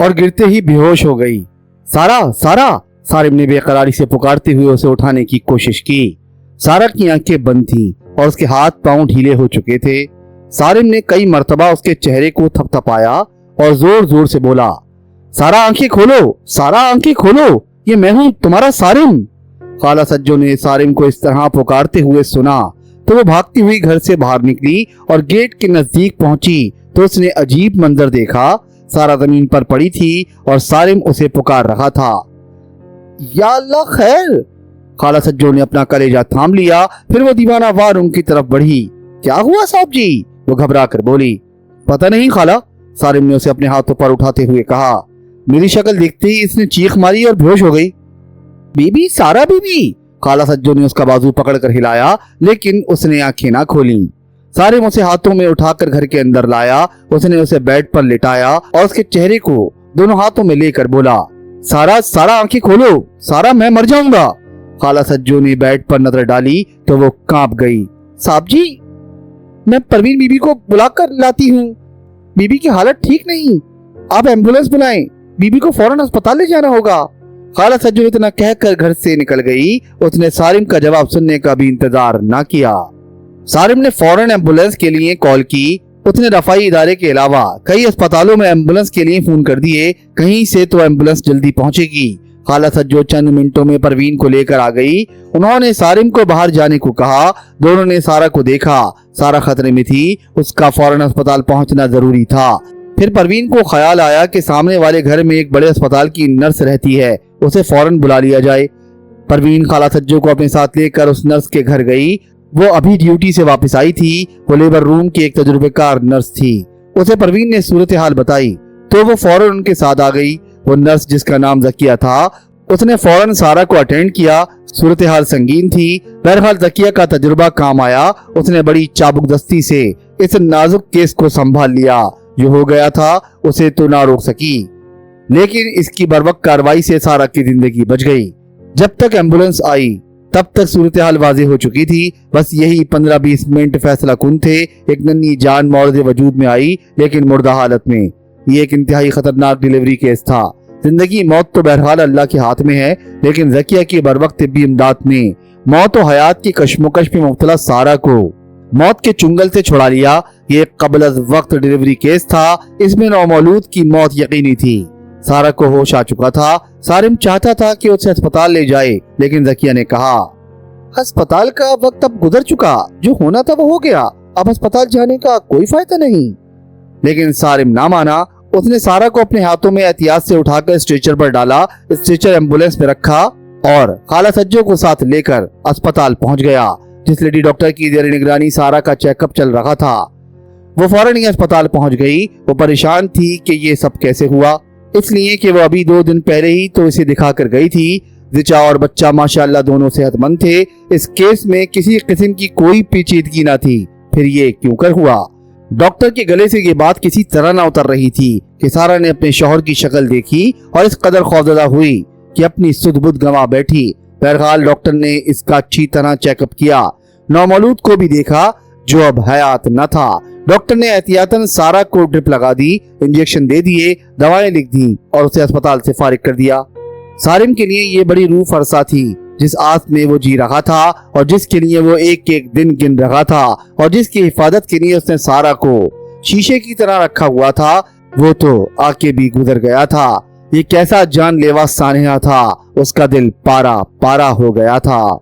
और गिरते ही बेहोश हो गई। सारा, सारा, सारिम ने बेकरारी से पुकारते हुए उसे उठाने की कोशिश की। सारा की आंखें बंद थीं और उसके हाथ पांव ढीले हो चुके थे। सारिम ने कई मर्तबा उसके चेहरे को थपथपाया और जोर जोर से बोला, सारा आंखें खोलो, सारा आंखें खोलो, ये मैं हूं तुम्हारा सारिम। खाला सज्जो ने सारिम को इस तरह पुकारते हुए सुना तो वो भागती हुई घर से बाहर निकली और गेट के नजदीक पहुंची तो उसने अजीब मंजर देखा। सारा जमीन पर पड़ी थी और सारिम उसे पुकार रहा था। या अल्लाह खैर। खाला सज्जो ने अपना कलेजा थाम लिया, फिर वो दीवाना वार उनकी तरफ बढ़ी। क्या हुआ साहब जी? वो घबरा कर बोली। पता नहीं खाला, सारिम ने उसे अपने हाथों पर उठाते हुए कहा। मेरी शक्ल देखते ही इसने चीख मारी और बेहोश हो गई। बीबी, सारा बीबी। खाला सज्जो ने उसका बाजू पकड़कर हिलाया, लेकिन उसने आंखें ना खोली। सारिम उसे हाथों में उठाकर घर के अंदर लाया। उसने उसे बेड पर लिटाया और उसके चेहरे को दोनों हाथों में लेकर बोला, सारा, सारा आंखें खोलो, सारा मैं मर जाऊंगा। खाला सज्जो ने बेड पर नजर डाली तो वो कांप गई। साहब जी, मैं परवीन बीबी को बुलाकर लाती हूँ। बीबी की हालत ठीक नहीं, आप एम्बुलेंस बुलाएं, बीबी को फौरन अस्पताल ले जाना होगा। खाला सज्जो इतना कहकर घर से निकल गई। उसने सारिम का जवाब सुनने का भी इंतजार ना किया। सारिम ने फौरन एम्बुलेंस के लिए कॉल की। उसने रफाई इदारे के अलावा कई अस्पतालों में एम्बुलेंस के लिए फोन कर दिए, कहीं से तो एम्बुलेंस जल्दी पहुंचेगी। खाला सज्जो चंद मिनटों में परवीन को लेकर आ गई। उन्होंने सारिम को बाहर जाने को कहा। दोनों ने सारा को देखा। सारा खतरे में थी, उसका फौरन अस्पताल पहुंचना जरूरी था। फिर परवीन को ख्याल आया कि सामने वाले घर में एक बड़े अस्पताल की नर्स रहती है, उसे फौरन बुला लिया जाए। परवीन खाला सज्जो को अपने साथ लेकर उस नर्स के घर गई। वो अभी ड्यूटी से वापस आई थी। वो लेबर रूम की एक तजुर्बेकार नर्स थी। उसे परवीन ने सूरत हाल बताई तो वो फौरन उनके साथ आ गई। वो नर्स, जिसका नाम जकिया था, उसने फौरन सारा को अटेंड किया। सूरत हाल संगीन थी। बहरहाल जकिया का तजुर्बा काम आया। उसने बड़ी चाबुकदस्ती से इस नाजुक केस को संभाल लिया। जो हो गया था उसे तो ना रोक सकी, लेकिन इसकी बर्वक्त कार्रवाई से सारा की जिंदगी बच गई। जब तक एम्बुलेंस आई तब तक सूरत हाल वाज़ेह हो चुकी थी। बस यही 15-20 मिनट फैसला कुन थे। एक नन्ही जान मौर्द वजूद में आई, लेकिन मुर्दा हालत में। ये एक इंतहाई खतरनाक डिलीवरी केस था। जिंदगी मौत तो बहरहाल अल्लाह के हाथ में है, लेकिन जकिया की बरवक्त तिब्बी इमदाद ने मौत और हयात की कश्मकश में मुब्तला सारा को मौत के चुंगल से छुड़ा लिया। ये कबल अज वक्त डिलीवरी केस था। इसमें नौमौलूद की मौत यकीनी थी। सारा को होश आ चुका था। सारिम चाहता था कि उसे अस्पताल ले जाए, लेकिन जकिया ने कहा, अस्पताल का वक्त अब गुजर चुका, जो होना था वो हो गया, अब अस्पताल जाने का कोई फायदा नहीं। लेकिन सारिम ना माना। उसने सारा को अपने हाथों में एहतियात से उठाकर स्ट्रेचर पर डाला। स्ट्रेचर एम्बुलेंस में रखा और खाला सज्जो को साथ लेकर अस्पताल पहुंच गया। जिस लेडी डॉक्टर की जेर निगरानी सारा का चेकअप चल रहा था, वो फौरन ही अस्पताल पहुंच गई। वो परेशान थी कि ये सब कैसे हुआ, इसलिए कि वो अभी 2 दिन पहले ही तो इसे दिखा कर गई थी। जिचा और बच्चा माशाअल्लाह दोनों सेहतमंद थे। इस केस में किसी किस्म की कोई पेचीदगी ना थी। फिर ये क्यों कर हुआ? डॉक्टर के गले से ये बात किसी तरह ना उतर रही थी कि सारा ने अपने शौहर की शक्ल देखी और इस कदर खौफजदा हुई कि अपनी सुध-बुध गंवा बैठी। बहरहाल डॉक्टर ने इसका अच्छी तरह चेकअप किया। नौमौलूद को भी देखा, जो अब हयात न था। डॉक्टर ने एहतियातन सारा को ड्रिप लगा दी, इंजेक्शन दे दिए, दवाएं लिख दी और उसे अस्पताल से फारिग कर दिया। सारिम के लिए ये बड़ी रूह फरसा थी, जिस आस में वो जी रहा था और जिसके लिए वो एक एक दिन गिन रहा था और जिसकी हिफाजत के लिए उसने सारा को शीशे की तरह रखा हुआ था, वो तो आके भी गुजर गया था। ये कैसा जानलेवा सानहा था। उसका दिल पारा पारा हो गया था।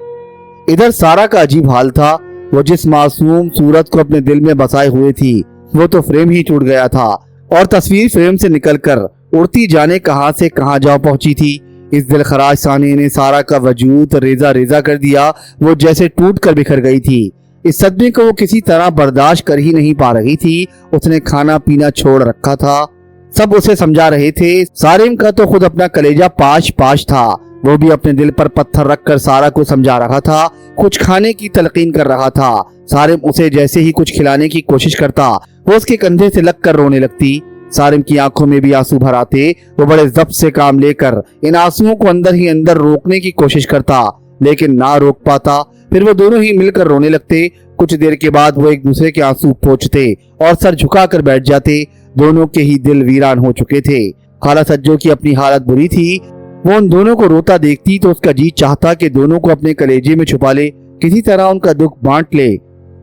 इधर सारा का अजीब हाल था। वो जिस मासूम सूरत को अपने दिल में बसाए हुए थी, वो तो फ्रेम ही टूट गया था और तस्वीर फ्रेम से निकलकर उड़ती जाने कहां से कहां जा पहुंची थी। इस दिलखराज साने ने सारा का वजूद रेजा रेजा कर दिया। वो जैसे टूट कर बिखर गई थी। इस सदमे को वो किसी तरह बर्दाश्त कर ही नहीं पा रही थी। उसने खाना पीना छोड़ रखा था। सब उसे समझा रहे थे। सारिम का तो खुद अपना कलेजा पाश पाश था। वो भी अपने दिल पर पत्थर रखकर सारा को समझा रहा था, कुछ खाने की तलकीन कर रहा था। सारिम उसे जैसे ही कुछ खिलाने की कोशिश करता, वो उसके कंधे से लगकर रोने लगती। सारिम की आंखों में भी आंसू भर आते। वो बड़े ज़ब्त से काम लेकर इन आंसुओं को अंदर ही अंदर रोकने की कोशिश करता, लेकिन ना रोक पाता। फिर वो दोनों ही मिलकर रोने लगते। कुछ देर के बाद वो एक दूसरे के आंसू पोंछते और सर झुकाकर बैठ जाते। दोनों के ही दिल वीरान हो चुके थे। خالہ سجو کی اپنی حالت بری تھی، وہ ان دونوں کو روتا دیکھتی تو اس کا جی چاہتا کہ دونوں کو اپنے کلیجے میں چھپا لے، کسی طرح ان کا دکھ بانٹ لے،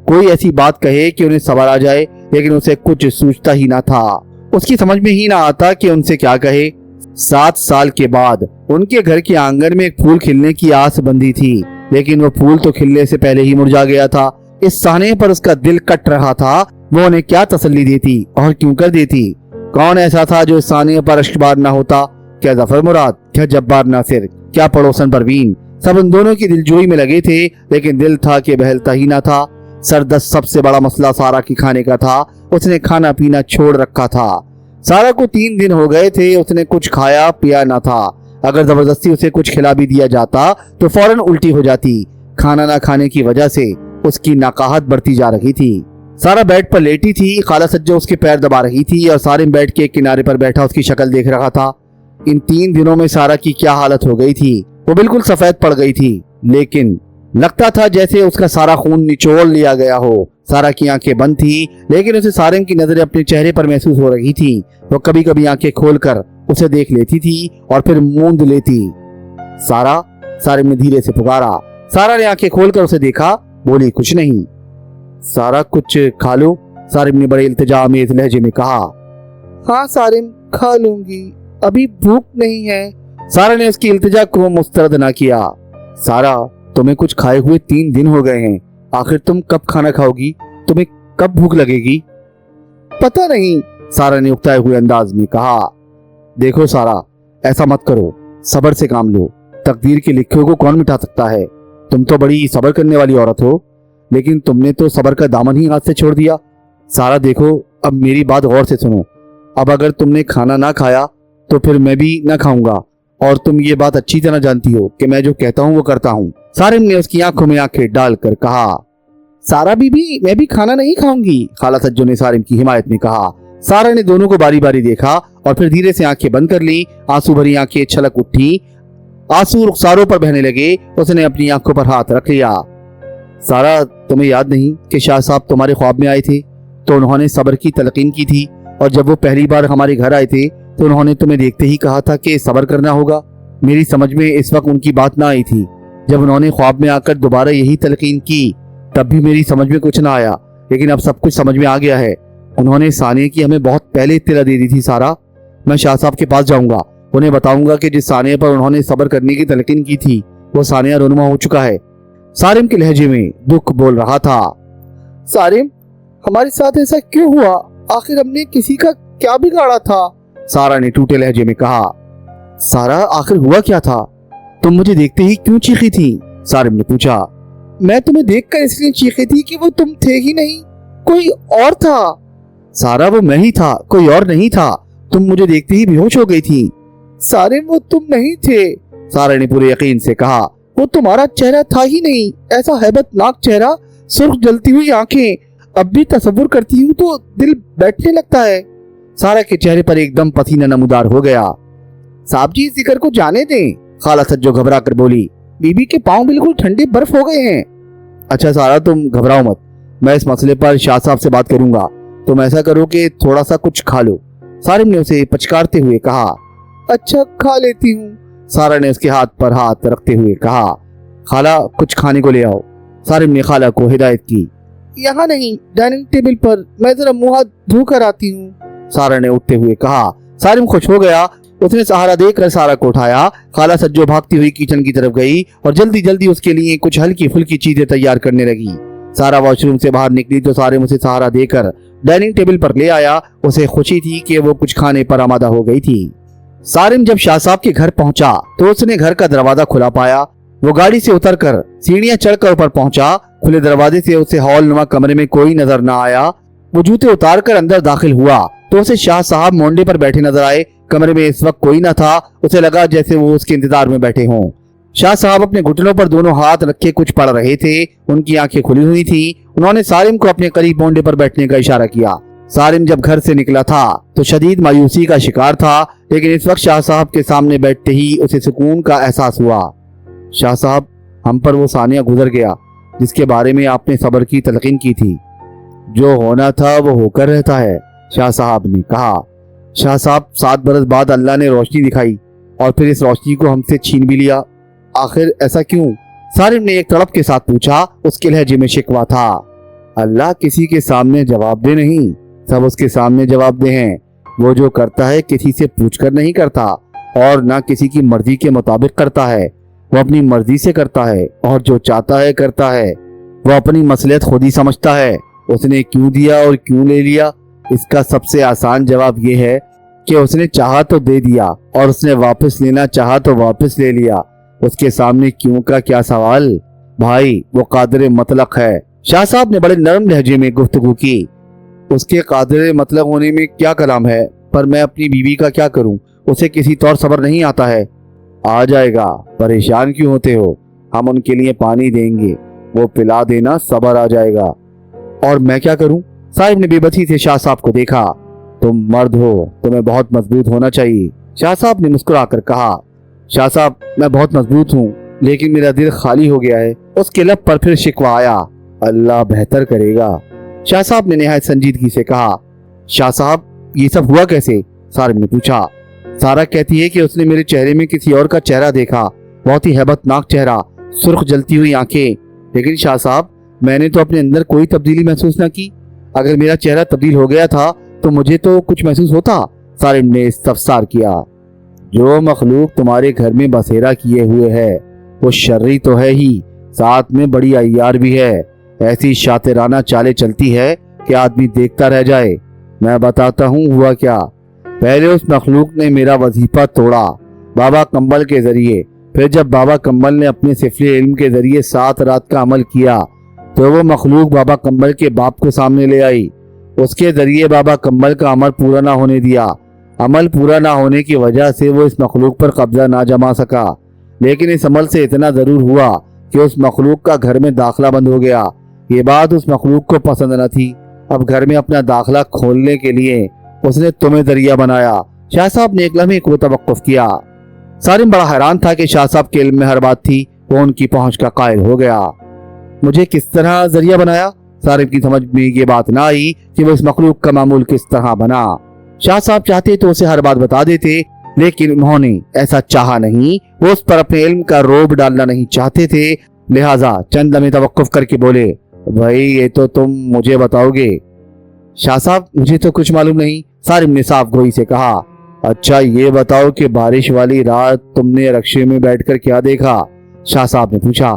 کوئی ایسی بات کہے کہ انہیں صبر آ جائے، لیکن اسے کچھ سوچتا ہی نہ تھا، اس کی سمجھ میں ہی نہ آتا کہ ان سے کیا کہے۔ 7 سال کے بعد ان کے گھر کے آنگن میں ایک پھول کھلنے کی آس بندی تھی، لیکن وہ پھول تو کھلنے سے پہلے ہی مرجھا گیا تھا۔ اس سانے پر اس کا دل کٹ رہا تھا، وہ انہیں کیا تسلی دیتی اور کیوں کر دیتی؟ کون ایسا تھا جو اس سانے پر اشکبار نہ ہوتا؟ کیا ظفر مراد، کیا جبار ناصر، کیا پڑوسن پروین؟ سب ان دونوں کی دلجوئی میں لگے تھے، لیکن دل تھا کہ بہلتا ہی نہ تھا۔ سردست سب سے بڑا مسئلہ سارا کی کھانے کا تھا، اس نے کھانا پینا چھوڑ رکھا تھا۔ سارا کو 3 دن ہو گئے تھے، اس نے کچھ کھایا پیا نہ تھا۔ اگر زبردستی اسے کچھ کھلا بھی دیا جاتا تو فوراً الٹی ہو جاتی۔ کھانا نہ کھانے کی وجہ سے اس کی ناقاہت بڑھتی جا رہی تھی۔ سارا بیڈ پر لیٹی تھی، خالہ سجو اس کے پیر دبا رہی تھی اور سارم بیڈ کے کنارے پر بیٹھا اس کی شکل دیکھ رہا تھا۔ ان 3 دنوں میں سارا کی کیا حالت ہو گئی تھی، وہ بالکل سفید پڑ گئی تھی، لیکن لگتا تھا جیسے اس کا سارا خون نچوڑ لیا گیا ہو۔ سارا کی آنکھیں بند تھی، لیکن اسے سارم کی نظریں اپنے چہرے پر محسوس ہو رہی تھی۔ وہ کبھی کبھی آنکھیں کھول کر اسے دیکھ لیتی تھی اور پھر موند لیتی۔ سارا، سارم نے دھیرے سے پکارا۔ سارا نے آنکھیں کھول کر اسے دیکھا، بولی کچھ نہیں۔ سارا کچھ کھا لو، سارم نے بڑے التجا آمیز لہجے میں کہا۔ ہاں سارم، کھا لوں گی، ابھی بھوک نہیں ہے۔ سارا نے اس کی التجا کو مسترد نہ کیا۔ سارا، تمہیں کچھ کھائے ہوئے 3 دن ہو گئے ہیں، آخر تم کب کھانا کھاؤ گی؟ تمہیں کب بھوک لگے گی؟ پتہ نہیں، سارا نے اکتائے ہوئے انداز میں کہا۔ دیکھو سارا، ایسا مت کرو، صبر سے کام لو، تقدیر کے لکھے کو کون مٹا سکتا ہے؟ تم تو بڑی صبر کرنے والی عورت ہو، لیکن تم نے تو صبر کا دامن ہی ہاتھ سے چھوڑ دیا۔ سارا دیکھو، اب میری بات غور سے سنو، اب اگر تم نے کھانا نہ کھایا تو پھر میں بھی نہ کھاؤں گا، اور تم یہ بات اچھی طرح جانتی ہو کہ میں جو کہتا ہوں وہ کرتا ہوں۔ سارم نے اس کی آنکھوں میں آنکھیں ڈال کر کہا۔ سارا بی بی، میں بھی کھانا نہیں کھاؤں گی، خالہ سجو نے سارم کی حمایت میں کہا۔ سارا نے دونوں کو باری باری دیکھا اور پھر دھیرے سے آنکھیں بند کر لی۔ آنسو بھری آنکھیں چھلک اٹھی، آنسو رخساروں پر بہنے لگے۔ اس نے اپنی آنکھوں پر ہاتھ رکھ لیا۔ سارا، تمہیں یاد نہیں کہ شاہ صاحب تمہارے خواب میں آئے تھے تو انہوں نے صبر کی تلقین کی تھی، اور جب وہ پہلی بار ہمارے گھر آئے تھے تو انہوں نے تمہیں دیکھتے ہی کہا تھا کہ صبر کرنا ہوگا۔ میری سمجھ میں اس وقت ان کی بات نہ آئی تھی۔ جب انہوں نے خواب میں آ کر دوبارہ یہی تلقین کی تب بھی میری سمجھ میں کچھ نہ آیا، لیکن اب سب کچھ سمجھ میں آ گیا ہے۔ انہوں نے سانے کی ہمیں بہت پہلے اطلاع دے دی تھی۔ سارا، میں شاہ صاحب کے پاس جاؤں گا، انہیں بتاؤں گا کہ جس سانے پر انہوں نے صبر کرنے کی تلقین کی تھی وہ سانیہ رونما ہو چکا ہے۔ سارم کے لہجے میں دکھ بول رہا تھا۔ سارم، ہمارے ساتھ ایسا کیوں ہوا؟ آخر ہم نے کسی کا کیا بگاڑا تھا؟ سارا نے ٹوٹے لہجے میں کہا۔ سارا، آخر ہوا کیا تھا؟ تم مجھے دیکھتے ہی کیوں چیخی تھی؟ سارم نے پوچھا۔ میں تمہیں دیکھ کر اس لیے چیخی تھی کہ وہ تم تھے ہی نہیں، کوئی اور تھا۔ سارا، وہ میں ہی تھا، کوئی اور نہیں تھا، تم مجھے دیکھتے ہی بے ہوش ہو گئی تھی۔ سارم، وہ تم نہیں تھے، سارا نے پورے یقین سے کہا۔ وہ تمہارا چہرہ تھا ہی نہیں، ایسا ہیبت ناک چہرہ، سرخ جلتی ہوئی آنکھیں، اب بھی تصور کرتی ہوں تو دل بیٹھنے لگتا ہے۔ سارا کے چہرے پر ایک دم پسینہ نمودار ہو گیا۔ صاحب جی، ذکر کو جانے دیں، خالہ سجو گھبرا کر بولی۔ بی بی کے پاؤں بالکل ٹھنڈے برف ہو گئے ہیں۔ اچھا سارا، تم گھبراؤ مت، میں اس مسئلے پر شاہ صاحب سے بات کروں گا، تم ایسا کرو کہ تھوڑا سا کچھ کھا لو، سارم نے اسے پچکارتے ہوئے کہا۔ اچھا، کھا لیتی ہوں، سارا نے اس کے ہاتھ پر ہاتھ رکھتے ہوئے کہا۔ خالہ، کچھ کھانے کو لے آؤ، سارم نے خالہ کو ہدایت کی۔ یہاں نہیں، ڈائننگ ٹیبل پر، میں ذرا منہ ہاتھ دھو کر آتی ہوں، سارا نے اٹھتے ہوئے کہا۔ سارم خوش ہو گیا، اس نے سہارا دے کر سارا کو اٹھایا۔ خالہ سجو بھاگتی ہوئی کچن کی طرف گئی اور جلدی جلدی اس کے لیے کچھ ہلکی پھلکی چیزیں تیار کرنے لگی۔ سارا واش روم سے باہر نکلی تو سارم اسے سہارا دے کر ڈائننگ ٹیبل پر لے آیا۔ اسے خوشی تھی کہ وہ کچھ کھانے پر آمادہ ہو گئی تھی۔ سارم جب شاہ صاحب کے گھر پہنچا تو اس نے گھر کا دروازہ کھلا پایا۔ وہ گاڑی سے اتر کر سیڑھیاں چڑھ کر اوپر پہنچا۔ کھلے دروازے سے اسے ہال نما کمرے میں کوئی نظر نہ آیا۔ وہ جوتے اتار کر اندر داخل ہوا تو اسے شاہ صاحب مونڈے پر بیٹھے نظر آئے۔ کمرے میں اس وقت کوئی نہ تھا، اسے لگا جیسے وہ اس کے انتظار میں بیٹھے ہوں۔ شاہ صاحب اپنے گھٹنوں پر دونوں ہاتھ رکھے کچھ پڑھ رہے تھے، ان کی آنکھیں کھلی ہوئی تھیں۔ انہوں نے سارم کو اپنے قریب مونڈے پر بیٹھنے کا اشارہ کیا۔ سارم جب گھر سے نکلا تھا تو شدید مایوسی کا شکار تھا، لیکن اس وقت شاہ صاحب کے سامنے بیٹھتے ہی اسے سکون کا احساس ہوا۔ شاہ صاحب، ہم پر وہ ثانیہ گزر گیا جس کے بارے میں آپ نے صبر کی تلقین کی تھی۔ جو ہونا تھا وہ ہو کر رہتا ہے، شاہ صاحب نے کہا۔ शाह साहब 7 बरस बाद अल्लाह ने रोशनी दिखाई और फिर इस रोशनी को हमसे छीन भी लिया, आखिर ऐसा क्यों? सारिम ने एक तड़प के साथ पूछा। उसके लहजे में शिकवा था। अल्लाह किसी के सामने जवाबदेह नहीं, सब उसके सामने जवाबदेह हैं। वो जो करता है किसी से पूछकर नहीं करता और ना किसी की मर्जी के मुताबिक करता है। वो अपनी मर्जी से करता है और जो चाहता है करता है। वो अपनी मसलियत खुद ही समझता है। उसने क्यों दिया और क्यों ले लिया, इसका सबसे आसान जवाब ये है कि उसने चाहा तो दे दिया और उसने वापस लेना चाहा तो वापस ले लिया। उसके सामने क्यों का क्या सवाल? भाई वो कादिर मतलब है। शाह साहब ने बड़े नरम लहजे में गुफ्तगू की। उसके कादिर मतलब होने में क्या कलाम है, पर मैं अपनी बीवी का क्या करूं? उसे किसी तौर सब्र नहीं आता है। आ जाएगा, परेशान क्यों होते हो? हम उनके लिए पानी देंगे, वो पिला देना, सब्र आ जाएगा। और मैं क्या करूं? साहिब ने बेबसी से शाह साहब को देखा। तुम मर्द हो, तुम्हें बहुत मजबूत होना चाहिए। शाह साहब ने मुस्कुराकर कहा। शाह साहब मैं बहुत मजबूत हूँ, लेकिन मेरा दिल खाली हो गया है। उसके लब पर फिर शिकवा आया। अल्लाह बेहतर करेगा, शाह साहब ने निहायत संजीदगी से कहा। शाह साहब ये सब हुआ कैसे? सारिम ने पूछा। सारा कहती है कि उसने मेरे चेहरे में किसी और का चेहरा देखा, बहुत ही हैबतनाक चेहरा, सुर्ख जलती हुई आंखें। लेकिन शाह साहब मैंने तो अपने अंदर कोई तब्दीली महसूस न की। अगर मेरा चेहरा तब्दील हो गया था तो मुझे तो कुछ महसूस होता। सारिम ने इस्तफसार किया। जो मखलूक तुम्हारे घर में बसेरा किए हुए है वो शर्री तो है ही, साथ में बड़ी अय्यार भी है। ऐसी शातिराना चालें चलती है कि आदमी देखता रह जाए। मैं बताता हूँ हुआ क्या। पहले उस मखलूक ने मेरा वजीफा तोड़ा बाबा कंबल के जरिए। फिर जब बाबा कंबल ने अपने सिफले इल्म के जरिए 7 रात का अमल किया तो वो मखलूक बाबा कंबल के बाप को सामने ले आई। उसके जरिए बाबा कंबल का अमल पूरा ना होने दिया। अमल पूरा ना होने की वजह से वो इस मखलूक पर कब्जा ना जमा सका। लेकिन इस अमल से इतना जरूर हुआ कि उस मखलूक का घर में दाखला बंद हो गया। ये बात उस मखलूक को पसंद न थी। अब घर में अपना दाखला खोलने के लिए उसने तुम्हें जरिया बनाया। शाह साहब ने एक लम्हे को तवक्कुफ किया। सारिम बड़ा हैरान था कि शाह साहब के इल्म में हर बात थी। वो उनकी पहुंच का कायल हो गया। मुझे किस तरह जरिया बनाया? सारिम की समझ में ये बात ना आई कि वो इस मखलूक का मामूल किस तरह बना। शाह साहब चाहते तो उसे हर बात बता देते, लेकिन उन्होंने ऐसा चाहा नहीं। वो उस पर अपने इल्म का रोब डालना नहीं चाहते थे। लिहाजा चंद लम्हे तवक्कुफ करके बोले, भाई ये तो तुम मुझे बताओगे। शाह साहब मुझे तो कुछ मालूम नहीं। सारिम ने साफ गोई से कहा। अच्छा ये बताओ कि बारिश वाली रात तुमने रक्शे में बैठकर क्या देखा? शाह साहब ने पूछा।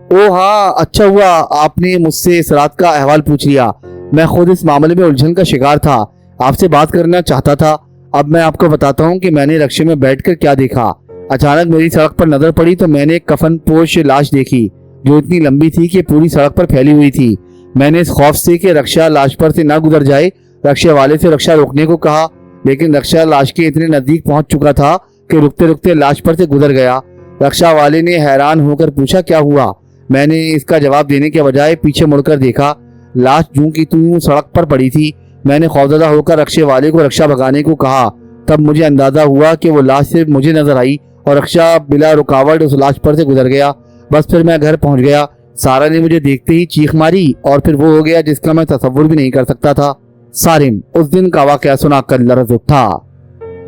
ओ हाँ, अच्छा हुआ आपने मुझसे इस रात का अहवाल पूछ लिया। मैं खुद इस मामले में उलझन का शिकार था, आपसे बात करना चाहता था। अब मैं आपको बताता हूँ कि मैंने रक्शे में बैठकर क्या देखा। अचानक मेरी सड़क पर नजर पड़ी तो मैंने एक कफन पोश लाश देखी जो इतनी लंबी थी कि पूरी सड़क पर फैली हुई थी। मैंने इस खौफ से कि रक्षा लाश पर से ना गुजर जाए रक्षा वाले से रक्षा रोकने को कहा, लेकिन रक्षा लाश के इतने नजदीक पहुंच चुका था कि रुकते रुकते लाश पर से गुजर गया। रक्षा वाले ने हैरान होकर पूछा क्या हुआ। मैंने इसका जवाब देने के बजाय पीछे मुड़कर देखा। लाश जूं की तूं सड़क पर पड़ी थी। मैंने खौफजदा होकर रक्षे वाले को रक्षा भगाने को कहा। तब मुझे अंदाजा हुआ कि वो लाश सिर्फ मुझे नजर आई और रक्षा बिला रुकावट उस लाश पर से गुजर गया। बस फिर मैं घर पहुंच गया। सारा ने मुझे देखते ही चीख मारी और फिर वो हो गया जिसका मैं तसव्वुर भी नहीं कर सकता था। सारिम उस दिन का वाकया सुनाकर लरज़ उठा।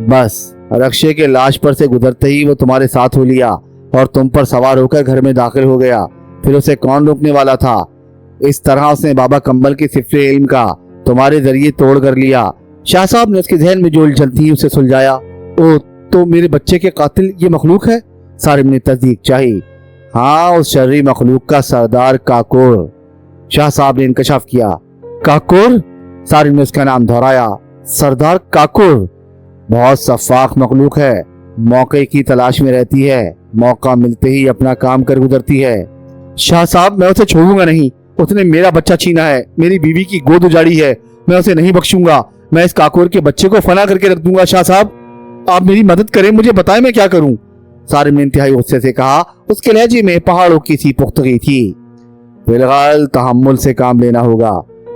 बस रक्षे के लाश पर से गुजरते ही वो तुम्हारे साथ हो लिया और तुम पर सवार होकर घर में दाखिल हो गया। फिर उसे कौन रोकने वाला था? इस तरह उसने बाबा कंबल के सिफरे इल्म का तुम्हारे जरिए तोड़ कर लिया। शाह साहब ने उसके जहन में जो उलझन थी उसे सुलझाया। ओ तो मेरे बच्चे के कातिल ये मखलूक है? सारिम ने तस्दीक चाही। हाँ, उस शर्री मखलूक का सरदार काकोर। शाह साहब ने इंकशाफ किया। काकोर? सारिम ने उसका नाम दोहराया। सरदार काकोर बहुत सफाक मखलूक है, मौके की तलाश में रहती है, मौका मिलते ही अपना काम कर गुजरती है। शाह साहब मैं उसे छोड़ूंगा नहीं। उसने मेरा बच्चा छीना है, मेरी बीवी की गोद उजाड़ी है। मैं उसे नहीं बख्शूंगा। मैं इस काकोर के बच्चे को फना करके रख दूंगा। शाह साहब आप मेरी मदद करें, मुझे बताएं मैं क्या करूं। सारिम ने इंतहाई गुस्से से कहा। उसके लहजे में पहाड़ों की सी पुख्तगी थी। फिलहाल तहम्मुल से काम लेना होगा,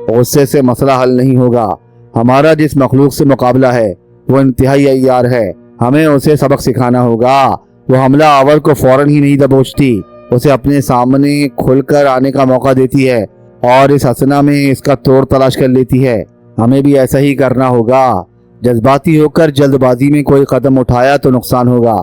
गुस्से से मसला हल नहीं होगा। हमारा जिस मखलूक से मुकाबला है वो इंतहाई अय्यार है, हमें उसे सबक सिखाना होगा। वो हमला आवर को फौरन ही नहीं दबोचती, उसे अपने सामने खुलकर आने का मौका देती है और इस हसना में इसका तोड़ तलाश कर लेती है। हमें भी ऐसा ही करना होगा। जज्बाती होकर जल्दबाजी में कोई कदम उठाया तो नुकसान होगा।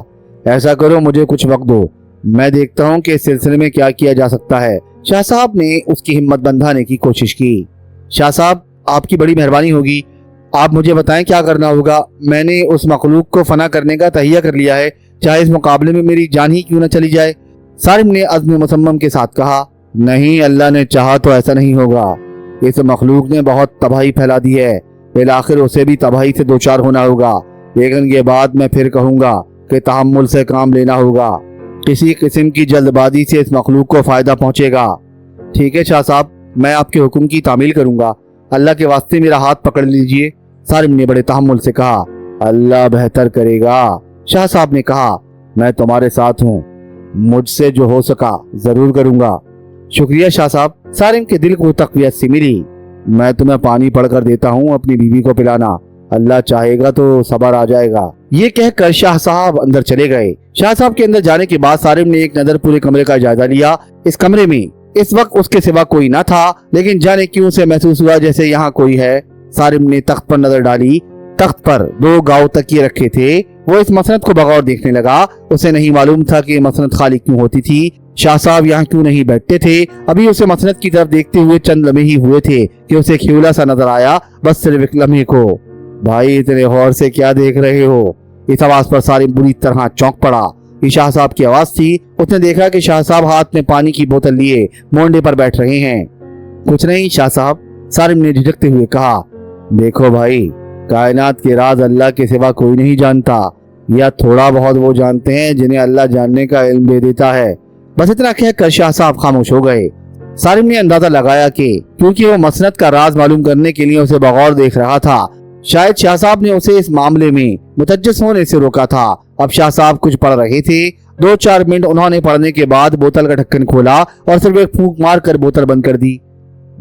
ऐसा करो, मुझे कुछ वक्त दो, मैं देखता हूँ कि इस सिलसिले में क्या किया जा सकता है। शाह साहब ने उसकी हिम्मत बंधाने की कोशिश की। शाह साहब, आपकी बड़ी मेहरबानी होगी, आप मुझे बताएं क्या करना होगा। मैंने उस मखलूक को फना करने का तहिया कर लिया है, चाहे इस मुकाबले में मेरी जान ही क्यों न चली जाए। सारिम ने अज़्म मुसम्मम के साथ कहा, नहीं, अल्लाह ने चाहा तो ऐसा नहीं होगा। इस मखलूक ने बहुत तबाही फैला दी है, फिर आखिर उसे भी तबाही से दो चार होना होगा। लेकिन ये बात मैं फिर कहूँगा कि तहम्मुल से काम लेना होगा। किसी किस्म की जल्दबाजी से इस मखलूक को फ़ायदा पहुँचेगा। ठीक है शाह साहब, मैं आपके हुक्म की तामील करूँगा। अल्लाह के वास्ते मेरा हाथ पकड़ लीजिए। सारिम ने बड़े तहम्मुल से कहा, अल्लाह बेहतर करेगा। शाह साहब ने कहा, मैं तुम्हारे साथ हूँ, मुझसे जो हो सका जरूर करूँगा। शुक्रिया शाह साहब। सारिम के दिल को तक़वियत सी मिली। मैं तुम्हें पानी पढ़कर देता हूँ, अपनी बीवी को पिलाना, अल्लाह चाहेगा तो सबर आ जाएगा। ये कहकर शाह साहब अंदर चले गए। शाह साहब के अंदर जाने के बाद सारिम ने एक नजर पूरे कमरे का जायजा लिया। इस कमरे में इस वक्त उसके सिवा कोई न था, लेकिन जाने क्यों उसे महसूस हुआ जैसे यहाँ कोई है। सारिम ने तख्त पर नजर डाली। तख्त पर 2 गाव तकिए रखे थे। वो इस मसनद को बगौर देखने लगा। उसे नहीं मालूम था कि मसनद खाली क्यों होती थी, शाह साहब यहाँ क्यों नहीं बैठते थे। अभी उसे मसनद की तरफ देखते हुए चंद लम्हे ही हुए थे कि उसे खियोला सा नजर आया, बस सिर्फ एक लम्हे को। भाई, इतने गौर से क्या देख रहे हो? इस आवाज पर सारिम बुरी तरह चौंक पड़ा। ये शाह साहब की आवाज थी। उसने देखा कि शाह साहब हाथ में पानी की बोतल लिए मोंडे पर बैठ रहे हैं। कुछ नहीं शाह साहब, सारिम ने झिझकते हुए कहा। देखो भाई, कायनात के राज अल्लाह के सिवा कोई नहीं जानता, या थोड़ा बहुत वो जानते हैं जिन्हें अल्लाह जानने का इल्म दे देता है। बस इतना कहकर शाह साहब खामोश हो गए। सारिम ने अंदाजा लगाया कि क्योंकि वो मसनद का राज मालूम करने के लिए उसे बगौर देख रहा था, शायद शाह साहब ने उसे इस मामले में मुतज्जस होने से रोका था। अब शाह साहब कुछ पढ़ रहे थे। 2-4 मिनट उन्होंने पढ़ने के बाद बोतल का ढक्कन खोला और सिर्फ एक फूंक मार कर बोतल बंद कर दी।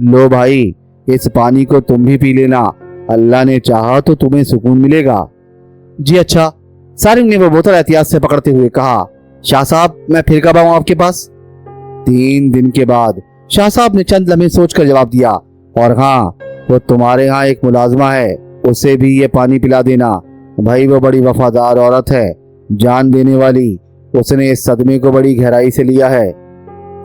लो भाई, इस पानी को तुम भी पी लेना, अल्लाह ने चाहा तो तुम्हें सुकून मिलेगा। जी अच्छा। सारिम ने वो बोतल एहतियात से पकड़ते हुए कहा। शाह साहब, मैं फिर कब आऊं आपके पास? 3 दिन के बाद। शाह साहब ने चंद लम्हे सोचकर जवाब दिया। और हाँ, वो तुम्हारे यहाँ एक मुलाजमा है, उसे भी ये पानी पिला देना। भाई, वो बड़ी वफादार औरत है, जान देने वाली। उसने इस सदमे को बड़ी गहराई से लिया है।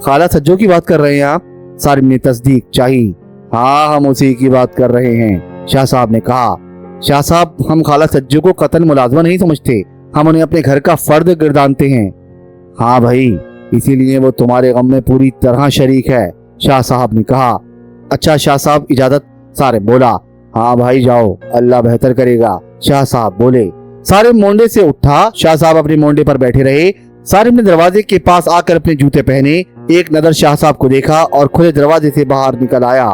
खाला सज्जो की बात कर रहे हैं आप? सारिम ने तस्दीक चाही। हाँ, हम उसी की बात कर रहे हैं, शाह साहब ने कहा। शाह साहब, हम खाला सज्जो को कतल मुलाजमा नहीं समझते, हम उन्हें अपने घर का फर्द गिरदानते हैं। हाँ भाई, इसीलिए वो तुम्हारे गम में पूरी तरह शरीक है, शाह साहब ने कहा। अच्छा शाह साहब, इजाजत। सारिम बोला। हाँ भाई, जाओ, अल्लाह बेहतर करेगा, शाह साहब बोले। सारिम मोंडे से उठा। शाह साहब अपने मोंडे पर बैठे रहे। सारिम ने दरवाजे के पास आकर अपने जूते पहने, एक नजर शाह साहब को देखा और खुले दरवाजे से बाहर निकल आया।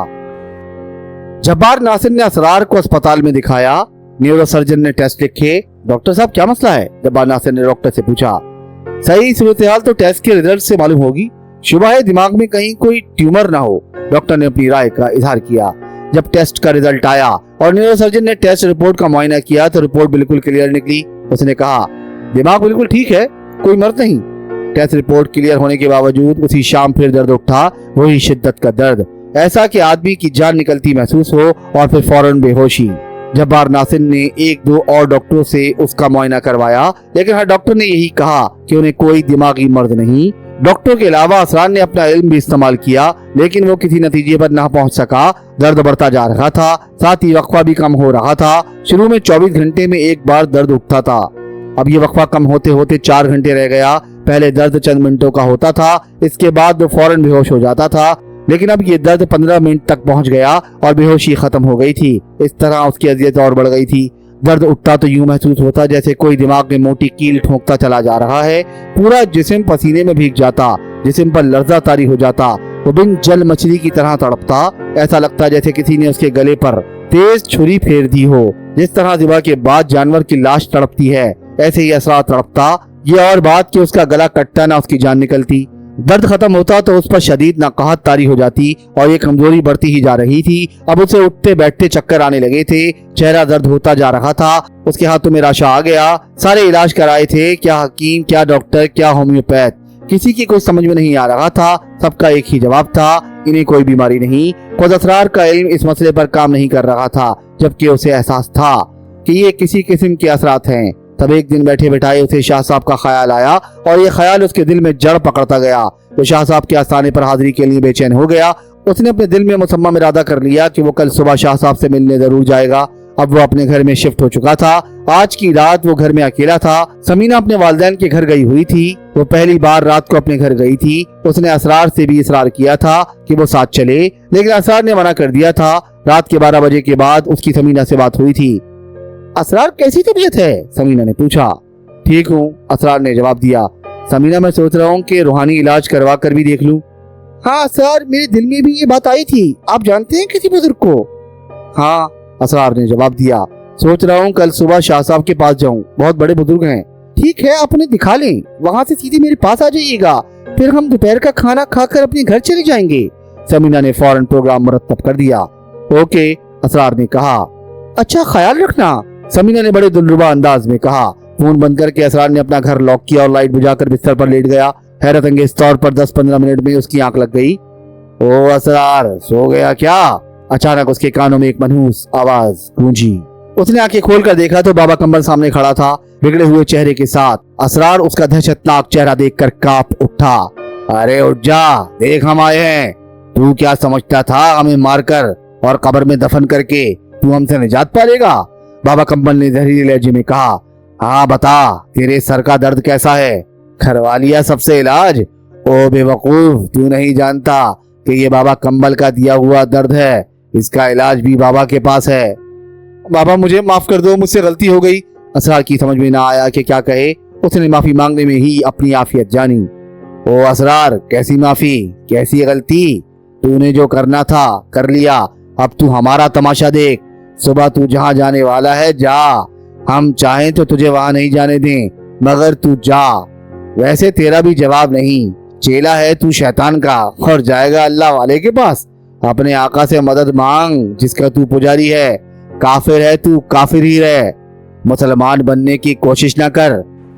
जब्बार नासिर ने असरार को अस्पताल में दिखाया। न्यूरो सर्जन ने टेस्ट लिखे। डॉक्टर साहब, क्या मसला है? जब्बार नासिर ने डॉक्टर से पूछा। सही सूरत हाल तो टेस्ट के रिजल्ट से मालूम होगी, शुबा है दिमाग में कहीं कोई ट्यूमर ना हो, डॉक्टर ने अपनी राय का इजहार किया। जब टेस्ट का रिजल्ट आया और न्यूरो सर्जन ने टेस्ट रिपोर्ट का मुआयना किया तो रिपोर्ट बिल्कुल क्लियर निकली। उसने कहा, दिमाग बिल्कुल ठीक है, कोई मर्ज नहीं। टेस्ट रिपोर्ट क्लियर होने के बावजूद उसी शाम फिर दर्द उठा, वही शिद्दत का दर्द, ऐसा कि आदमी की जान निकलती महसूस हो और फिर फौरन बेहोशी। जब्बार नासिर ने 1-2 और डॉक्टरों से उसका मुआयना करवाया, लेकिन हर डॉक्टर ने यही कहा कि उन्हें कोई दिमागी मर्ज नहीं। डॉक्टर के अलावा असरार ने अपना इल्म भी इस्तेमाल किया, लेकिन वो किसी नतीजे पर ना पहुंच सका। दर्द बढ़ता जा रहा था, साथ ही वक्फा भी कम हो रहा था। शुरू में 24 घंटे में एक बार दर्द उठता था, अब ये वक्फा कम होते होते 4 घंटे रह गया। पहले दर्द चंद मिनटों का होता था, इसके बाद वो फौरन बेहोश हो जाता था, लेकिन अब ये दर्द 15 मिनट तक पहुंच गया और बेहोशी खत्म हो गई थी। इस तरह उसकी अजियत और बढ़ गई थी। दर्द उठता तो यूं महसूस होता जैसे कोई दिमाग में मोटी कील ठोंकता चला जा रहा है। पूरा जिस्म पसीने में भीग जाता, जिस्म पर लर्जा तारी हो जाता। वो बिन जल मछली की तरह तड़पता, ऐसा लगता जैसे किसी ने उसके गले पर तेज छुरी फेर दी हो। जिस तरह ज़िबा के बाद जानवर की लाश तड़पती है, ऐसे ही असरार तड़पता। ये और बात कि उसका गला कटता ना उसकी जान निकलती। दर्द खत्म होता तो उस पर शदीद नकाहत तारी हो जाती और ये कमजोरी बढ़ती ही जा रही थी। अब उसे उठते बैठते चक्कर आने लगे थे, चेहरा दर्द होता जा रहा था, उसके हाथों में राशा आ गया। सारे इलाज कराए थे, क्या हकीम, क्या डॉक्टर, क्या होम्योपैथ, किसी की कुछ समझ में नहीं आ रहा था। सबका एक ही जवाब था, इन्हें कोई बीमारी नहीं। खुद असरार का इल्म इस मसले पर काम नहीं कर रहा था, जबकि उसे एहसास था। कि ये किसी किस्म के असरात हैं। तब एक दिन बैठे बैठाए उसे शाह साहब का ख्याल आया और ये ख्याल उसके दिल में जड़ पकड़ता गया। वो शाह साहब के आस्थाने पर हाजिरी के लिए बेचैन हो गया। उसने अपने दिल में मुसम्मम इरादा कर लिया कि वो कल सुबह शाह साहब से मिलने जरूर जाएगा। अब वो अपने घर में शिफ्ट हो चुका था। आज की रात वो घर में अकेला था। समीना अपने वालिदैन के घर गई हुई थी। वो पहली बार रात को अपने घर गई थी। उसने असरार से भी इसरार किया था कि वो साथ चले, लेकिन असरार ने मना कर दिया था। रात के 12 बजे के बाद उसकी समीना से बात हुई थी। असरार कैसी तबीयत है? समीना ने पूछा। ठीक हूँ, असरार ने जवाब दिया। समीना, मैं सोच रहा हूँ कि रूहानी इलाज करवा कर भी देख लूँ। हाँ असरार, मेरे दिल में भी ये बात आई थी। आप जानते हैं किसी बुजुर्ग को? हाँ, असरार ने जवाब दिया। सोच रहा हूँ कल सुबह शाह साहब के पास जाऊँ, बहुत बड़े बुजुर्ग हैं। ठीक है, आप उन्हें दिखा लें, वहाँ से सीधे मेरे पास आ जाइएगा, फिर हम दोपहर का खाना खाकर अपने घर चले जाएंगे। समीना ने फौरन प्रोग्राम मुरतब कर दिया। ओके, असरार ने कहा। अच्छा, ख्याल रखना, समीना ने बड़े दिलरुबा अंदाज में कहा। फोन बंद करके असरार ने अपना घर लॉक किया और लाइट बुझाकर बिस्तर पर लेट गया। हैरत अंगेज तौर पर 10-15 मिनट में उसकी आंख लग गई। ओ असरार, सो गया क्या? अचानक उसके कानों में एक मनहूस आवाज गूंजी। उसने आंखें खोलकर देखा तो बाबा कंबल सामने खड़ा था, बिगड़े हुए चेहरे के साथ। असरार उसका दहशतनाक चेहरा देखकर कांप उठा। अरे उठ जा, देख हम आए हैं। तू क्या समझता था हमें मारकर और कब्र में दफन करके तू हमसे निजात पालेगा? बाबा कंबल ने जहरीले लहजे में कहा। हाँ बता, तेरे सर का दर्द कैसा है? करवा लिया सबसे इलाज? ओ बेवकूफ, तू नहीं जानता कि ये बाबा कंबल का दिया हुआ दर्द है। इसका इलाज भी बाबा के पास है। बाबा मुझे माफ कर दो, मुझसे गलती हो गई। असरार की समझ में ना आया कि क्या कहे। उसने माफी मांगने में ही अपनी आफियत जानी। ओ असरार, कैसी माफी, कैसी गलती? तूने जो करना था कर लिया, अब तू हमारा तमाशा देख। सुबह तू जहाँ जाने वाला है जा, हम चाहें तो तुझे वहां नहीं जाने दें, मगर तू जा। वैसे तेरा भी जवाब नहीं, चेला है तू शैतान का और जाएगा अल्लाह वाले के पास। अपने आका से मदद मांग जिसका तू पुजारी है। काफिर है तू, काफिर ही रहे, मुसलमान बनने की कोशिश न कर।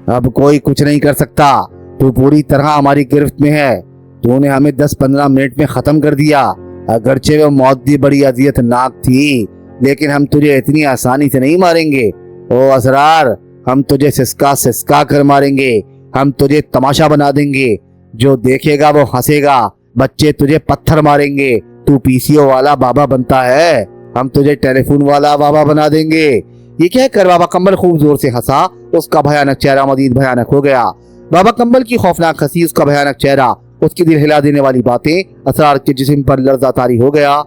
अब कोई कुछ नहीं कर सकता, तू पूरी तरह हमारी गिरफ्त में है। तूने हमें 10-15 मिनट में खत्म कर दिया। अगरचे वो मौत भी बड़ी अजियतनाक थी, लेकिन हम तुझे इतनी आसानी से नहीं मारेंगे। ओ असरार, हम तुझे सिसका सिसका कर मारेंगे। हम तुझे तमाशा बना देंगे, जो देखेगा वो हंसेगा। बच्चे तुझे पत्थर मारेंगे। तू पीसीओ वाला बाबा बनता है, हम तुझे टेलीफोन वाला बाबा बना देंगे। ये कहकर बाबा कंबल खूब जोर से हंसा। उसका भयानक चेहरा मजीद भयानक हो गया। बाबा कंबल की खौफनाक हंसी, उसका भयानक चेहरा, उसकी दिल हिला देने वाली बातें असरार के जिस्म पर लर्जा तारी हो गया।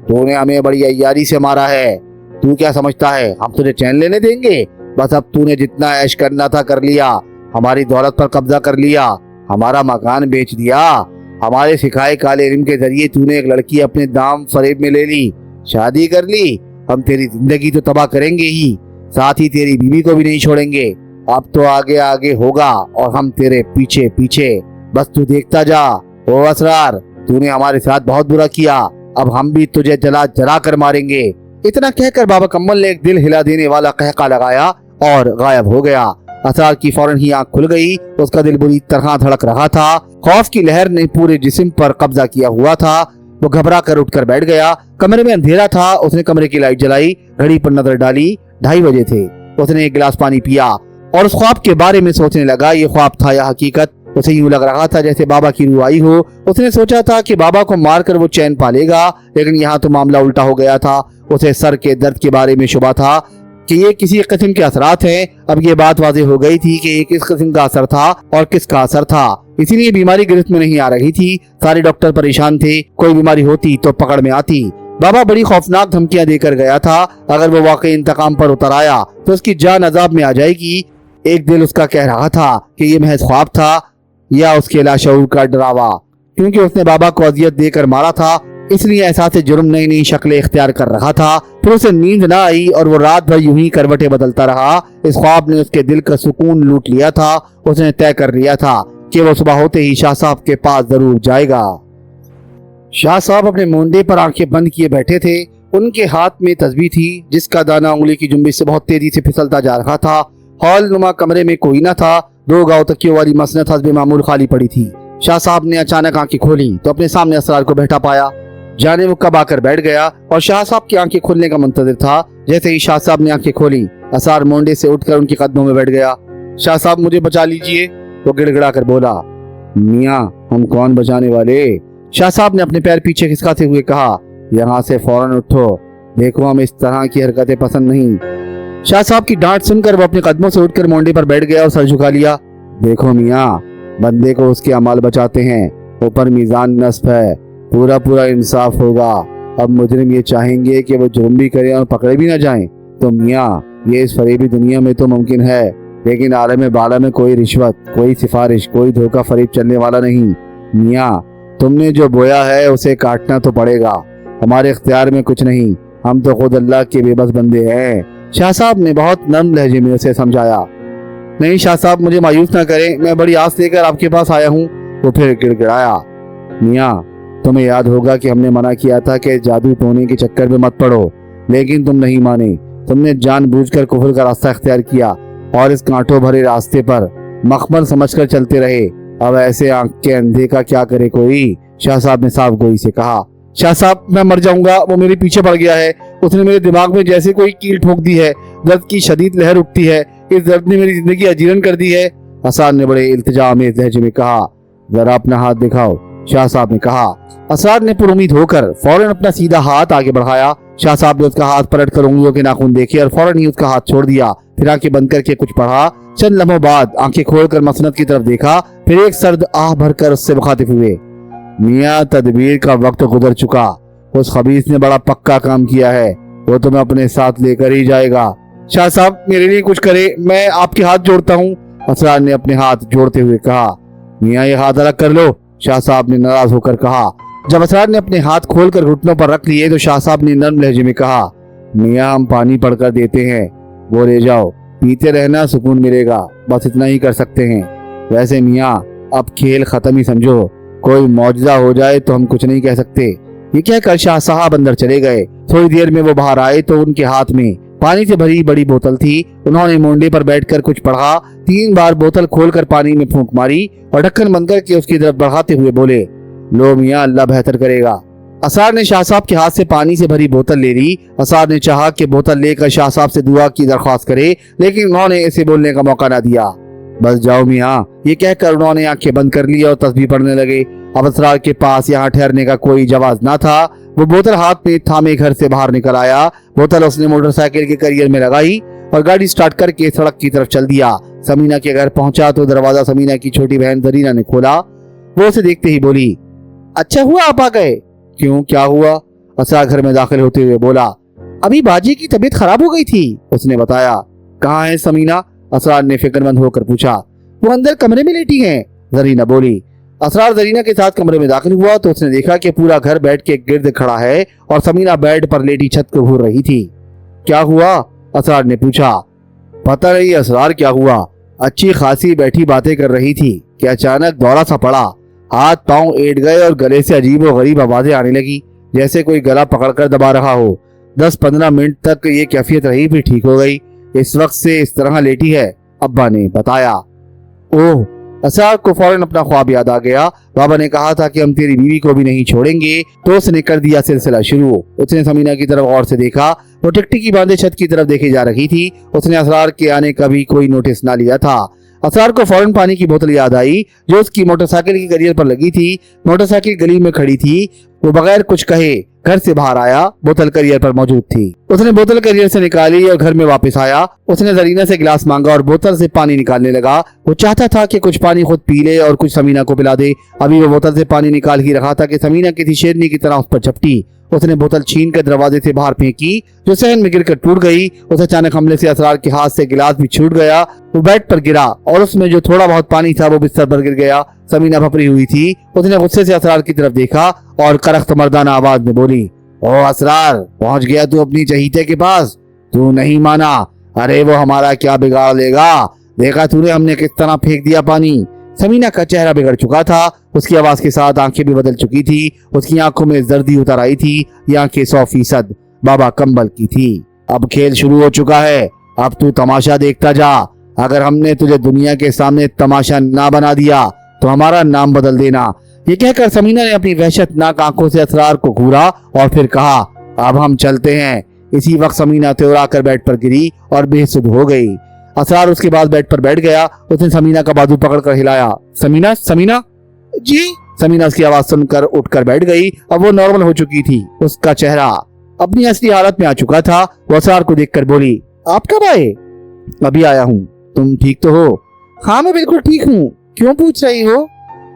तूने हमें बड़ी अय्यारी से मारा है। तू क्या समझता है हम तुझे चैन लेने देंगे? बस अब तूने जितना ऐश करना था कर लिया। हमारी दौलत पर कब्जा कर लिया, हमारा मकान बेच दिया। हमारे सिखाए काले इल्म के जरिए तूने एक लड़की अपने दाम फरेब में ले ली, शादी कर ली। हम तेरी जिंदगी तो तबाह करेंगे ही, साथ ही तेरी बीवी को भी नहीं छोड़ेंगे। अब तो आगे आगे होगा और हम तेरे पीछे पीछे, बस तू देखता जा। ओ असरार, तूने हमारे साथ बहुत बुरा किया, अब हम भी तुझे जला जला कर मारेंगे। इतना कहकर बाबा कंबल ने एक दिल हिला देने वाला कहका लगाया और गायब हो गया। असरार की फौरन ही आंख खुल गई। उसका दिल बुरी तरह धड़क रहा था। खौफ की लहर ने पूरे जिस्म पर कब्जा किया हुआ था। वो घबरा कर उठकर बैठ गया। कमरे में अंधेरा था। उसने कमरे की लाइट जलाई, घड़ी पर नजर डाली। 2:30 बजे थे। उसने एक गिलास पानी पिया और उस ख्वाब के बारे में सोचने लगा। ये ख्वाब था या हकीकत? उसे यूं लग रहा था जैसे बाबा की रूह आई हो। उसने सोचा था कि बाबा को मारकर वो चैन पालेगा, लेकिन यहाँ तो मामला उल्टा हो गया था। उसे सर के दर्द के बारे में शुबा था कि ये किसी किस्म के असरात हैं। अब ये बात वाज़ेह हो गई थी कि ये किस किस्म का असर था और किसका असर था। इसीलिए बीमारी गिरफ्त में नहीं आ रही थी। सारे डॉक्टर परेशान थे। कोई बीमारी होती तो पकड़ में आती। बाबा बड़ी खौफनाक धमकियां देकर गया था। अगर वो वाकई इंतकाम पर उतर आया तो उसकी जान अजाब में आ जाएगी। एक दिल उसका कह रहा था कि ये महज ख्वाब था या उसके लाशऊर का डरावा। क्योंकि उसने बाबा को अजियत देकर मारा था, इसलिए एहसास जुर्म नई नई शक्लें इख्तियार कर रहा था। फिर उसे नींद ना आई और वो रात भर यूं ही करवटें बदलता रहा। इस ख्वाब ने उसके दिल का सुकून लूट लिया था। उसने तय कर लिया था कि वो सुबह होते ही शाह साहब के पास जरूर जाएगा। शाह साहब अपने मोंडे पर आंखें बंद किए बैठे थे। उनके हाथ में तस्बीह थी जिसका दाना उंगली की जुम्बिश से बहुत तेजी से फिसलता जा रहा था। हॉल नुमा कमरे में कोई न था। 2 गाँव तकियों वाली मसनद हस्बे मामूल खाली पड़ी थी। शाह साहब ने अचानक आंखें खोली तो अपने सामने असरार को बैठा पाया। जाने वो कब आकर बैठ गया और शाह साहब की आंखें खुलने का मुंतजिर था। जैसे ही शाह साहब ने आंखें खोली, असार मोंडे से उठकर उनके कदमों में बैठ गया। शाह साहब मुझे बचा लीजिए, वो गिड़गिड़ा कर बोला। मियाँ हम कौन बचाने वाले? शाह साहब ने अपने पैर पीछे खिसकाते हुए कहा, यहाँ से फौरन उठो, देखो हम इस तरह की हरकतें पसंद नहीं। शाह साहब की डांट सुनकर वो अपने कदमों से उठकर मोंडे पर बैठ गया और सर झुका लिया। देखो मियाँ, बंदे को उसके अमाल बचाते हैं, ऊपर मीजान नस्ब है, पूरा पूरा इंसाफ होगा। अब मुजरिम ये चाहेंगे कि वो जुर्म भी करें और पकड़े भी ना जाएं, तो मियाँ ये इस फरेबी दुनिया में तो मुमकिन है, लेकिन आलम बाला में कोई रिश्वत, कोई सिफारिश, कोई धोखा फरेब चलने वाला नहीं। मियाँ तुमने जो बोया है उसे काटना तो पड़ेगा, हमारे इख्तियार में कुछ नहीं, हम तो खुद अल्लाह के बेबस बंदे हैं। शाह साहब ने बहुत नर्म लहजे में उसे समझाया। नहीं शाह साहब, मुझे मायूस ना करें, मैं बड़ी आस लेकर आपके पास आया हूँ। वो फिर गिड़गिड़ाया। मियाँ तुम्हें याद होगा कि हमने मना किया था कि जादू टोने के चक्कर में मत पड़ो, लेकिन तुम नहीं माने। तुमने जानबूझकर कुफर का रास्ता इख्तियार किया और इस कांटों भरे रास्ते पर मखमल समझकर चलते रहे। अब ऐसे आंख के अंधे का क्या करे कोई? शाह साहब ने साफ गोई से कहा। शाह साहब मैं मर जाऊंगा, वो मेरे पीछे पड़ गया है, उसने मेरे दिमाग में जैसे कोई कील ठोक दी है, दर्द की शदीद लहर उठती है, इस दर्द ने मेरी जिंदगी अजीरन कर दी है। हसन ने बड़े इल्तिजा में लहजे में कहा। जरा अपना हाथ दिखाओ, शाह साहब ने कहा। असरार ने पुरुमीद होकर फौरन अपना सीधा हाथ आगे बढ़ाया। शाह साहब ने उसका हाथ पलट कर उंगलियों के नाखून देखे और फौरन ही उसका हाथ छोड़ दिया। फिर आंखें बंद करके कुछ पढ़ा। चंद लम्हों बाद आंखें खोलकर मसनद की तरफ देखा, फिर एक सर्द आह भरकर उससे मुखातिब हुए। मियाँ तदबीर का वक्त गुजर चुका, उस खबीस ने बड़ा पक्का काम किया है, वो तुम्हें अपने साथ लेकर ही जाएगा। शाह साहब मेरे लिए कुछ करे, मैं आपके हाथ जोड़ता हूँ, असरार ने अपने हाथ जोड़ते हुए कहा। मियाँ ये हाथ अलग कर लो, शाह साहब ने नाराज होकर कहा। जब असरार ने अपने हाथ खोलकर घुटनों पर रख लिए तो शाह साहब ने नर्म लहजे में कहा, मियाँ हम पानी पड़कर देते हैं, वो ले जाओ, पीते रहना, सुकून मिलेगा, बस इतना ही कर सकते हैं। वैसे मियाँ अब खेल खत्म ही समझो, कोई मौजज़ा हो जाए तो हम कुछ नहीं कह सकते। ये कहकर शाह साहब अंदर चले गए। थोड़ी देर में वो बाहर आए तो उनके हाथ में पानी से भरी बड़ी बोतल थी। उन्होंने मोंडे पर बैठकर कुछ पढ़ा, 3 बार बोतल खोलकर पानी में फूंक मारी और ढक्कन बंद करके उसकी तरफ बढ़ाते हुए बोले, लो मियाँ अल्लाह बेहतर करेगा। असार ने शाह साहब के हाथ से पानी से भरी बोतल ले ली। असार ने चाहा कि बोतल लेकर शाह साहब से दुआ की दरख्वास्त करे, लेकिन उन्होंने इसे बोलने का मौका न दिया। बस जाओ मियाँ, ये कहकर उन्होंने आंखें बंद कर ली और तस्बीह पढ़ने लगे। अब असरार के पास यहाँ ठहरने का कोई जवाब न था। वो बोतल हाथ में थामे घर से बाहर निकल आया। बोतल उसने मोटरसाइकिल के करियर में लगाई और गाड़ी स्टार्ट करके सड़क की तरफ चल दिया। समीना के घर पहुंचा तो दरवाजा समीना की छोटी बहन जरीना ने खोला। वो उसे देखते ही बोली, अच्छा हुआ आप आ गए। क्यों, क्या हुआ? असरार घर में दाखिल होते हुए बोला, अभी बाजी की तबीयत खराब हो गई थी, उसने बताया। कहाँ है समीना? असरार ने फिक्रमंद होकर पूछा। वो अंदर कमरे में लेटी हैं, जरीना बोली। असरार जरीना के साथ कमरे में दाखिल हुआ तो उसने देखा कि पूरा घर बेड के गिर्द खड़ा है और समीना बेड पर लेटी छत को घूर रही थी। क्या हुआ? असरार ने पूछा। पता नहीं असरार क्या हुआ, अच्छी खासी बैठी बातें कर रही थी कि अचानक दौरा सा पड़ा, हाथ पांव ऐंठ गए और गले से अजीब और गरीब आवाजें आने लगी, जैसे कोई गला पकड़कर दबा रहा हो। 10-15 मिनट तक ये कैफियत रही, फिर ठीक हो गई। इस वक्त से इस तरह लेटी है, अब्बा ने बताया। ओह, असरार को फौरन अपना ख्वाब याद आ गया। बाबा ने कहा था कि हम तेरी बीवी को भी नहीं छोड़ेंगे, तो उसने कर दिया सिलसिला शुरू। उसने समीना की तरफ गौर से देखा, वो टिकटिकी बांधे छत की तरफ देखे जा रही थी। उसने असरार के आने का भी कोई नोटिस ना लिया था। असरार को फौरन पानी की बोतल याद आई जो उसकी मोटरसाइकिल की करियर पर लगी थी। मोटरसाइकिल गली में खड़ी थी। वो बगैर कुछ कहे घर से बाहर आया, बोतल करियर पर मौजूद थी। उसने बोतल करियर से निकाली और घर में वापस आया। उसने जरीना से गिलास मांगा और बोतल से पानी निकालने लगा। वो चाहता था कि कुछ पानी खुद पी ले और कुछ समीना को पिला दे। अभी वो बोतल से पानी निकाल ही रहा था कि समीना किसी शेरनी की तरह उस पर झपटी। उसने बोतल छीन कर दरवाजे से बाहर फेंकी, जो सहन में गिरकर टूट गई। उस अचानक हमले से असरार के हाथ से गिलास भी छूट गया। वो बेड पर गिरा और उसमें जो थोड़ा बहुत पानी था वो बिस्तर पर गिर गया। समीना भपरी हुई थी। उसने गुस्से से असरार की तरफ देखा और करख्त मर्दाना आवाज में बोली, ओ असरार, पहुंच गया तू अपनी चहीते के पास? तू नहीं माना? अरे वो हमारा क्या बिगाड़ लेगा, देखा तूने हमने किस तरह फेंक दिया पानी। समीना का चेहरा बिगड़ चुका था। उसकी आवाज के साथ आंखें भी बदल चुकी थी। उसकी आंखों में जर्दी उतर आई थी। ये आंखें 100% बाबा कंबल की थी। अब खेल शुरू हो चुका है, अब तू तमाशा देखता जा। अगर हमने तुझे दुनिया के सामने तमाशा ना बना दिया तो हमारा नाम बदल देना। ये कहकर समीना ने अपनी वहशतनाक आंखों से असरार को घूरा और फिर कहा, अब हम चलते हैं। इसी वक्त समीना त्योरा कर बेड पर गिरी और बेसुध हो गई। असरार उसके बाद बेड पर बैठ गया। उसने समीना का बाजू पकड़कर हिलाया। समीना, समीना जी। समीना उसकी आवाज सुनकर उठकर बैठ गई। अब वो नॉर्मल हो चुकी थी। उसका चेहरा अपनी असली हालत में आ चुका था। वो असरार को देखकर बोली, आप कब आए? अभी आया हूँ। तुम ठीक तो हो? हाँ मैं बिल्कुल ठीक हूँ। क्यों पूछ रही हो?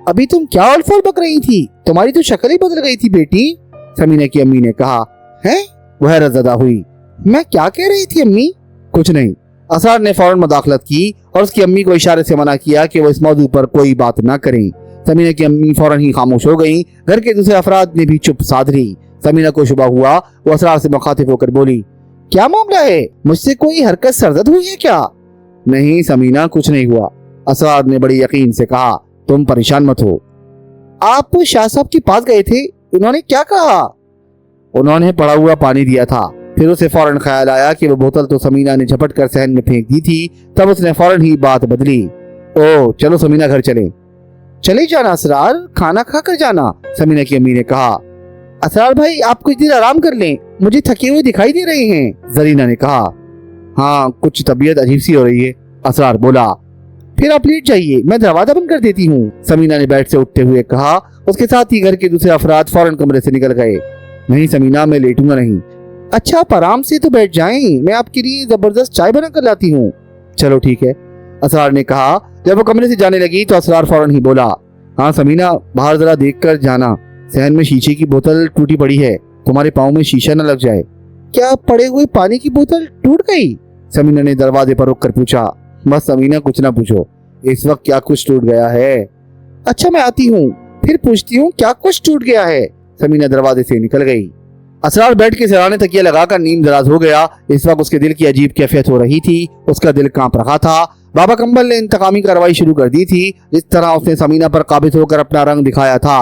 अभी तुम क्या उलफल बक रही थी? तुम्हारी तो शक्ल ही बदल गई थी बेटी, समीना की अम्मी ने कहा। है? वह हैरतज़दा हुई। मैं क्या कह रही थी अम्मी? कुछ नहीं। असरार ने फौरन मुदाखलत की और उसकी अम्मी को इशारे से मना किया कि वो इस मौजू पर कोई बात न करें। समीना की अम्मी फौरन ही खामोश हो गईं। घर के दूसरे अफराद ने भी चुप साध ली। समीना को शुबा हुआ। वो असरार से मुखातिब होकर बोली, क्या मामला है? मुझसे कोई हरकत सरदर्द हुई है क्या? नहीं समीना, कुछ नहीं हुआ, असरार ने बड़ी यकीन से कहा। तुम परेशान मत हो। आप शाह साहब के पास गए थे, उन्होंने क्या कहा? उन्होंने पड़ा हुआ पानी दिया था। फिर उसे फौरन ख्याल आया कि वो बोतल तो समीना ने झपट कर सहन में फेंक दी थी। तब उसने फौरन ही बात बदली। ओ चलो समीना, घर चले जाना असरार, खाना खा कर जाना, समीना की अम्मी ने कहा। असरार भाई आप कुछ देर आराम कर लें, मुझे थके हुए दिखाई दे रहे हैं, जरीना ने कहा। हाँ कुछ तबीयत अजीब सी हो रही है, असरार बोला। फिर आप लेट जाइए, मैं दरवाजा बंद कर देती हूँ, समीना ने बेड से उठते हुए कहा। उसके साथ ही घर के दूसरे अफराद फौरन कमरे से निकल गए। नहीं समीना, मैं लेटूंगा नहीं। अच्छा आप आराम से तो बैठ जाएं, मैं आपके लिए जबरदस्त चाय बना कर लाती हूँ। चलो ठीक है, असरार ने कहा। जब वो कमरे से जाने लगी तो असरार फौरन ही बोला, हाँ समीना बाहर जरा देख कर जाना, सहन में शीशे की बोतल टूटी पड़ी है, तुम्हारे पाँव में शीशा न लग जाए। क्या पड़े हुए पानी की बोतल टूट गई? समीना ने दरवाजे पर रुक कर पूछा। बस समीना कुछ ना पूछो, इस वक्त क्या कुछ टूट गया है। अच्छा मैं आती हूँ, फिर पूछती हूँ क्या कुछ टूट गया है। समीना दरवाजे से निकल गई। असरार बेड के सिरहाने तकिया लगाकर नींद दराज हो गया। इस वक्त उसके दिल की अजीब कैफियत हो रही थी। उसका दिल कांप रहा था। बाबा कंबल ने इंतकामी कार्रवाई शुरू कर दी थी। जिस तरह उसने समीना पर काबिज होकर अपना रंग दिखाया था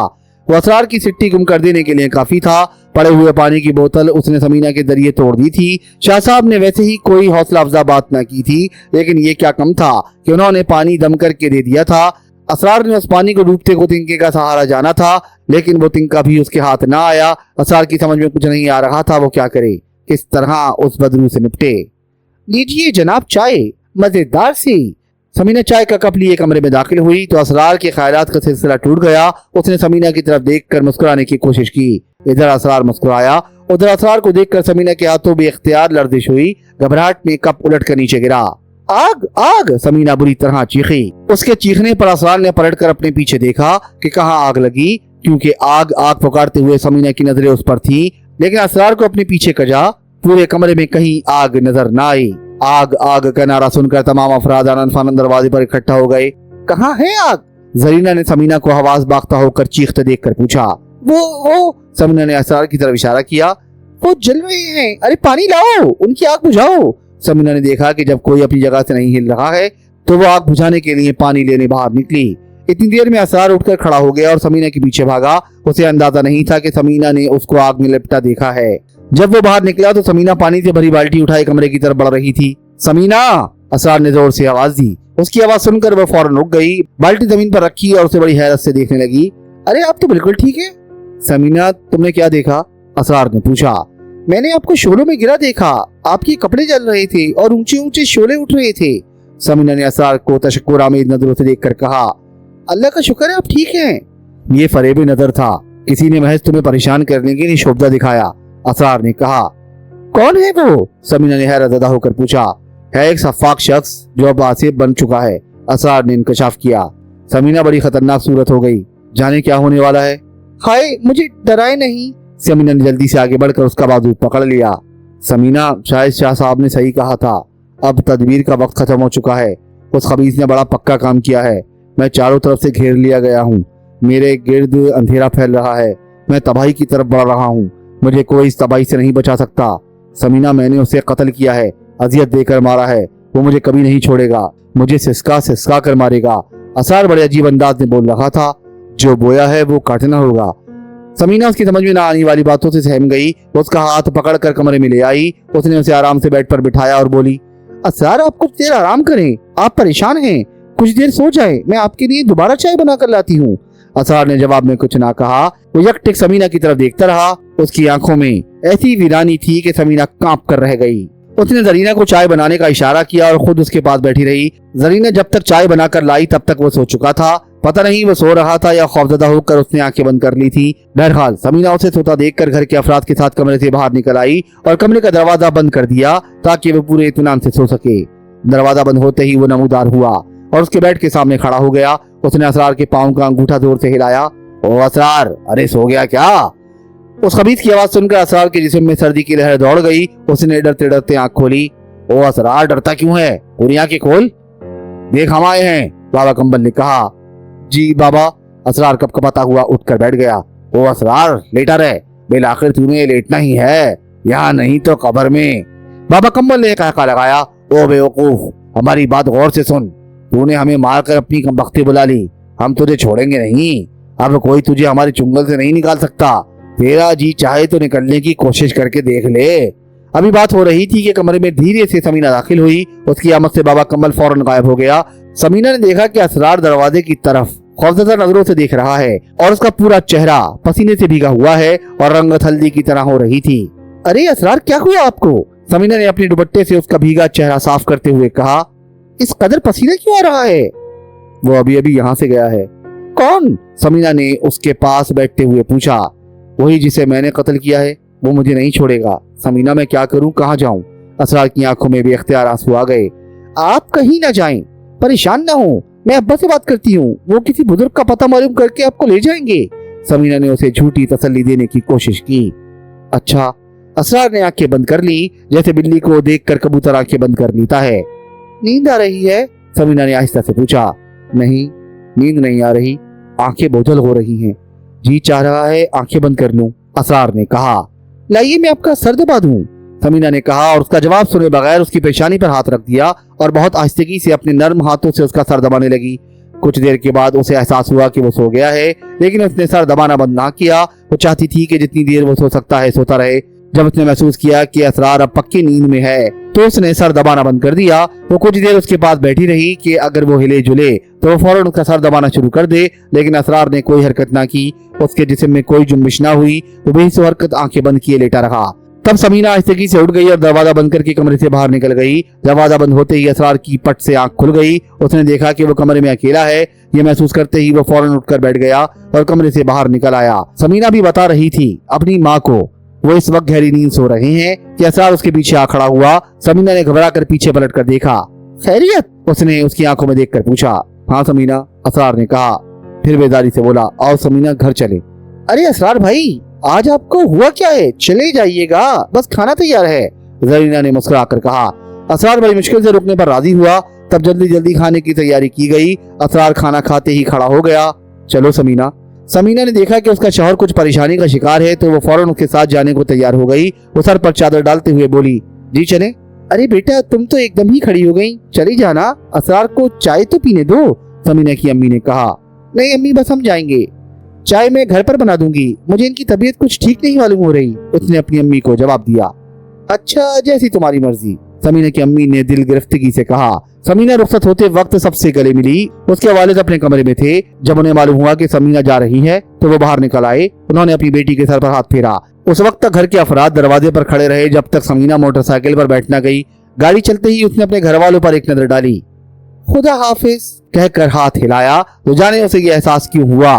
वो असरार की सिट्टी गुम कर देने के लिए काफी था। पड़े हुए पानी की बोतल उसने समीना के जरिए तोड़ दी थी। शाह साहब ने वैसे ही कोई हौसला अफजा बात न की थी, लेकिन ये क्या कम था कि उन्होंने पानी दम करके दे दिया था। असरार ने उस पानी को डूबते को तिनके का सहारा जाना था, लेकिन वो तिनका भी उसके हाथ ना आया। असरार की समझ में कुछ नहीं आ रहा था वो क्या करे, किस तरह उस बदरू से निपटे। लीजिए जनाब चाय, मजेदार सी। समीना चाय का कप लिए कमरे में दाखिल हुई तो असरार के ख्यालात का सिलसिला टूट गया। उसने समीना की तरफ देखकर मुस्कुराने की कोशिश की। इधर असरार मुस्कुराया, उधर असरार को देखकर समीना के हाथों में इख्तियार लर्जिश हुई। घबराहट में कप उलट कर नीचे गिरा। आग आग, समीना बुरी तरह चीखी। उसके चीखने पर असरार ने पलटकर अपने पीछे देखा कि कहाँ आग लगी, क्योंकि आग आग पुकारते हुए समीना की नजरें उस पर थी। लेकिन असरार को अपने पीछे कजा पूरे कमरे में कहीं आग नजर न आई। आग आग का नारा सुनकर तमाम अफराद आनन फानन दरवाजे पर इकट्ठा हो गए। कहाँ है आग? जरीना ने समीना को हवास बागता होकर चीखते देखकर पूछा। वो समीना ने असरार की तरफ इशारा किया। वो जल रहे हैं, अरे पानी लाओ, उनकी आग बुझाओ। समीना ने देखा कि जब कोई अपनी जगह से नहीं हिल रहा है तो वो आग बुझाने के लिए पानी लेने बाहर निकली। इतनी देर में असरार उठकर खड़ा हो गया और समीना के पीछे भागा। उसे अंदाजा नहीं था कि समीना ने उसको आग में लिपटा देखा है। जब वो बाहर निकला तो समीना पानी से भरी बाल्टी उठाए कमरे की तरफ बढ़ रही थी। समीना, असरार ने जोर से आवाज दी। उसकी आवाज सुनकर वो फौरन रुक गई, बाल्टी जमीन पर रखी और उसे बड़ी हैरत से देखने लगी। अरे आप तो बिल्कुल ठीक है। समीना तुमने क्या देखा? असरार ने पूछा। मैंने आपको शोलों में गिरा देखा, आपके कपड़े जल रहे थे और ऊंचे ऊंचे शोले उठ रहे थे। समीना ने असरार को तशक्कुर आमीद नजरों से देखकर कहा। अल्लाह का शुक्र है आप ठीक हैं। ये फरेब नजर था, किसी ने महज तुम्हें परेशान करने के लिए शोभा दिखाया, असरार ने कहा। कौन है वो? समीना ने हैरतज़दा होकर पूछा। है एक सफाक शख्स जो अब आसिफ बन चुका है, असरार ने इंकशाफ किया। समीना बड़ी खतरनाक सूरत हो गई, जाने क्या होने वाला है। हाय मुझे डराए नहीं। समीना ने जल्दी से आगे बढ़कर उसका बाजू पकड़ लिया। समीना, शायद शाह साहब ने सही कहा था, अब तदबीर का वक्त खत्म हो चुका है। उस खबीस ने बड़ा पक्का काम किया है। मैं चारों तरफ से घेर लिया गया हूँ, मेरे गिर्द अंधेरा फैल रहा है, मैं तबाही की तरफ बढ़ रहा हूँ, मुझे कोई इस तबाही से नहीं बचा सकता। समीना, मैंने उसे कत्ल किया है, अजियत देकर मारा है, वो मुझे कभी नहीं छोड़ेगा, मुझे सिसका सिसका कर मारेगा। असरार बड़े अजीब अंदाज में बोल रहा था। जो बोया है वो काटना होगा। समीना उसकी समझ में ना आने वाली बातों से सहम गई। उसका हाथ पकड़कर कमरे में ले आई। उसने उसे आराम से बेड पर बिठाया और बोली, असरार आप कुछ देर आराम करें, आप परेशान हैं, कुछ देर सो जाएं, मैं आपके लिए दोबारा चाय बना कर लाती हूँ। असरार ने जवाब में कुछ ना कहा। वो यकटिक समीना की तरफ देखता रहा। उसकी आंखों में ऐसी वीरानी थी कि समीना कांप कर रह गई। उसने जरीना को चाय बनाने का इशारा किया और खुद उसके पास बैठी रही। जरीना जब तक चाय बनाकर लाई तब तक वो सो चुका था। पता नहीं वो सो रहा था या खौफजदा होकर उसने आंखें बंद कर ली थी। बहरहाल समीना उसे सोता देखकर घर के अफराद के साथ कमरे से बाहर निकल आई और कमरे का दरवाजा बंद कर दिया ताकि वो पूरे इत्मीनान से सो सके। दरवाजा बंद होते ही वो नमूदार हुआ और उसके बेड के सामने खड़ा हो गया। उसने असरार के पाँव का अंगूठा जोर से हिलाया। ओ असरार, अरे सो गया क्या? उस खबीस की आवाज सुनकर असरार के जिस्म में सर्दी की लहर दौड़ गई। उसने डरते डरते आंख खोली। ओ असरार, डरता क्यों है? पूरी आंखें खोल, देख हम आए हैं, बाबा कंबल ने कहा। जी बाबा। असरार कपकपाता हुआ उठकर बैठ गया। ओ असरार, लेटा रहे, बिलाखिर तूने लेटना ही है, यहाँ नहीं तो कब्र में। बाबा कंबल ने कहका लगाया। ओ बेवकूफ, हमारी बात गौर से सुन। तूने हमें मारकर अपनी कमबख्ती बुला ली, हम तुझे छोड़ेंगे नहीं। अब कोई तुझे हमारे चुंगल से नहीं निकाल सकता। तेरा जी चाहे तो निकलने की कोशिश करके देख ले। अभी बात हो रही थी कि कमरे में धीरे से समीना दाखिल हुई। उसकी आमद से बाबा कमल फौरन गायब हो गया। समीना ने देखा कि असरार दरवाजे की तरफ खौफजदा नजरों से देख रहा है और उसका पूरा चेहरा पसीने से भीगा हुआ है और रंगत हल्दी की तरह हो रही थी। अरे असरार, क्या हुआ आपको? समीना ने अपने दुपट्टे से उसका भीगा चेहरा साफ करते हुए कहा। इस कदर पसीना क्यों आ रहा है? वो अभी अभी यहाँ से गया है। कौन? समीना ने उसके पास बैठते हुए पूछा। वही जिसे मैंने कत्ल किया है, वो मुझे नहीं छोड़ेगा। समीना, मैं क्या करूं, कहाँ जाऊं? असरार की आंखों में बेख्तियार आंसू आ गए। आप कहीं ना जाएं, परेशान ना हो, मैं अब्बा से बात करती हूँ, वो किसी बुजुर्ग का पता मालूम करके आपको ले जाएंगे। समीना ने उसे झूठी तसल्ली देने की कोशिश की। अच्छा। असरार ने आंखें बंद कर ली, जैसे बिल्ली को देखकर कबूतर आंखें बंद कर लेता है। नींद आ रही है? समीना ने आहिस्ता से पूछा। नहीं, नींद नहीं आ रही, आंखें बोझल हो रही हैं। जी चाह रहा है आंखें बंद कर लूं। असरार ने कहा। लाइए मैं आपका सर दबा दूं, समीना ने कहा और उसका जवाब सुने बगैर उसकी पेशानी पर हाथ रख दिया और बहुत आहिस्तगी से अपने नर्म हाथों से उसका सर दबाने लगी। कुछ देर के बाद उसे एहसास हुआ कि वो सो गया है, लेकिन उसने सर दबाना बंद ना किया। वो चाहती थी कि जितनी देर वो सो सकता है सोता रहे। जब उसने महसूस किया कि असरार अब पक्की नींद में है तो उसने सर दबाना बंद कर दिया। वो कुछ देर उसके पास बैठी रही कि अगर वो हिले जुले तो वो फौरन उसका सर दबाना शुरू कर दे, लेकिन असरार ने कोई हरकत ना की। उसके जिस्म में कोई जुम्बिश ना हुई। वो बेहिस हरकत आंखें बंद किए लेटा रहा। तब समीना आहिस्तगी से उठ गई और दरवाजा बंद करके कमरे से बाहर निकल गई। दरवाजा बंद होते ही असरार की पट से आंख खुल गई। उसने देखा कि वो कमरे में अकेला है। ये महसूस करते ही वो फौरन उठकर बैठ गया और कमरे से बाहर निकल आया। समीना भी बता रही थी अपनी माँ को वो इस वक्त गहरी नींद सो रहे हैं कि असरार उसके पीछे आ खड़ा हुआ। समीना ने घबरा कर पीछे पलट कर देखा। खैरियत? उसने उसकी आंखों में देखकर पूछा। हाँ समीना, असरार ने कहा। फिर बेदारी से बोला, आओ समीना घर चले। अरे असरार भाई, आज आपको हुआ क्या है? चले जाइएगा, बस खाना तैयार है, जरीना ने मुस्कुरा कर कहा। असरार बड़ी मुश्किल से रुकने पर राजी हुआ। तब जल्दी जल्दी खाने की तैयारी की गई। असरार खाना खाते ही खड़ा हो गया। चलो समीना। समीना ने देखा कि उसका शौहर कुछ परेशानी का शिकार है तो वो फौरन उसके साथ जाने को तैयार हो गई। वो सर पर चादर डालते हुए बोली, जी चले। अरे बेटा, तुम तो एकदम ही खड़ी हो गई, चली जाना, असरार को चाय तो पीने दो, समीना की अम्मी ने कहा। नहीं अम्मी, बस हम जाएंगे, चाय मैं घर पर बना दूंगी, मुझे इनकी तबीयत कुछ ठीक नहीं मालूम हो रही, उसने अपनी अम्मी को जवाब दिया। अच्छा, जैसी तुम्हारी मर्जी, समीना की अम्मी ने दिल गिरफ्तगी से कहा। समीना रुखसत होते वक्त सबसे गले मिली। उसके वालिद अपने कमरे में थे। जब उन्हें मालूम हुआ कि समीना जा रही है तो वो बाहर निकल आए। उन्होंने अपनी बेटी के सर पर हाथ फेरा। उस वक्त तक घर के अफराद दरवाजे पर खड़े रहे जब तक समीना मोटरसाइकिल पर बैठना गई। गाड़ी चलते ही उसने अपने घर वालों पर एक नजर डाली। खुदा हाफिज कहकर हाथ हिलाया तो जाने उसे ये एहसास क्यों हुआ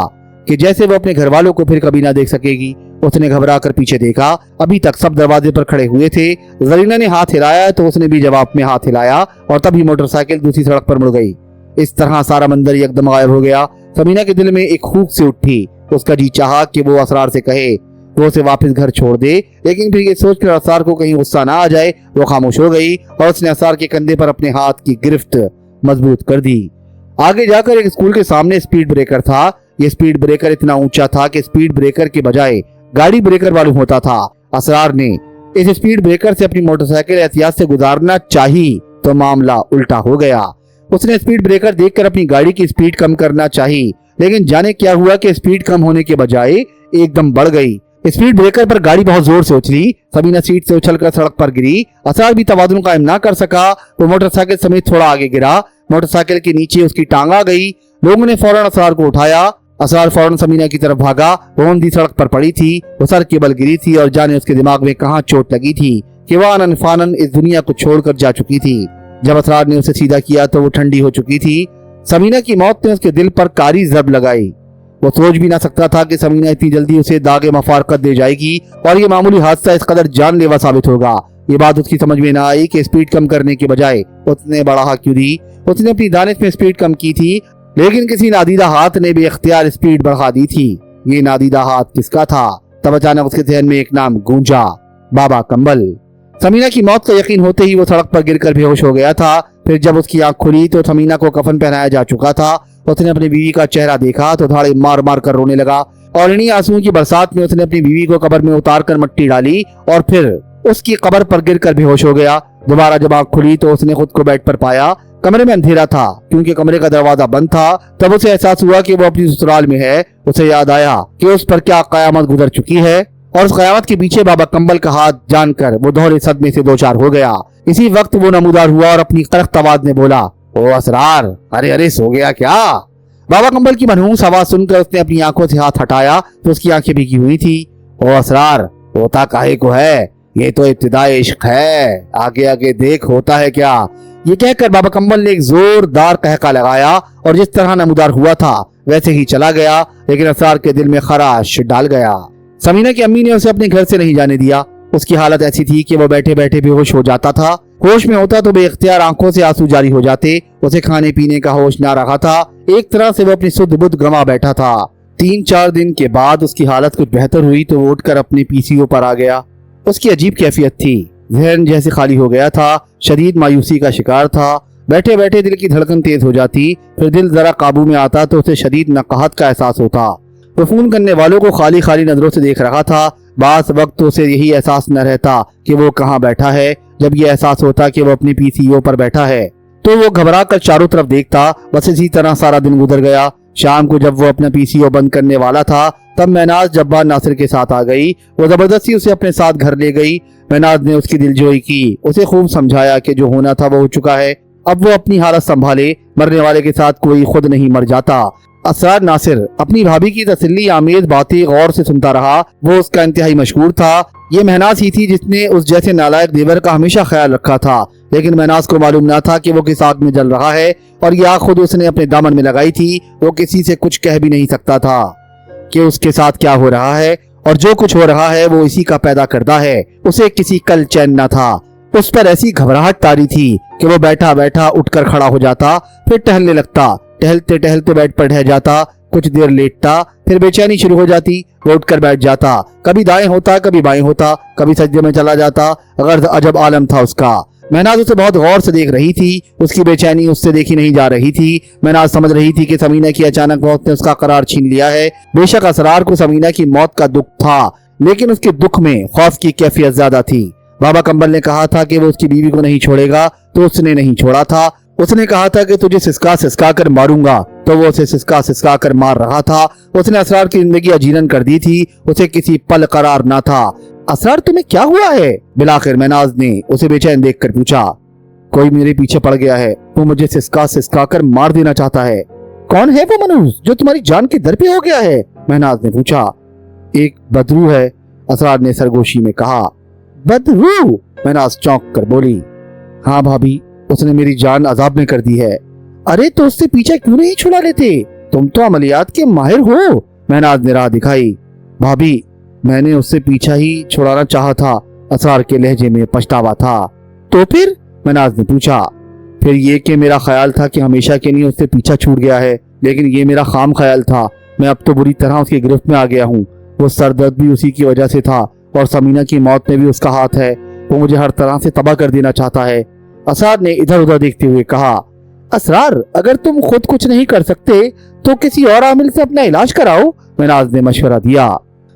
कि जैसे वो अपने घर वालों को फिर कभी ना देख सकेगी। उसने घबरा कर पीछे देखा। अभी तक सब दरवाजे पर खड़े हुए थे। जरीना ने हाथ हिलाया तो उसने भी जवाब में हाथ हिलाया और तभी मोटरसाइकिल दूसरी सड़क पर मुड़ गई। इस तरह सारा मंजर एकदम गायब हो गया। समीना के दिल में एक खूक से उठी। उसका जी चाहा कि वो असरार से कहे वो उसे वापस घर छोड़ दे, लेकिन फिर ये सोचकर असरार को कहीं गुस्सा ना आ जाए वो खामोश हो गई और उसने असरार के कंधे पर अपने हाथ की गिरफ्त मजबूत कर दी। आगे जाकर एक स्कूल के सामने स्पीड ब्रेकर था। ये स्पीड ब्रेकर इतना ऊंचा था कि स्पीड ब्रेकर के बजाय गाड़ी ब्रेकर मालूम होता था। असरार ने इस स्पीड ब्रेकर से अपनी मोटरसाइकिल एहतियात से गुजारना चाही तो मामला उल्टा हो गया। उसने स्पीड ब्रेकर देखकर अपनी गाड़ी की स्पीड कम करना चाही, लेकिन जाने क्या हुआ कि स्पीड कम होने के बजाय एकदम बढ़ गई। स्पीड ब्रेकर पर गाड़ी बहुत जोर से उछली। समीना सीट से उछलकर सड़क पर गिरी। असरार भी तवाज़ुन कायम ना कर सका। वो मोटरसाइकिल समेत थोड़ा आगे गिरा। मोटरसाइकिल के नीचे उसकी टांग आ गई। लोगों ने फौरन असरार को उठाया। असरार फौरन समीना की तरफ भागा। वो अंधी सड़क पर पड़ी थी। वो सर के बल गिरी थी और जाने उसके दिमाग में कहाँ चोट लगी थी कि वह आनन फानन इस दुनिया को छोड़कर जा चुकी थी। जब असरार ने उसे सीधा किया तो वो ठंडी हो चुकी थी। समीना की मौत ने उसके दिल पर कारी जब लगाई। वो सोच भी ना सकता था कि समीना इतनी जल्दी उसे दागे मफारकत दे जाएगी और ये मामूली हादसा इस कदर जानलेवा साबित होगा। ये बात उसकी समझ में ना आई कि स्पीड कम करने के बजाय उसने बढ़ा क्यों दी। उसने अपनी दानिश में स्पीड कम की थी, लेकिन किसी नादीदा हाथ ने बेख्तियार स्पीड बढ़ा दी थी। ये नादीदा हाथ किसका था? तब अचानक उसके ज़हन में एक नाम गूंजा, बाबा कंबल। समीना की मौत का यकीन होते ही वो सड़क पर गिरकर बेहोश हो गया था। फिर जब उसकी आंख खुली तो समीना को कफन पहनाया जा चुका था। उसने अपनी बीवी का चेहरा देखा तो धाड़े मार मार कर रोने लगा और इन्हीं आंसुओं की बरसात में उसने अपनी बीवी को कब्र में उतार कर मिट्टी डाली और फिर उसकी कब्र पर गिरकर बेहोश हो गया। दोबारा जब आंख खुली तो उसने खुद को बेड पर पाया। कमरे में अंधेरा था क्योंकि कमरे का दरवाजा बंद था। तब उसे एहसास हुआ कि वो अपनी ससुराल में है। उसे याद आया कि उस पर क्या कयामत गुजर चुकी है और उस कयामत के पीछे बाबा कंबल का हाथ जानकर वो दोहरे सदमे से दो चार हो गया। इसी वक्त वो नमूदार हुआ और अपनी करख्त आवाज में बोला, ओ असरार, अरे अरे सो गया क्या? बाबा कंबल की मनहूस आवाज सुनकर उसने अपनी आंखों से हाथ हटाया तो उसकी आंखें भीगी हुई थी। ओ असरार, होता काहे को है? ये तो इब्तिदाए इश्क है, आगे आगे देख होता है क्या। ये कहकर बाबा कंबल ने एक जोरदार कहका लगाया और जिस तरह नमूदार हुआ था वैसे ही चला गया, लेकिन असरार के दिल में खराश डाल गया। समीना की अम्मी ने उसे अपने घर से नहीं जाने दिया। उसकी हालत ऐसी थी कि वो बैठे बैठे बेहोश हो जाता था। होश में होता तो बेख्तियार आंखों से आंसू जारी हो जाते। उसे खाने पीने का होश ना रहा था। एक तरह से वो अपनी सुध बुध गंवा बैठा था। 3-4 दिन के बाद उसकी हालत कुछ बेहतर हुई तो वो उठकर अपने पीसीओ पर आ गया। उसकी अजीब कैफियत थी, जहन जैसे खाली हो गया था, शदीद मायूसी का शिकार था। बैठे बैठे दिल की धड़कन तेज हो जाती, फिर दिल जरा काबू में आता तो उसे शदीद नकाहत का एहसास होता। वो फोन करने वालों को खाली खाली नजरों से देख रहा था। बास वक्त उसे यही एहसास न रहता कि वो कहाँ बैठा है। जब ये एहसास होता कि वो अपनी पीसीओ पर बैठा है तो वो घबरा कर चारों तरफ देखता। बस इसी तरह सारा दिन गुजर गया। शाम को जब वो अपना पीसीओ बंद करने वाला था तब महनाज जब्बार नासिर के साथ आ गई। वो जबरदस्ती उसे अपने साथ घर ले गई। महनाज ने उसकी दिलजोई की, उसे खूब समझाया कि जो होना था वो हो चुका है, अब वो अपनी हालत संभाले। मरने वाले के साथ कोई खुद नहीं मर जाता। असरार नासिर अपनी भाभी की तसल्ली आमेज बातें गौर से सुनता रहा। वो उसका इंतहाई मशहूर था। ये महनाज ही थी जिसने उस जैसे नालायक देवर का हमेशा ख्याल रखा था, लेकिन महनाज को मालूम न था कि वो किस आग में जल रहा है और ये आग खुद उसने अपने दामन में लगाई थी। वो किसी से कुछ कह भी नहीं सकता था कि उसके साथ क्या हो रहा है, और जो कुछ हो रहा है वो इसी का पैदा करता है। उसे किसी कल चैन न था। उस पर ऐसी घबराहट तारी थी कि वो बैठा बैठा उठकर खड़ा हो जाता, फिर टहलने लगता। टहलते टहलते बेड पर ढह जाता, कुछ देर लेटता, फिर बेचैनी शुरू हो जाती। वो उठकर बैठ जाता, कभी दाएं होता कभी बाएं होता, कभी सज्जे में चला जाता। गर्द अजब आलम था उसका। महनाज उसे बहुत गौर से देख रही थी। उसकी बेचैनी उससे देखी नहीं जा रही थी। महनाज समझ रही थी कि समीना की अचानक मौत ने उसका करार छीन लिया है। बेशक असरार को समीना की मौत का दुख था, लेकिन उसके दुख में खौफ की कैफियत ज्यादा थी। बाबा कंबल ने कहा था कि वो उसकी बीवी को नहीं छोड़ेगा, तो उसने नहीं छोड़ा था। उसने कहा था कि तुझे सिसका सिसका कर मारूंगा, तो वो उसे सिसका सिसका कर मार रहा था। उसने असरार की जिंदगी अजीरन कर दी थी। उसे किसी पल करार न था। असरार तुम्हें क्या हुआ है? बिलाखिर महनाज ने उसे बेचैन देखकर पूछा। कोई मेरे पीछे पड़ गया है, वो मुझे सिसका सिसका कर मार देना चाहता है। कौन है वो मनूस जो तुम्हारी जान के दर पे हो गया है? महनाज ने पूछा। एक बदरू है, असरार ने सरगोशी में कहा। बदरू? महनाज चौंक कर बोली। हाँ भाभी, उसने मेरी जान अजाब में कर दी है। अरे तो उससे पीछा क्यों नहीं छुड़ा लेते? तुम तो अमलियात के माहिर हो। महनाज ने राह दिखाई। भाभी, मैंने उससे पीछा ही छुड़ाना चाहा था। असरार के लहजे में पछतावा था। तो फिर? महनाज ने पूछा। फिर ये कि मेरा ख्याल था कि हमेशा के लिए उससे पीछा छूट गया है, लेकिन ये मेरा खाम ख्याल था। मैं अब तो बुरी तरह उसकी गिरफ्त में आ गया हूँ। वो सरदर्द भी उसी की वजह से था और समीना की मौत में भी उसका हाथ है। वो मुझे हर तरह से तबाह कर देना चाहता है। असरार ने इधर उधर देखते हुए कहा। असरार, अगर तुम खुद कुछ नहीं कर सकते तो किसी और आमिल से अपना इलाज कराओ। महनाज ने मशवरा दिया।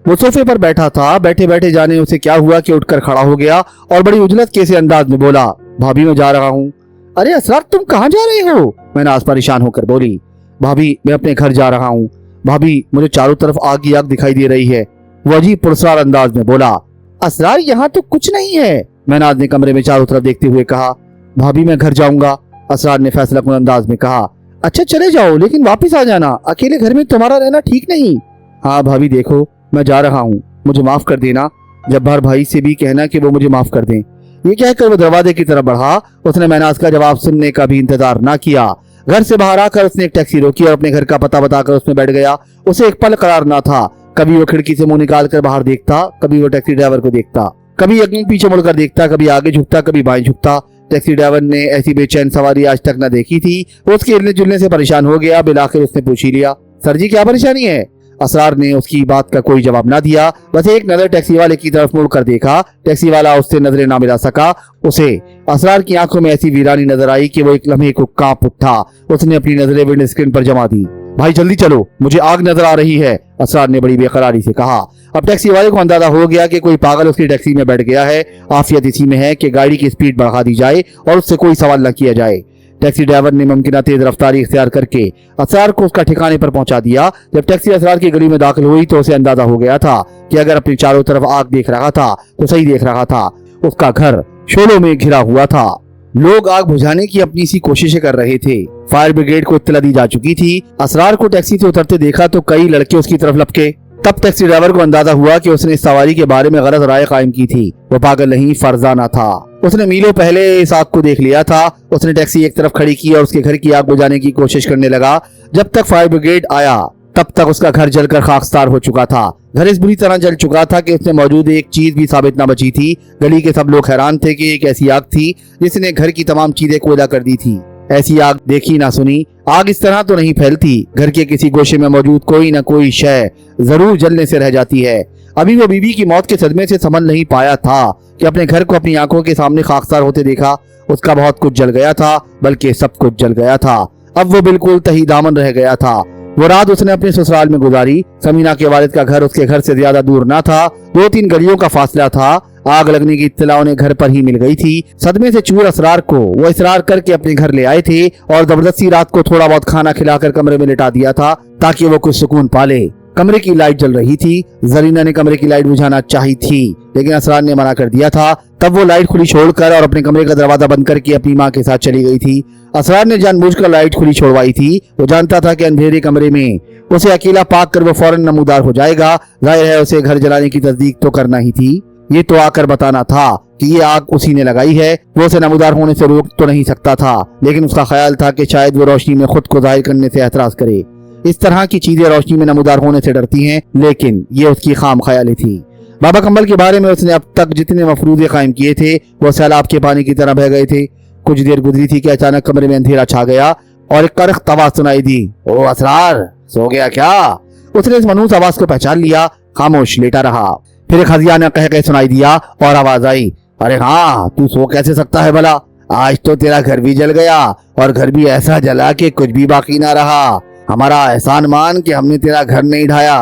वो सोफे पर बैठा था। बैठे बैठे जाने उसे क्या हुआ कि उठकर खड़ा हो गया और बड़ी उजलत के से अंदाज में बोला, भाभी मैं जा रहा हूँ। अरे असरार, तुम कहाँ जा रहे हो? महनाज परेशान होकर बोली। भाभी, मैं अपने घर जा रहा हूँ। भाभी, मुझे चारों तरफ आग ही आग दिखाई दे रही है। वो अजीब पुरस्कार अंदाज में बोला। असरार, यहाँ तो कुछ नहीं है। महनाज ने कमरे में चारों तरफ देखते हुए कहा। भाभी, मैं घर जाऊंगा। असरार ने फैसलाकुन अंदाज में कहा। अच्छा चले जाओ, लेकिन वापस आ जाना, अकेले घर में तुम्हारा रहना ठीक नहीं। हाँ भाभी देखो, मैं जा रहा हूँ, मुझे माफ कर देना। जब्बार भाई से भी कहना कि वो मुझे माफ कर दें। ये कहकर वो दरवाजे की तरफ बढ़ा। उसने महनाज का जवाब सुनने का भी इंतजार न किया। घर से बाहर आकर उसने एक टैक्सी रोकी और अपने घर का पता बताकर उसमें बैठ गया। उसे एक पल करार न था। कभी वो खिड़की से मुंह निकाल कर बाहर देखता, कभी वो टैक्सी ड्राइवर को देखता, कभी यकीन पीछे मुड़कर देखता, कभी आगे झुकता, कभी बाएं झुकता। टैक्सी ड्राइवर ने ऐसी बेचैन सवारी आज तक न देखी थी। वो उसके हिलने जुलने से परेशान हो गया। बिलाखिर उसने पूछ ही लिया, सर जी क्या परेशानी है? असरार ने उसकी बात का कोई जवाब ना दिया, बस एक नजर टैक्सी वाले की तरफ मुड़ कर देखा। टैक्सी वाला उससे नजरें ना मिला सका। उसे असरार की आंखों में ऐसी वीरानी नजर आई कि वो एक लम्हे को कांप उठा। उसने अपनी नजरें विंड स्क्रीन पर जमा दी। भाई जल्दी चलो, मुझे आग नजर आ रही है, असरार ने बड़ी बेकरारी से कहा। अब टैक्सी वाले को अंदाजा हो गया कि कोई पागल उसकी टैक्सी में बैठ गया है। आफियत इसी में है कि गाड़ी की स्पीड बढ़ा दी जाए और उससे कोई सवाल न किया जाए। टैक्सी ड्राइवर ने मुमकिन तेज रफ्तारी इख्तियार करके असरार को उसका ठिकाने पर पहुंचा दिया। जब टैक्सी असरार की गली में दाखिल हुई तो उसे अंदाजा हो गया था कि अगर अपनी चारों तरफ आग देख रहा था तो सही देख रहा था। उसका घर शोलों में घिरा हुआ था। लोग आग बुझाने की अपनी सी कोशिशें कर रहे थे। फायर ब्रिगेड को इत्तला दी जा चुकी थी। असरार को टैक्सी से उतरते देखा तो कई लड़के उसकी तरफ लपके। तब टैक्सी ड्राइवर को अंदाजा हुआ कि उसने इस सवारी के बारे में गलत राय कायम की थी। वो पागल नहीं, फरजाना था। उसने मीलों पहले इस आग को देख लिया था। उसने टैक्सी एक तरफ खड़ी की और उसके घर की आग बुझाने की कोशिश करने लगा। जब तक फायर ब्रिगेड आया तब तक उसका घर जलकर खाकसार हो चुका था। घर इस बुरी तरह जल चुका था कि उसमें मौजूद एक चीज भी साबित न बची थी। गली के सब लोग हैरान थे कि एक ऐसी आग थी जिसने घर की तमाम चीजें कोयला कर दी थी। ऐसी आग देखी ना सुनी। आग इस तरह तो नहीं फैलती। घर के किसी गोशे में मौजूद कोई न कोई शय जरूर जलने से रह जाती है। अभी वो बीवी की मौत के सदमे से संभल नहीं पाया था कि अपने घर को अपनी आंखों के सामने खाकसार होते देखा। उसका बहुत कुछ जल गया था, बल्कि सब कुछ जल गया था। अब वो बिल्कुल तही दामन रह गया था। वो रात उसने अपने ससुराल में गुजारी। समीना के वालिद का घर उसके घर से ज्यादा दूर ना था, 2-3 गलियों का फासला था। आग लगने की इत्तला उन्हें घर पर ही मिल गई थी। सदमे से चूर असरार को वो इसरार करके अपने घर ले आए थे और जबरदस्ती रात को थोड़ा बहुत खाना खिलाकर कमरे में लिटा दिया था ताकि वो कुछ सुकून पाले। कमरे की लाइट जल रही थी। जरीना ने कमरे की लाइट बुझाना चाही थी, लेकिन असरार ने मना कर दिया था। तब वो लाइट खुली छोड़कर और अपने कमरे का दरवाजा बंद करके अपनी माँ के साथ चली गई थी। असरार ने जानबूझकर लाइट खुली छोड़वाई थी। वो जानता था कि अंधेरे कमरे में उसे अकेला पाक कर वो फौरन नमूदार हो जाएगा। जाहिर है उसे घर जलाने की तस्दीक तो करना ही थी। ये तो आकर बताना था कि ये आग उसी ने लगाई है। वो उसे नमूदार होने से रोक तो नहीं सकता था, लेकिन उसका ख्याल था कि शायद वो रोशनी में खुद को जाहिर करने से एतराज करे। इस तरह की चीजें रोशनी में नमूदार होने से डरती हैं, लेकिन ये उसकी खाम ख्याली थी। बाबा कम्बल के बारे में उसने अब तक जितने मफरूजे कायम किए थे वो सैलाब के पानी की तरह बह गए थे। कुछ देर गुजरी थी कि अचानक कमरे में अंधेरा छा गया और एक करख्त आवाज सुनाई दी। ओ असरार, सो गया क्या? उसने इस मनहूस आवाज को पहचान लिया। खामोश लेटा रहा। फिर एक हजियाना कह के सुनाई दिया और आवाज आई, अरे हाँ, तू सो कैसे सकता है भला? आज तो तेरा घर भी जल गया और घर भी ऐसा जला कि कुछ भी बाकी ना रहा। हमारा एहसान मान कि हमने तेरा घर नहीं ढाया।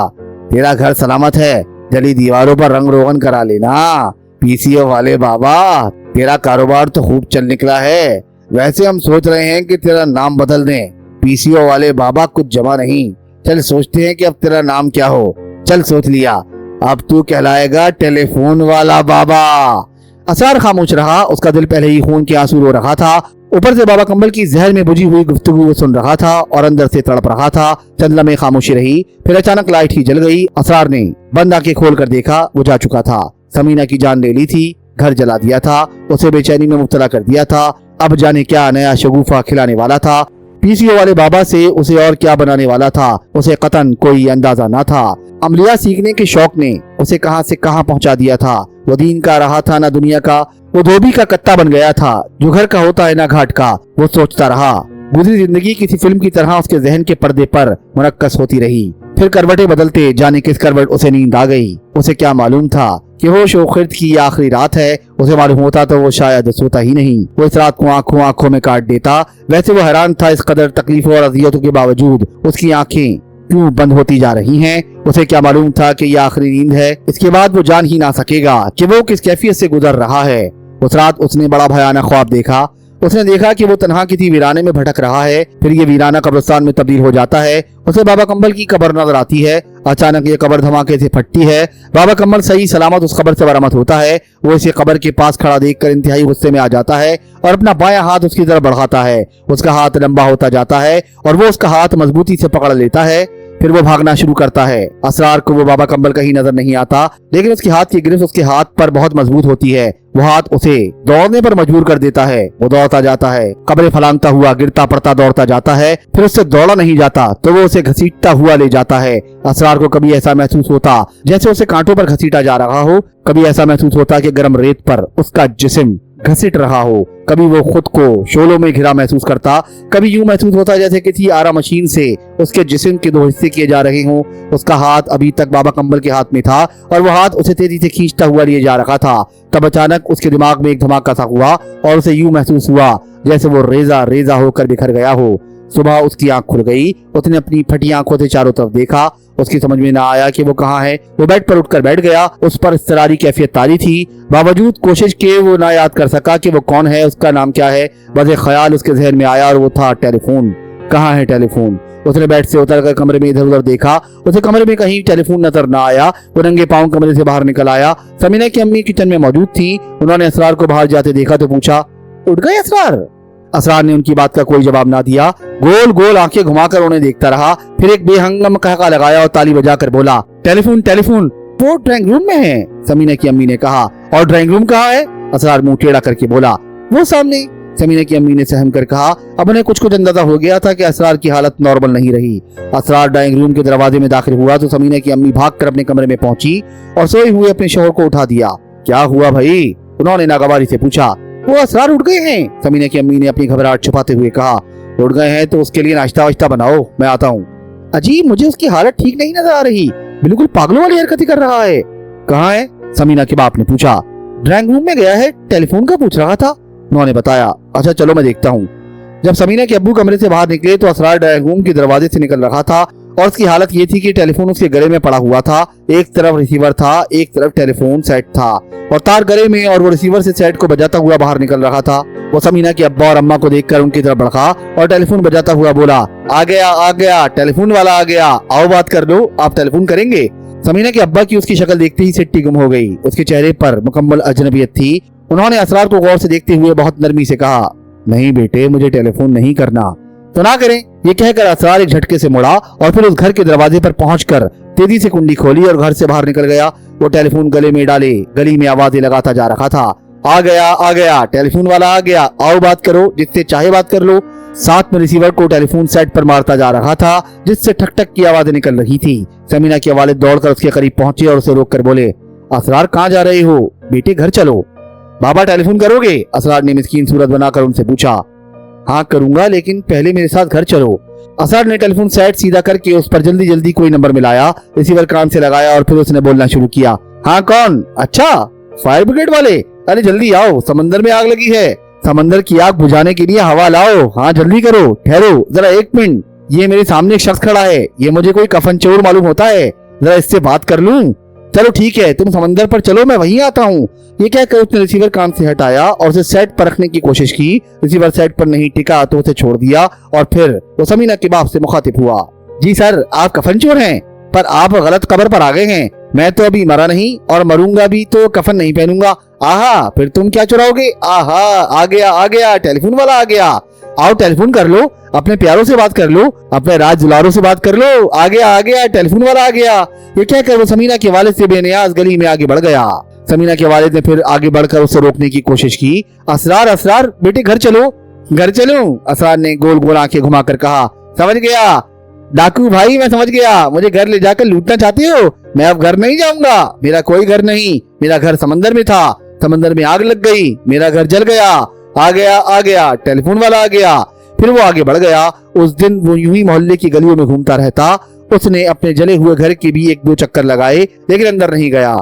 तेरा घर सलामत है। जली दीवारों पर रंग रोगन करा लेना। पीसीओ वाले बाबा, तेरा कारोबार तो खूब चल निकला है। वैसे हम सोच रहे हैं कि तेरा नाम बदल दें। पीसीओ वाले बाबा कुछ जमा नहीं। चल सोचते हैं कि अब तेरा नाम क्या हो। चल सोच लिया, अब तू कहलाएगा टेलीफोन वाला बाबा। असरार खामोश रहा। उसका दिल पहले ही खून के आंसू रो रहा था। ऊपर से बाबा कम्बल की जहर में बुझी हुई गुफ्तगू वो सुन रहा था और अंदर से तड़प रहा था। चंद लम्हे खामोशी रही, फिर अचानक लाइट ही जल गई। असरार ने बंद आंखें खोल कर देखा, वो जा चुका था। समीना की जान ले ली थी, घर जला दिया था, उसे बेचैनी में मुब्तला कर दिया था। अब जाने क्या नया शगुफा खिलाने वाला था। पीसीओ वाले बाबा से उसे और क्या बनाने वाला था, उसे कतन कोई अंदाजा न था। अमलिया सीखने के शौक ने उसे कहां से कहां पहुंचा दिया था। वो दीन का रहा था, ना दुनिया का। वो धोबी का कत्ता बन गया था, जो घर का होता है ना घाट का। वो सोचता रहा। गुजरी जिंदगी किसी फिल्म की तरह उसके जहन के पर्दे पर मुनक्कस होती रही। फिर करवटें बदलते जाने किस करवट उसे नींद आ गई। उसे क्या मालूम था कि होश व खिर्द की आखिरी रात है। उसे मालूम होता तो वो शायद सोता ही नहीं। वो इस रात को आंखों में काट देता। वैसे वो हैरान था, इस कदर तकलीफों और अजियतों के बावजूद उसकी आंखें क्यों बंद होती जा रही हैं। उसे क्या मालूम था कि यह आखिरी नींद है। इसके बाद वो जान ही ना सकेगा कि वो किस कैफियत से गुजर रहा है। उस रात उसने बड़ा भयानक ख्वाब देखा। उसने देखा कि वो तन्हा किसी वीराने में भटक रहा है। फिर ये वीराना कब्रिस्तान में तब्दील हो जाता है। उसे बाबा कंबल की कब्र नजर आती है। अचानक ये कब्र धमाके से फटती है। बाबा कंबल सही सलामत उस कब्र से बरामद होता है। वो इसे कब्र के पास खड़ा देखकर इंतहाई गुस्से में आ जाता है और अपना बायां हाथ उसकी तरफ बढ़ाता है। उसका हाथ लंबा होता जाता है और वो उसका हाथ मजबूती से पकड़ लेता है। फिर वो भागना शुरू करता है। असरार को वो बाबा कंबल कहीं नजर नहीं आता, लेकिन उसके हाथ की गिरफ्त उसके हाथ पर बहुत मजबूत होती है। वो हाथ उसे दौड़ने पर मजबूर कर देता है। वो दौड़ता जाता है, कब्रें फलांगता हुआ, गिरता पड़ता दौड़ता जाता है। फिर उससे दौड़ा नहीं जाता तो वो उसे घसीटता हुआ ले जाता है। असरार को कभी ऐसा महसूस होता जैसे उसे कांटों पर घसीटा जा रहा हो, कभी ऐसा महसूस होता कि गर्म रेत पर उसका जिस्म घसीट रहा हो, कभी वो खुद को शोलों में घिरा महसूस करता, कभी यूं महसूस होता जैसे किसी आरा मशीन से उसके जिस्म के दो हिस्से किए जा रहे हों। उसका हाथ अभी तक बाबा कंबल के हाथ में था और वो हाथ उसे तेजी से खींचता हुआ लिए जा रहा था। तब अचानक उसके दिमाग में एक धमाका सा हुआ और उसे यूं महसूस हुआ जैसे वो रेजा रेजा होकर बिखर गया हो। सुबह उसकी आंख खुल गई। उसने अपनी फटी आंखों से चारों तरफ देखा। उसकी समझ में ना आया कि वो कहाँ है। वो बेड पर उठकर बैठ गया। उस पर इस्तरारी कैफियत तारी थी। बावजूद कोशिश के वो ना याद कर सका कि वो कौन है, उसका नाम क्या है। बस एक ख्याल उसके जहन में आया और वो था टेलीफोन। कहाँ है टेलीफोन? उसने बेड से उतरकर कमरे में इधर उधर देखा। उसे कमरे में कहीं टेलीफोन नजर ना आया। वो नंगे पांव कमरे से बाहर निकल आया। समीना की अम्मी किचन में मौजूद थी। उन्होंने असरार को बाहर जाते देखा तो पूछा, उठ गए असरार? असरार ने उनकी बात का कोई जवाब ना दिया। गोल गोल आंखें घुमाकर उन्हें देखता रहा। फिर एक बेहंगम कहका लगाया और ताली बजाकर बोला, टेलीफोन टेलीफोन। वो ड्राइंग रूम में है, समीना की अम्मी ने कहा। और ड्राइंग रूम कहाँ है? असरार मुंह टेढ़ा करके बोला, वो सामने। समीना की अम्मी ने सहम कर कहा। अब उन्हें कुछ अंदाजा हो गया था कि असरार की हालत नॉर्मल नहीं रही। असरार ड्राइंग रूम के दरवाजे में दाखिल हुआ तो समीना की अम्मी भागकर अपने कमरे में पहुंची और सोए हुए अपने शौहर को उठा दिया। क्या हुआ भाई? उन्होंने नागवारी से पूछा। वो असरार उठ गए हैं, समीना की अम्मी ने अपनी घबराहट छुपाते हुए कहा। उठ गए हैं तो उसके लिए नाश्ता वाश्ता बनाओ, मैं आता हूँ। अजीब, मुझे उसकी हालत ठीक नहीं नजर आ रही। बिल्कुल पागलों वाली हरकतें कर रहा है। कहाँ है? समीना के बाप ने पूछा। ड्राइंग रूम में गया है, टेलीफोन का पूछ रहा था, उन्होंने बताया। अच्छा चलो मैं देखता हूँ। जब समीना के अब्बू कमरे से बाहर निकले तो असरार ड्राइंग रूम के दरवाजे से निकल रहा था और उसकी हालत ये थी कि टेलीफोन उसके गले में पड़ा हुआ था। एक तरफ रिसीवर था, एक तरफ टेलीफोन सेट था और तार गले में और वो रिसीवर से सेट को बजाता हुआ बाहर निकल रहा था। वो समीना के अब्बा और अम्मा को देखकर उनकी तरफ बढ़ा और टेलीफोन बजाता हुआ बोला, आ गया, टेलीफोन वाला आ गया, आओ बात कर लो, आप टेलीफोन करेंगे? समीना के अब्बा की उसकी शक्ल देखते ही सिट्टी गुम हो गई। उसके चेहरे पर मुकम्मल अजनबियत थी। उन्होंने असरार को गौर से देखते हुए बहुत नरमी से कहा, नहीं बेटे, मुझे टेलीफोन नहीं करना। तो ना करें, ये कहकर असरार एक झटके से मुड़ा और फिर उस घर के दरवाजे पर पहुंचकर तेजी से कुंडी खोली और घर से बाहर निकल गया। वो टेलीफोन गले में डाले गली में आवाजें लगाता जा रहा था। आ गया, टेलीफोन वाला आ गया, आओ बात करो, जिससे चाहे बात कर लो। साथ में रिसीवर को टेलीफोन सेट पर मारता जा रहा था, जिससे ठक ठक की आवाजें निकल रही थी। समीना के वालिद दौड़कर उसके करीब पहुंचे और उसे रोककर बोले, असरार कहाँ जा रहे हो? बेटे घर चलो। बाबा टेलीफोन करोगे? असरार ने मिस्कीन सूरत बनाकर उनसे पूछा। हाँ करूंगा, लेकिन पहले मेरे साथ घर चलो। असरार ने टेलीफोन सेट सीधा करके उस पर जल्दी जल्दी कोई नंबर मिलाया, रिसीवर कान से लगाया और फिर उसने बोलना शुरू किया। हाँ कौन? अच्छा, फायर ब्रिगेड वाले? अरे जल्दी आओ, समंदर में आग लगी है, समंदर की आग बुझाने के लिए हवा लाओ। हाँ जल्दी करो। ठहरो जरा एक मिनट, ये मेरे सामने एक शख्स खड़ा है, ये मुझे कोई कफन चोर मालूम होता है, जरा इससे बात कर लूं। चलो ठीक है, तुम समंदर पर चलो, मैं वहीं आता हूँ। ये कहकर उसने रिसीवर कान से हटाया और उसे सेट पर रखने की कोशिश की। रिसीवर सेट पर नहीं टिका तो उसे छोड़ दिया और फिर वो समीना के बाप से मुखातिब हुआ। जी सर, आप कफन चोर हैं, पर आप गलत कब्र पर आ गए हैं। मैं तो अभी मरा नहीं और मरूंगा भी तो कफन नहीं पहनूंगा। आहा, फिर तुम क्या चुराओगे? आहा, आ गया, टेलीफोन वाला आ गया। आओ टेलीफोन कर लो, अपने प्यारों से बात कर लो, अपने राज दुलारों से बात कर लो। आ गया, टेलीफोन वाला आ गया। ये कहकर वो समीना के वालिद से बेनियाज गली में आगे बढ़ गया। समीना के वालिद ने फिर आगे बढ़कर उसे रोकने की कोशिश की। असरार बेटे घर चलो। असरार ने गोल गोल आंखें घुमाकर कहा। समझ गया डाकू भाई, मैं समझ गया, मुझे घर ले जाकर लूटना चाहते हो। मैं अब घर नहीं जाऊंगा, मेरा कोई घर नहीं, मेरा घर समंदर में था, समंदर में आग लग गई, मेरा घर जल गया। आ गया, टेलीफोन वाला आ गया। फिर वो आगे बढ़ गया। उस दिन वो यूं ही मोहल्ले की गलियों में घूमता रहता। उसने अपने जले हुए घर के भी एक दो चक्कर लगाए, लेकिन अंदर नहीं गया।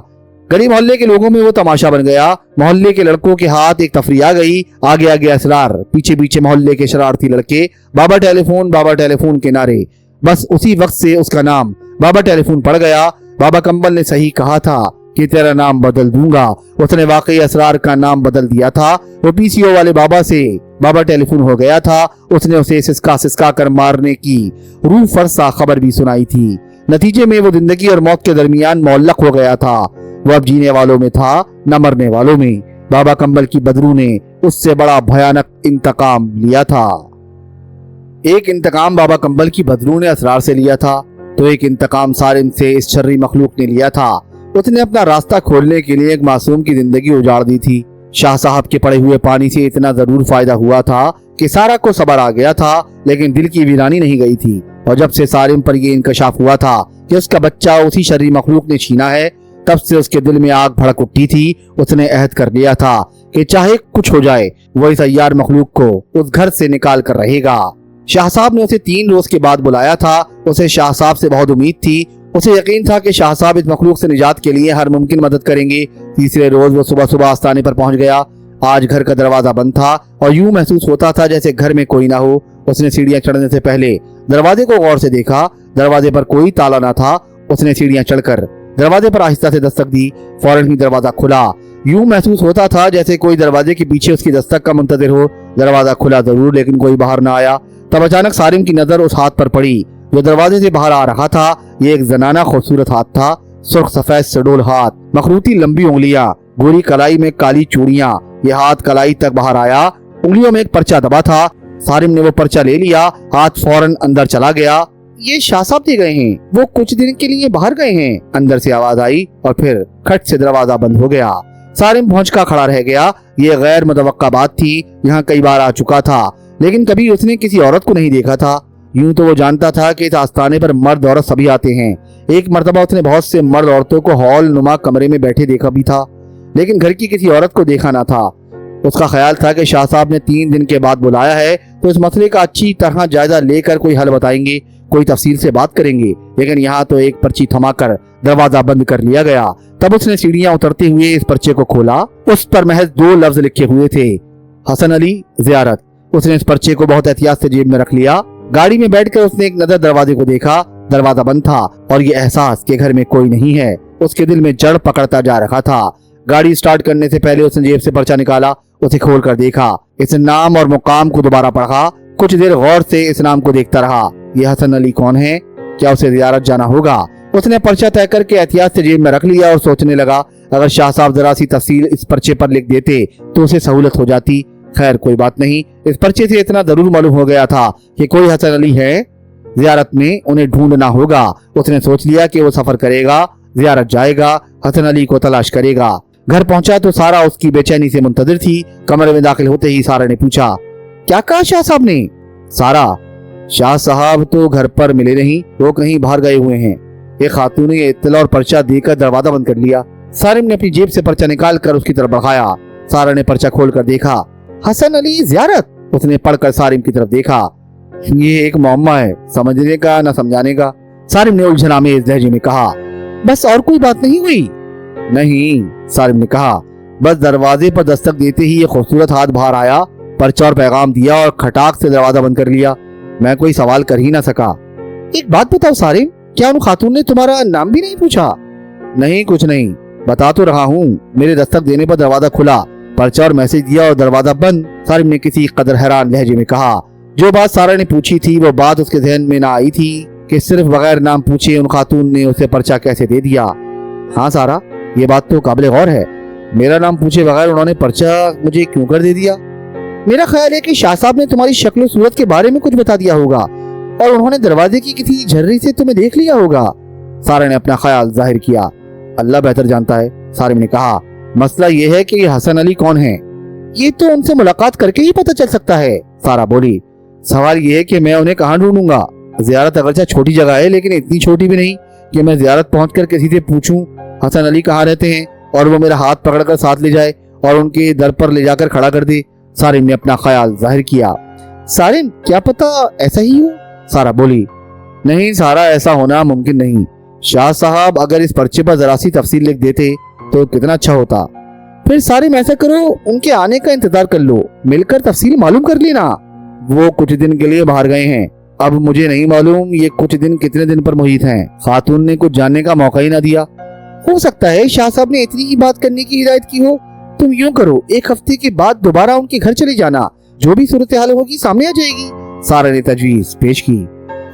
गली मोहल्ले के लोगों में वो तमाशा बन गया। मोहल्ले के लड़कों के हाथ एक तफरी आ गई। आगे असरार, पीछे पीछे मोहल्ले के शरारती लड़के, बाबा टेलीफोन के नारे। बस उसी वक्त से उसका नाम बाबा टेलीफोन पड़ गया। बाबा कंबल ने सही कहा था, कि तेरा नाम बदल दूंगा। उसने वाकई असरार का नाम बदल दिया था। वो पीसीओ वाले बाबा से बाबा टेलीफोन हो गया था। उसने उसे सिसका सिसका कर मारने की रूह फरसा खबर भी सुनाई थी। नतीजे में वो जिंदगी और मौत के दरमियान मुअल्लक हो गया था। वो अब जीने वालों में था, न मरने वालों में। बाबा कंबल की बदरू ने उससे बड़ा भयानक इंतकाम लिया था। एक इंतकाम बाबा कंबल की बदरू ने असरार से लिया था, तो एक इंतकाम सारिम से इस शर्री मखलूक ने लिया था। उसने अपना रास्ता खोलने के लिए एक मासूम की जिंदगी उजाड़ दी थी। शाह साहब के पड़े हुए पानी से इतना जरूर फायदा हुआ था कि सारा को सबर आ गया था, लेकिन दिल की वीरानी नहीं गई थी। और जब से सारिम पर यह इंकशाफ हुआ था कि उसका बच्चा उसी शर्री मखलूक ने छीना है, तब से उसके दिल में आग भड़क उठी थी। उसने अहद कर लिया था कि चाहे कुछ हो जाए वो इस अय्यार मखलूक को उस घर से निकाल कर रहेगा। शाह साहब ने उसे 3 रोज के बाद बुलाया था। उसे शाह साहब से बहुत उम्मीद थी। उसे यकीन था कि शाह साहब इस मखलूक से निजात के लिए हर मुमकिन मदद करेंगे। तीसरे रोज वो सुबह सुबह आस्ताने पर पहुंच गया। आज घर का दरवाजा बंद था और यूं महसूस होता था जैसे घर में कोई ना हो। उसने सीढ़ियां चढ़ने से पहले दरवाजे को गौर से देखा। दरवाजे पर कोई ताला ना था। उसने सीढ़ियां चढ़कर दरवाजे पर आहिस्ता से दस्तक दी। फौरन ही दरवाजा खुला। यूं महसूस होता था जैसे कोई दरवाजे के पीछे उसकी दस्तक का मुंतजिर हो। दरवाजा खुला जरूर, लेकिन कोई बाहर ना आया। तब अचानक सारिम की नजर उस हाथ पर पड़ी जो दरवाजे से बाहर आ रहा था। ये एक जनाना खूबसूरत हाथ था, सुर्ख सफेद सडोल हाथ, मखरूती लंबी उंगलियां, गोरी कलाई में काली चूड़ियां। ये हाथ कलाई तक बाहर आया। उंगलियों में एक पर्चा दबा था। सारिम ने वो पर्चा ले लिया। हाथ फौरन अंदर चला गया। ये शाह साहब दे गए हैं, वो कुछ दिन के लिए बाहर गए हैं, अंदर से आवाज आई और फिर खट से दरवाजा बंद हो गया। सारिम पहुंच का खड़ा रह गया। ये गैर मुतवक्का बात थी। यहाँ कई बार आ चुका था, लेकिन कभी उसने किसी औरत को नहीं देखा था। यूं तो वो जानता था कि इस आस्थाने पर मर्द औरत सभी आते हैं। एक मर्तबा उसने बहुत से मर्द औरतों को हॉल नुमा कमरे में बैठे देखा भी था, लेकिन घर की किसी औरत को देखा ना था। उसका ख्याल था कि शाह साहब ने 3 दिन के बाद बुलाया है तो इस मसले का अच्छी तरह जायजा लेकर कोई हल बताएंगे, कोई तफसील से बात करेंगे। लेकिन यहाँ तो एक पर्ची थमाकर दरवाजा बंद कर लिया गया। तब उसने सीढ़ियां उतरते हुए इस पर्चे को खोला। उस पर महज 2 लफ्ज लिखे हुए थे, हसन अली जियारत। उसने इस पर्चे को बहुत एहतियात से जेब में रख लिया। गाड़ी में बैठकर उसने एक नजर दरवाजे को देखा। दरवाजा बंद था और ये एहसास कि घर में कोई नहीं है उसके दिल में जड़ पकड़ता जा रहा था। गाड़ी स्टार्ट करने से पहले उसने जेब से पर्चा निकाला, उसे खोल कर देखा। इस नाम और मुकाम को दोबारा पढ़ा। कुछ देर गौर से इस नाम को देखता रहा। ये हसन अली कौन है? क्या उसे जियारत जाना होगा? उसने पर्चा तय करके एहतियात से जेब में रख लिया और सोचने लगा, अगर शाह साहब जरा सी तफसील इस पर्चे पर लिख देते तो उसे सहूलत हो जाती। खैर कोई बात नहीं। इस पर्चे से इतना जरूर मालूम हो गया था कि कोई हसन अली है जियारत में, उन्हें ढूंढना होगा। उसने सोच लिया कि वो सफर करेगा, जियारत जाएगा, हसन अली को तलाश करेगा। घर पहुंचा तो सारा उसकी बेचैनी से मुंतजिर थी। कमरे में दाखिल होते ही सारा ने पूछा, क्या कहा शाह साहब ने? सारा, शाह साहब तो घर पर मिले नहीं, वो कहीं बाहर गए हुए हैं। एक खातून ने इत्तला और पर्चा देकर दरवाजा बंद कर लिया। सारिम ने अपनी जेब से पर्चा निकाल कर उसकी तरफ बढ़ाया। सारा ने पर्चा खोल कर देखा, हसन अली जियारत। उसने पढ़कर सारिम की तरफ देखा। ये एक मुअम्मा है, समझने का न समझाने का। सारिम ने उलझन में इस लहजे में कहा, बस और कोई बात नहीं हुई? नहीं, सारिम ने कहा, बस दरवाजे पर दस्तक देते ही ये खूबसूरत हाथ बाहर आया, पर्चा और पैगाम दिया और खटाक से दरवाजा बंद कर लिया। मैं कोई सवाल कर ही ना सका। एक बात बताओ सारिम, क्या उन खातून ने तुम्हारा नाम भी नहीं पूछा? नहीं, कुछ नहीं, बता तो रहा हूँ। मेरे दस्तक देने पर दरवाजा खुला, पर्चा और मैसेज दिया और दरवाजा बंद। सारिम ने किसी कदर हैरान लहजे में कहा। जो बात सारा ने पूछी थी वो बात उसके जहन में ना आई थी कि सिर्फ बगैर नाम पूछे उन खातून ने उसे पर्चा कैसे दे दिया। हाँ सारा, ये बात तो काबिल गौर है। मेरा नाम पूछे बगैर उन्होंने पर्चा मुझे क्यों कर दे दिया? मेरा ख्याल है कि शाह साहब ने तुम्हारी शक्ल सूरत के बारे में कुछ बता दिया होगा और उन्होंने दरवाजे की किसी झर्री से तुम्हें देख लिया होगा। सारा ने अपना ख्याल जाहिर किया। अल्लाह बेहतर जानता है, सारिम ने कहा। मसला ये है कि हसन अली कौन है, ये तो उनसे मुलाकात करके ही पता चल सकता है। सारा बोली, सवाल ये है कि मैं उन्हें कहाँ ढूंढूंगा? जियारत अगरचे छोटी जगह है, लेकिन इतनी छोटी भी नहीं कि मैं जियारत पहुंचकर किसी से पूछूं हसन अली कहाँ रहते हैं और वो मेरा हाथ पकड़कर साथ ले जाए और उनके दर पर ले जाकर खड़ा कर दे। सारिम ने अपना ख्याल जाहिर किया। सारिम, क्या पता ऐसा ही हो? सारा बोली, नहीं सारा, ऐसा होना मुमकिन नहीं। शाह साहब अगर इस पर्चे पर जरा सी तफसील लिख देते तो कितना अच्छा होता। फिर सारिम ऐसा करो, उनके आने का इंतजार कर लो, मिलकर तफसील मालूम कर लेना। वो कुछ दिन के लिए बाहर गए हैं। अब मुझे नहीं मालूम ये कुछ दिन कितने दिन पर मुहित हैं। खातून ने कुछ जानने का मौका ही ना दिया। हो सकता है शाह साहब ने इतनी ही बात करने की हिदायत की हो। तुम यूं करो, एक हफ्ते के बाद दोबारा उनके घर चले जाना, जो भी सूरत हाल होगी सामने आ जाएगी। सारा ने तजवीज पेश की।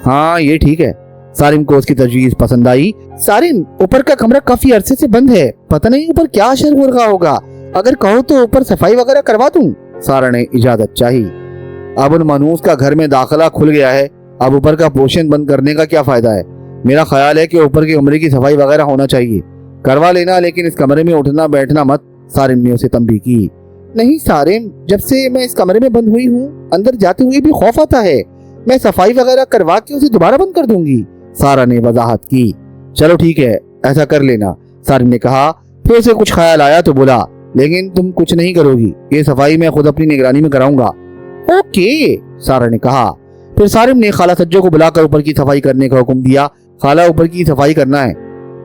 हाँ ये ठीक है। सारिम को उसकी तजवीज पसंद आई। सारिम, ऊपर का कमरा काफी अरसे से बंद है, पता नहीं ऊपर क्या असर हो रहा होगा, अगर कहो तो ऊपर सफाई वगैरह करवा दूं। सारा ने इजाजत चाही। अब उन मनूस का घर में दाखिला खुल गया है, अब ऊपर का पोर्शन बंद करने का क्या फायदा है। मेरा ख्याल है कि ऊपर के कमरे की सफाई वगैरह होना चाहिए, करवा लेना, लेकिन इस कमरे में उठना बैठना मत। सारिम ने उसे तंबीह की। नहीं सारिम, जब से मैं इस कमरे में बंद हुई हूँ अंदर जाते हुए भी खौफ आता है, मैं सफाई वगैरह करवा के उसे दोबारा बंद कर दूंगी। सारा ने वजाहत की। चलो ठीक है, ऐसा कर लेना, सारिम ने कहा। फिर उसे कुछ ख्याल आया तो बोला, लेकिन तुम कुछ नहीं करोगी, ये सफाई मैं खुद अपनी निगरानी में कराऊंगा। ओके, सारा ने कहा। फिर सारिम ने खाला सज्जो को बुलाकर ऊपर की सफाई करने का हुक्म दिया। खाला, ऊपर की सफाई करना है।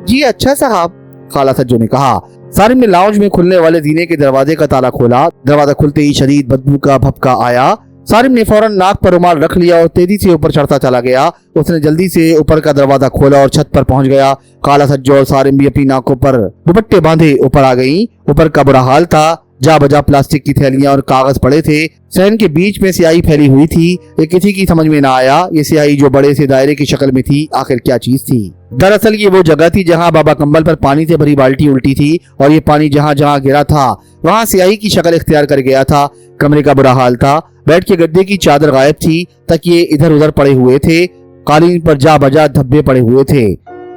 जी अच्छा साहब, खाला सज्जो ने कहा। सारिम ने लाउंज में खुलने वाले जीने के दरवाजे का ताला खोला। दरवाजा खुलते ही शदीद बदबू का भपका आया। सारिम ने फौरन नाक पर रुमाल रख लिया और तेजी से ऊपर चढ़ता चला गया। उसने जल्दी से ऊपर का दरवाजा खोला और छत पर पहुंच गया। खाला सज्जो और सारिम भी अपनी नाकों पर दुपट्टे बांधे ऊपर आ गईं। ऊपर का बुरा हाल था, जा बजा प्लास्टिक की थैलियां और कागज पड़े थे। सहन के बीच में स्याही फैली हुई थी। ये किसी की समझ में ना आया, ये स्याही जो बड़े से दायरे की शक्ल में थी आखिर क्या चीज थी। दरअसल ये वो जगह थी जहां बाबा कंबल पर पानी से भरी बाल्टी उल्टी थी, और ये पानी जहां जहां गिरा था वहां स्याही की शक्ल इख्तियार कर गया था। कमरे का बुरा हाल था, बेड के गद्दे की चादर गायब थी, तकिए इधर उधर पड़े हुए थे, कालीन पर जा बजा धब्बे पड़े हुए थे।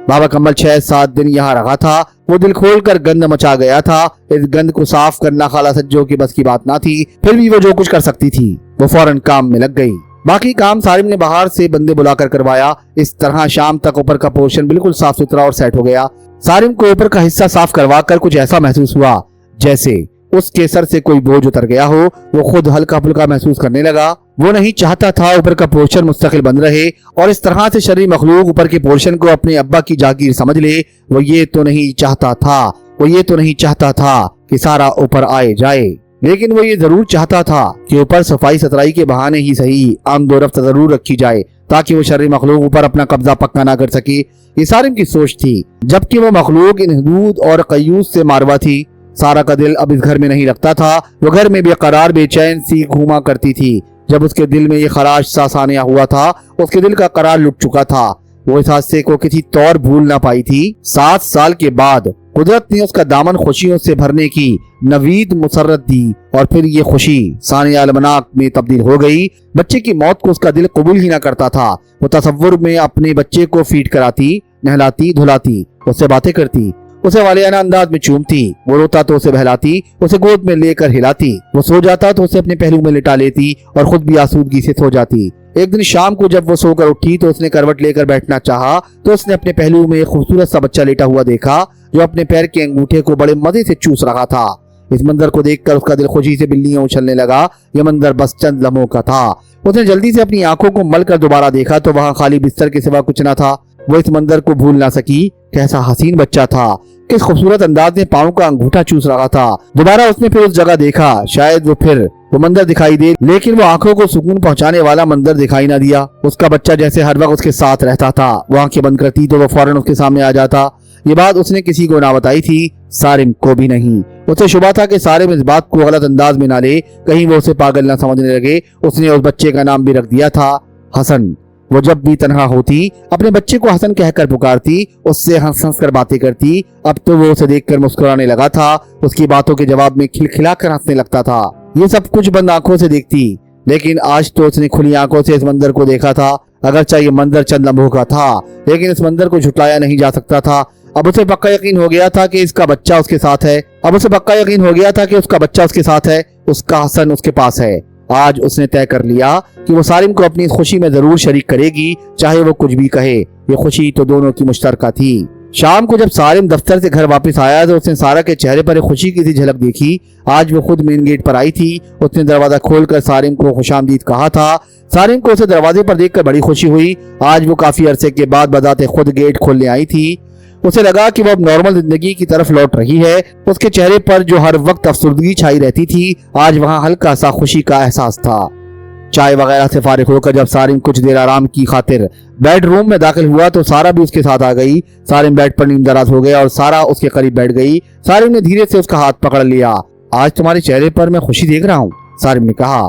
बाबा कम्बल 6-7 दिन यहाँ रहा था। वो दिल खोल कर गंद मचा गया था। इस गंद को साफ करना खाला सज्जो की बस की बात ना थी, फिर भी वो जो कुछ कर सकती थी वो फौरन काम में लग गई। बाकी काम सारिम ने बाहर से बंदे बुलाकर करवाया। इस तरह शाम तक ऊपर का पोर्शन बिल्कुल साफ सुथरा और सेट हो गया। सारिम को ऊपर का हिस्सा साफ करवा कर कुछ ऐसा महसूस हुआ जैसे उसके सर से कोई बोझ उतर गया हो। वो खुद हल्का फुल्का महसूस करने लगा। वो नहीं चाहता था ऊपर का पोर्शन मुस्तकिल बंद रहे और इस तरह से शरीर मखलूक ऊपर के पोर्शन को अपने अब्बा की जागीर समझ ले। वो ये तो नहीं चाहता था कि सारा ऊपर आए जाए, लेकिन वो ये जरूर चाहता था कि ऊपर सफाई सतराई के बहाने ही सही आमदोरफ्त जरूर रखी जाए, ताकि वो शरीर मखलूक ऊपर अपना कब्जा पक्का ना कर सके। ये सारिम की सोच थी, जबकि वो मखलूक इन हुदूद और कयूस से मारवा थी। सारा का दिल अब इस घर में नहीं लगता था। वो घर में बेकरार बेचैन सी घूमा करती थी। जब उसके दिल में ये खराश सा सानिया हुआ था, उसके दिल का करार लुट चुका था। वो इस हादसे को किसी तौर भूल ना पाई थी। 7 साल के बाद कुदरत ने उसका दामन खुशियों से भरने की नवीद मुसर्रत दी, और फिर ये खुशी सानिया अलमनाक में तब्दील हो गई। बच्चे की मौत को उसका दिल कबूल ही ना करता था। वो तसव्वुर में अपने बच्चे को फीड कराती, नहलाती, धुलाती, उससे बातें करती, उसे वालियाना अंदाज में चूमती। वो रोता तो उसे बहलाती, उसे गोद में लेकर हिलाती। वो सो जाता तो उसे अपने पहलू में लिटा लेती और खुद भी आसूदगी से सो जाती। एक दिन शाम को जब वो सोकर उठी तो उसने करवट लेकर बैठना चाहा, तो उसने अपने पहलू में एक खूबसूरत सा बच्चा लेटा हुआ देखा, जो अपने पैर के अंगूठे को बड़े मजे से चूस रहा था। इस मंजर को देखकर उसका दिल खुशी से बिल्लियां उछलने लगा। यह मंजर बस चंद लम्हों का था। उसने जल्दी से अपनी आंखों को मल कर दोबारा देखा तो वहां खाली बिस्तर के सिवा कुछ न था। वो इस मंजर को भूल ना सकी। कैसा हसीन बच्चा था, किस खूबसूरत अंदाज में पाँव का अंगूठा चूस रहा था। दोबारा उसने फिर उस जगह देखा, शायद वो मंजर दिखाई दे, लेकिन वो आंखों को सुकून पहुंचाने वाला मंजर दिखाई ना दिया। उसका बच्चा जैसे हर वक्त उसके साथ रहता था। वो आंखें बंद करती तो वो फौरन उसके सामने आ जाता। ये बात उसने किसी को ना बताई थी, सारिम को भी नहीं। उसे शुबा था कि सारिम इस बात को गलत अंदाज में ना ले, कहीं वो उसे पागल ना समझने लगे। उसने उस बच्चे का नाम भी रख दिया था हसन। वो जब भी तन्हा होती अपने बच्चे को हसन कहकर पुकारती, उससे हंस हंस कर बातें करती। अब तो वो उसे देखकर मुस्कुराने लगा था। उसकी बातों के जवाब में खिलखिलाकर हंसने लगता था। ये सब कुछ बंद आंखों से देखती, लेकिन आज तो उसने खुली आंखों से इस मंजर को देखा था। अगरचे ये मंजर चंद लम्हों का था, लेकिन इस मंजर को झुटलाया नहीं जा सकता था। अब उसे पक्का यकीन हो गया था कि इसका बच्चा उसके साथ है। उसका हसन उसके पास है। आज उसने तय कर लिया कि वो सारिम को अपनी खुशी में जरूर शरीक करेगी, चाहे वो कुछ भी कहे। ये खुशी तो दोनों की मुश्तरका थी। शाम को जब सारिम दफ्तर से घर वापस आया तो उसने सारा के चेहरे पर एक खुशी की सी झलक देखी। आज वो खुद मेन गेट पर आई थी। उसने दरवाजा खोलकर सारिम को खुशामदीद कहा था। सारिम को उसे दरवाजे पर देखकर बड़ी खुशी हुई। आज वो काफी अरसे के बाद बजाते खुद गेट खोलने आई थी। उसे लगा कि वो अब नॉर्मल जिंदगी की तरफ लौट रही है। उसके चेहरे पर जो हर वक्त अफसुर्दगी छाई रहती थी, आज वहाँ हल्का सा खुशी का एहसास था। चाय वगैरह से फारिग होकर जब सारिम कुछ देर आराम की खातिर बेडरूम में दाखिल हुआ तो सारा भी उसके साथ आ गई। सारिम बेड पर नींदराज हो गया और सारा उसके करीब बैठ गई। सारिम ने धीरे से उसका हाथ पकड़ लिया। आज तुम्हारे चेहरे पर मैं खुशी देख रहा हूँ, सारिम ने कहा।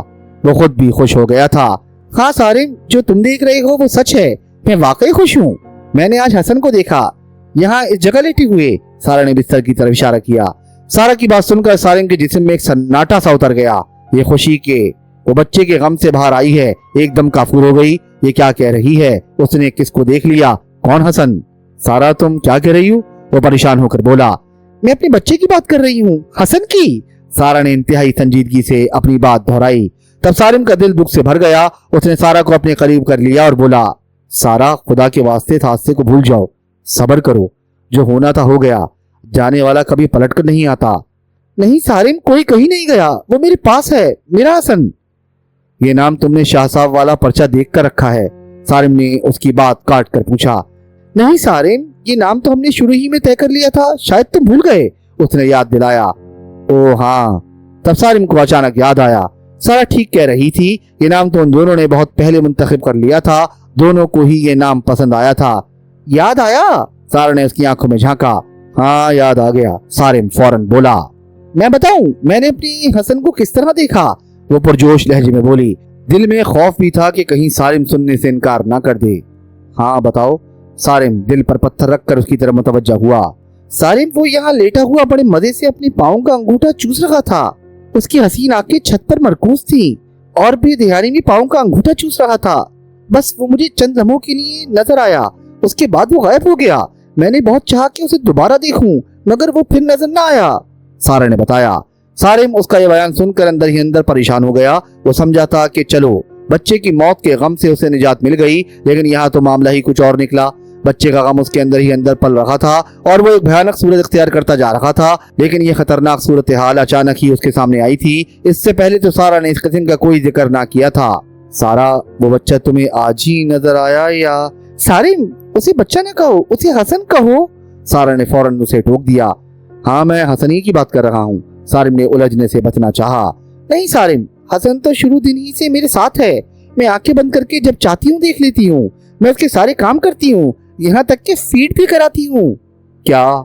वो खुद भी खुश हो गया था। हाँ सारिम, जो तुम देख रहे हो वो सच है, मैं वाकई खुश हूँ। मैंने आज हसन को देखा, यहाँ इस जगह लेटे हुए। सारा ने बिस्तर की तरफ इशारा किया। सारा की बात सुनकर सारिम के जिस्म में एक सन्नाटा सा उतर गया। ये खुशी के वो बच्चे के गम से बाहर आई है, एकदम काफूर हो गई। ये क्या कह रही है? उसने किसको देख लिया? कौन हसन? सारा तुम क्या कह रही हो? वो परेशान होकर बोला। मैं अपने बच्चे की बात कर रही हूँ, हसन की। सारा ने इंतहाई संजीदगी से अपनी बात दोहराई। तब सारिम का दिल दुख से भर गया। उसने सारा को अपने करीब कर लिया और बोला, सारा खुदा के वास्ते इस हादसे को भूल जाओ, सब्र करो, जो होना था हो गया, जाने वाला कभी पलट कर नहीं आता। नहीं सारिम, कोई कहीं नहीं गया, वो मेरे पास है, मेरा हसन। ये नाम तुमने शाह साहब वाला पर्चा देख कर रखा है? सारिम ने उसकी बात काट कर पूछा। नहीं सारिम, ये नाम तो हमने शुरू ही में तय कर लिया था, शायद तुम भूल गए, उसने याद दिलाया। ओ हाँ। तब सारिम को अचानक याद आया। सारा ठीक कह रही थी, ये नाम तो उन दोनों ने बहुत पहले मुंतखब कर लिया था, दोनों को ही ये नाम पसंद आया था। याद आया? सारा ने उसकी आंखों में झांका। हाँ याद आ गया, सारिम फौरन बोला। मैं बताऊं मैंने अपनी हसन को किस तरह देखा? वो पुरजोश लहजे में बोली। दिल में खौफ भी था कि कहीं सारिम सुनने से इनकार ना कर दे। हाँ बताओ। सारिम दिल पर पत्थर रखकर उसकी तरफ मुतवज्जा हुआ। सारिम, वो यहाँ लेटा हुआ बड़े मजे से अपने पाँव का अंगूठा चूस रहा था। उसकी हसीन आंखें छत पर मरकूज थी और बेध्यानी में पाँव का अंगूठा चूस रहा था। बस वो मुझे चंद लम्हों के लिए नजर आया, उसके बाद वो गायब हो गया। मैंने बहुत चाहा कि उसे दोबारा देखूं, मगर वो फिर नजर न आया, सारा ने बताया। सारिम उसका ये बयान सुनकर अंदर ही अंदर परेशान हो गया। वो समझा था कि चलो बच्चे की मौत के गम से उसे निजात मिल गई, लेकिन यहाँ तो मामला ही कुछ और निकला। बच्चे का गम उसके अंदर ही अंदर पल रहा था और वो एक भयानक सूरत इख्तियार करता जा रहा था। लेकिन ये खतरनाक सूरत हाल अचानक ही उसके सामने आई थी। इससे पहले तो सारा ने इस किस्म का कोई जिक्र ना किया था। सारा, वो बच्चा तुम्हें आज ही नजर आया या? सारिम, उसे बच्चा न कहो, उसे हसन कहो, सारा ने फौरन उसे टोक दिया। हाँ मैं हसन ही की बात कर रहा हूँ, सारिम ने उलझने से बचना चाहा। नहीं सारिम, हसन तो शुरू दिन ही से मेरे साथ है। मैं आंखें बंद करके जब चाहती हूँ देख लेती हूँ। मैं उसके सारे काम करती हूँ, यहाँ तक कि फीड भी कराती हूँ। क्या?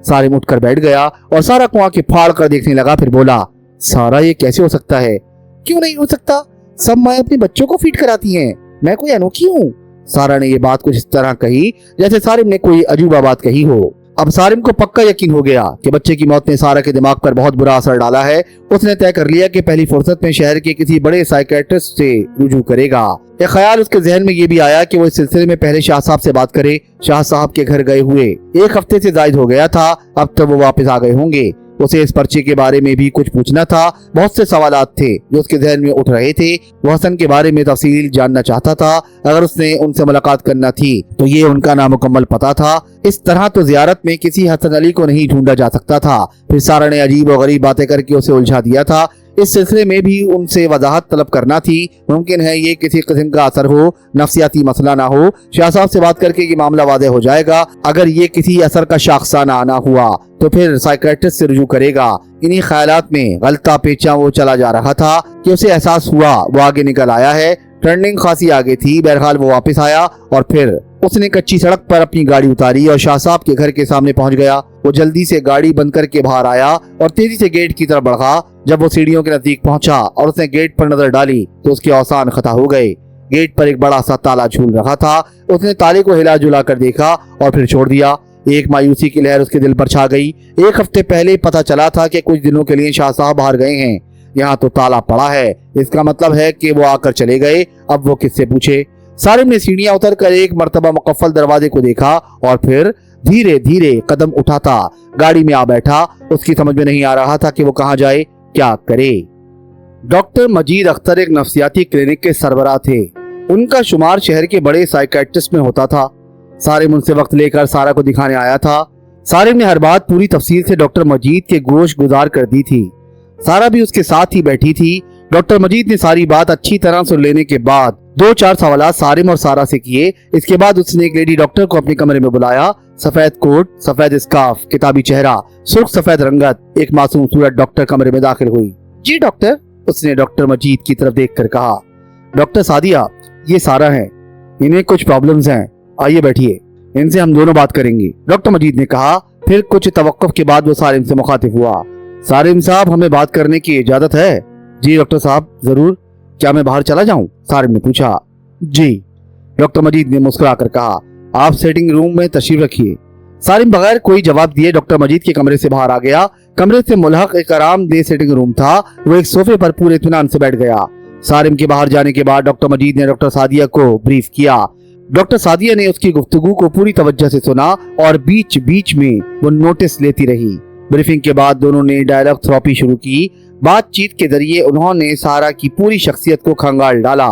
सारिम उठकर बैठ गया और सारा को आंखें फाड़ कर देखने लगा। फिर बोला, सारा ये कैसे हो सकता है? क्यों नहीं हो सकता? सब माँ अपने बच्चों को फीड कराती हैं, मैं कोई अनोखी हूँ? सारा ने ये बात कुछ इस तरह कही जैसे सारिम ने कोई अजूबा बात कही हो। अब सारिम को पक्का यकीन हो गया कि बच्चे की मौत ने सारा के दिमाग पर बहुत बुरा असर डाला है। उसने तय कर लिया कि पहली फुर्सत में शहर के किसी बड़े साइकियाट्रिस्ट से रुजू करेगा। एक ख्याल उसके जहन में ये भी आया कि वो इस सिलसिले में पहले शाह साहब से बात करे। शाह साहब के घर गए हुए 1 हफ्ते से जायद हो गया था, अब तो वो वापस आ गए होंगे। उसे इस पर्चे के बारे में भी कुछ पूछना था। बहुत से सवालात थे जो उसके जहन में उठ रहे थे। वो हसन के बारे में तफसील जानना चाहता था। अगर उसने उनसे मुलाकात करना थी तो ये उनका नामुकम्मल पता था। इस तरह तो जियारत में किसी हसन अली को नहीं ढूंढा जा सकता था। फिर सारा ने अजीब और गरीब बातें करके उसे उलझा दिया था। इस सिलसिले में भी उनसे वजाहत तलब करना थी। मुमकिन है ये किसी किस्म का असर हो, नफ्सियाती मसला ना हो। शाह साहब से बात करके ये मामला वादे हो जाएगा। अगर ये किसी असर का शाखसाना आना हुआ तो फिर साइकियाट्रिस्ट से रुजू करेगा। इन्हीं ख्यालात में गलता पेचा वो चला जा रहा था कि उसे एहसास हुआ वो आगे निकल आया है। टर्निंग खासी आगे थी। बहरहाल वो वापस आया और फिर उसने कच्ची सड़क पर अपनी गाड़ी उतारी और शाह साहब के घर के सामने पहुंच गया। वो जल्दी से गाड़ी बंद करके बाहर आया और तेजी से गेट की तरफ बढ़ा। जब वो सीढ़ियों के नजदीक पहुंचा और उसने गेट पर नजर डाली तो उसके औसान खता हो गए। गेट पर एक बड़ा सा ताला झूल रहा था। उसने ताले को हिला जुला कर देखा और फिर छोड़ दिया। एक मायूसी की लहर उसके दिल पर छा गई। 1 हफ्ते पहले पता चला था कि कुछ दिनों के लिए शाह साहब बाहर गए हैं, यहाँ तो ताला पड़ा है। इसका मतलब है कि वो आकर चले गए। अब वो किससे पूछे? सारिम ने सीढ़ियां उतर कर एक मर्तबा मुकफ्फल दरवाजे को देखा और फिर धीरे धीरे कदम उठाता गाड़ी में आ बैठा। उसकी समझ में नहीं आ रहा था कि वो कहाँ जाए, क्या करे। डॉक्टर मजीद अख्तर एक नफ्सियाती क्लिनिक के सरबराह थे। उनका शुमार शहर के बड़े साइकियाट्रिस्ट में होता था। सारिम उनसे वक्त लेकर सारा को दिखाने आया था। सारिम ने हर बात पूरी तफसील से डॉक्टर मजीद के गोश गुजार कर दी थी। सारा भी उसके साथ ही बैठी थी। डॉक्टर मजीद ने सारी बात अच्छी तरह सुन लेने के बाद 2-4 सवाल सारिम और सारा से किए। इसके बाद उसने एक लेडी डॉक्टर को अपने कमरे में बुलाया। सफेद कोट, सफेद स्कार्फ, किताबी चेहरा, सुर्ख सफेद रंगत, एक मासूम सूरत डॉक्टर कमरे में दाखिल हुई। जी डॉक्टर, उसने डॉक्टर मजीद की तरफ देखकर कहा। डॉक्टर सादिया, ये सारा है, इन्हें कुछ प्रॉब्लम्स हैं, आइए बैठिए, इनसे हम दोनों बात करेंगे, डॉक्टर मजीद ने कहा। फिर कुछ तवक्कुफ के बाद वो सारिम से मुखातिब हुआ। सारिम साहब, हमें बात करने की इजाजत है? जी डॉक्टर साहब, जरूर, क्या मैं बाहर चला जाऊं? सारिम ने पूछा। जी, डॉक्टर मजीद ने मुस्कुराकर कहा। आप सेटिंग रूम में तशरीफ रखिए। सारिम बगैर कोई जवाब दिए डॉक्टर मजीद के कमरे से बाहर आ गया। कमरे से मुल्हक एक आरामदेह सेटिंग रूम था। वो एक सोफे पर पूरे इत्मीनान से बैठ गया। सारिम के बाहर जाने के बाद डॉक्टर मजीद ने डॉक्टर सादिया को ब्रीफ किया। डॉक्टर सादिया ने उसकी गुफ्तगू को पूरी तवज्जो से सुना और बीच बीच में वो नोटिस लेती रही। ब्रीफिंग के बाद दोनों ने डायलॉग थेरेपी शुरू की। बातचीत के जरिए उन्होंने सारा की पूरी शख्सियत को खंगाल डाला।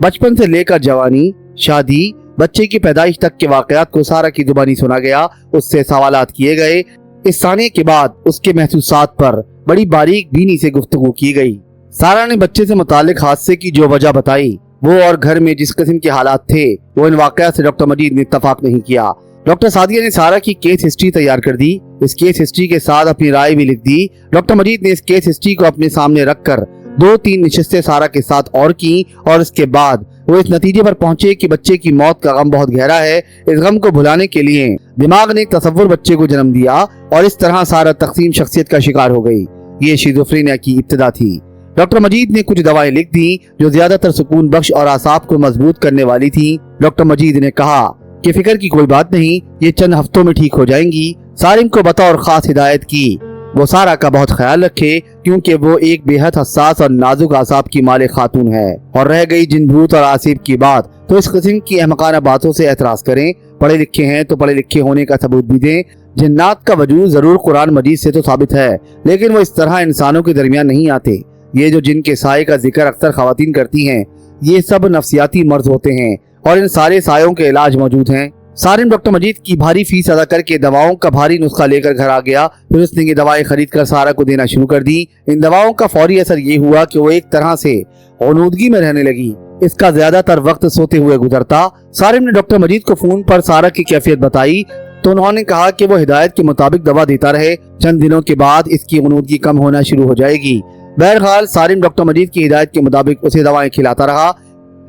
बचपन से लेकर जवानी, शादी, बच्चे की पैदाइश तक के वाकयात को सारा की जुबानी सुना गया। उससे सवालात किए गए। इस साने के बाद उसके महसूसात पर बड़ी बारीक बीनी से गुफ्तगू की गई। सारा ने बच्चे से मुतालिक हादसे की जो वजह बताई, वो और घर में जिस किस्म के हालात थे, वो इन वाकयात से डॉक्टर मजीद ने इत्तफाक नहीं किया। डॉक्टर सादिया ने सारा की केस हिस्ट्री तैयार कर दी। इस केस हिस्ट्री के साथ अपनी राय भी लिख दी। डॉक्टर मजीद ने इस केस हिस्ट्री को अपने सामने रखकर 2-3 नशिस्तें सारा के साथ और की और इसके बाद वो इस नतीजे पर पहुंचे कि बच्चे की मौत का गम बहुत गहरा है। इस गम को भुलाने के लिए दिमाग ने एक तसव्वुर बच्चे को जन्म दिया और इस तरह सारा तकसीम शख्सियत का शिकार हो गई। ये शिज़ोफ्रेनिया की इब्तिदा थी। डॉक्टर मजीद ने कुछ दवाएं लिख दी जो ज्यादातर सुकून बख्श और आसाब को मजबूत करने वाली थी। डॉक्टर मजीद ने कहा कि फिक्र की कोई बात नहीं, ये चंद हफ्तों में ठीक हो जाएंगी। सारिम को बतौर खास हिदायत की वो सारा का बहुत ख्याल रखे, क्योंकि वो एक बेहद हसास और नाजुक आसाब की मालिक खातून है। और रह गई जिन भूत और आसिब की बात, तो इस किस्म की अहमकाना बातों से एतराज करें। पढ़े लिखे हैं तो पढ़े लिखे होने का सबूत भी दें। जिन्नात का वजूद जरूर कुरान मजीद से तो साबित है, लेकिन वो इस तरह इंसानों के दरमियान नहीं आते। ये जो जिन के साए का जिक्र अक्सर खवातीन करती हैं, ये सब नफ्सियाती मर्ज होते हैं और इन सारे सायों के इलाज मौजूद हैं। सारिम डॉक्टर मजीद की भारी फीस अदा करके दवाओं का भारी नुस्खा लेकर घर आ गया। फिर उसने ये दवाएं खरीद कर सारा को देना शुरू कर दी। इन दवाओं का फौरी असर ये हुआ कि वो एक तरह से औनूदगी में रहने लगी। इसका ज्यादातर वक्त सोते हुए गुजरता। सारिम ने डॉक्टर मजीद को फोन पर सारा की कैफियत बताई तो उन्होंने कहा कि वो हिदायत के मुताबिक दवा देता रहे। चंद दिनों के बाद इसकी औनूदगी कम होना शुरू हो जाएगी। बहरहाल सारिम डॉक्टर मजीद की हिदायत के मुताबिक उसे दवाएं खिलाता रहा,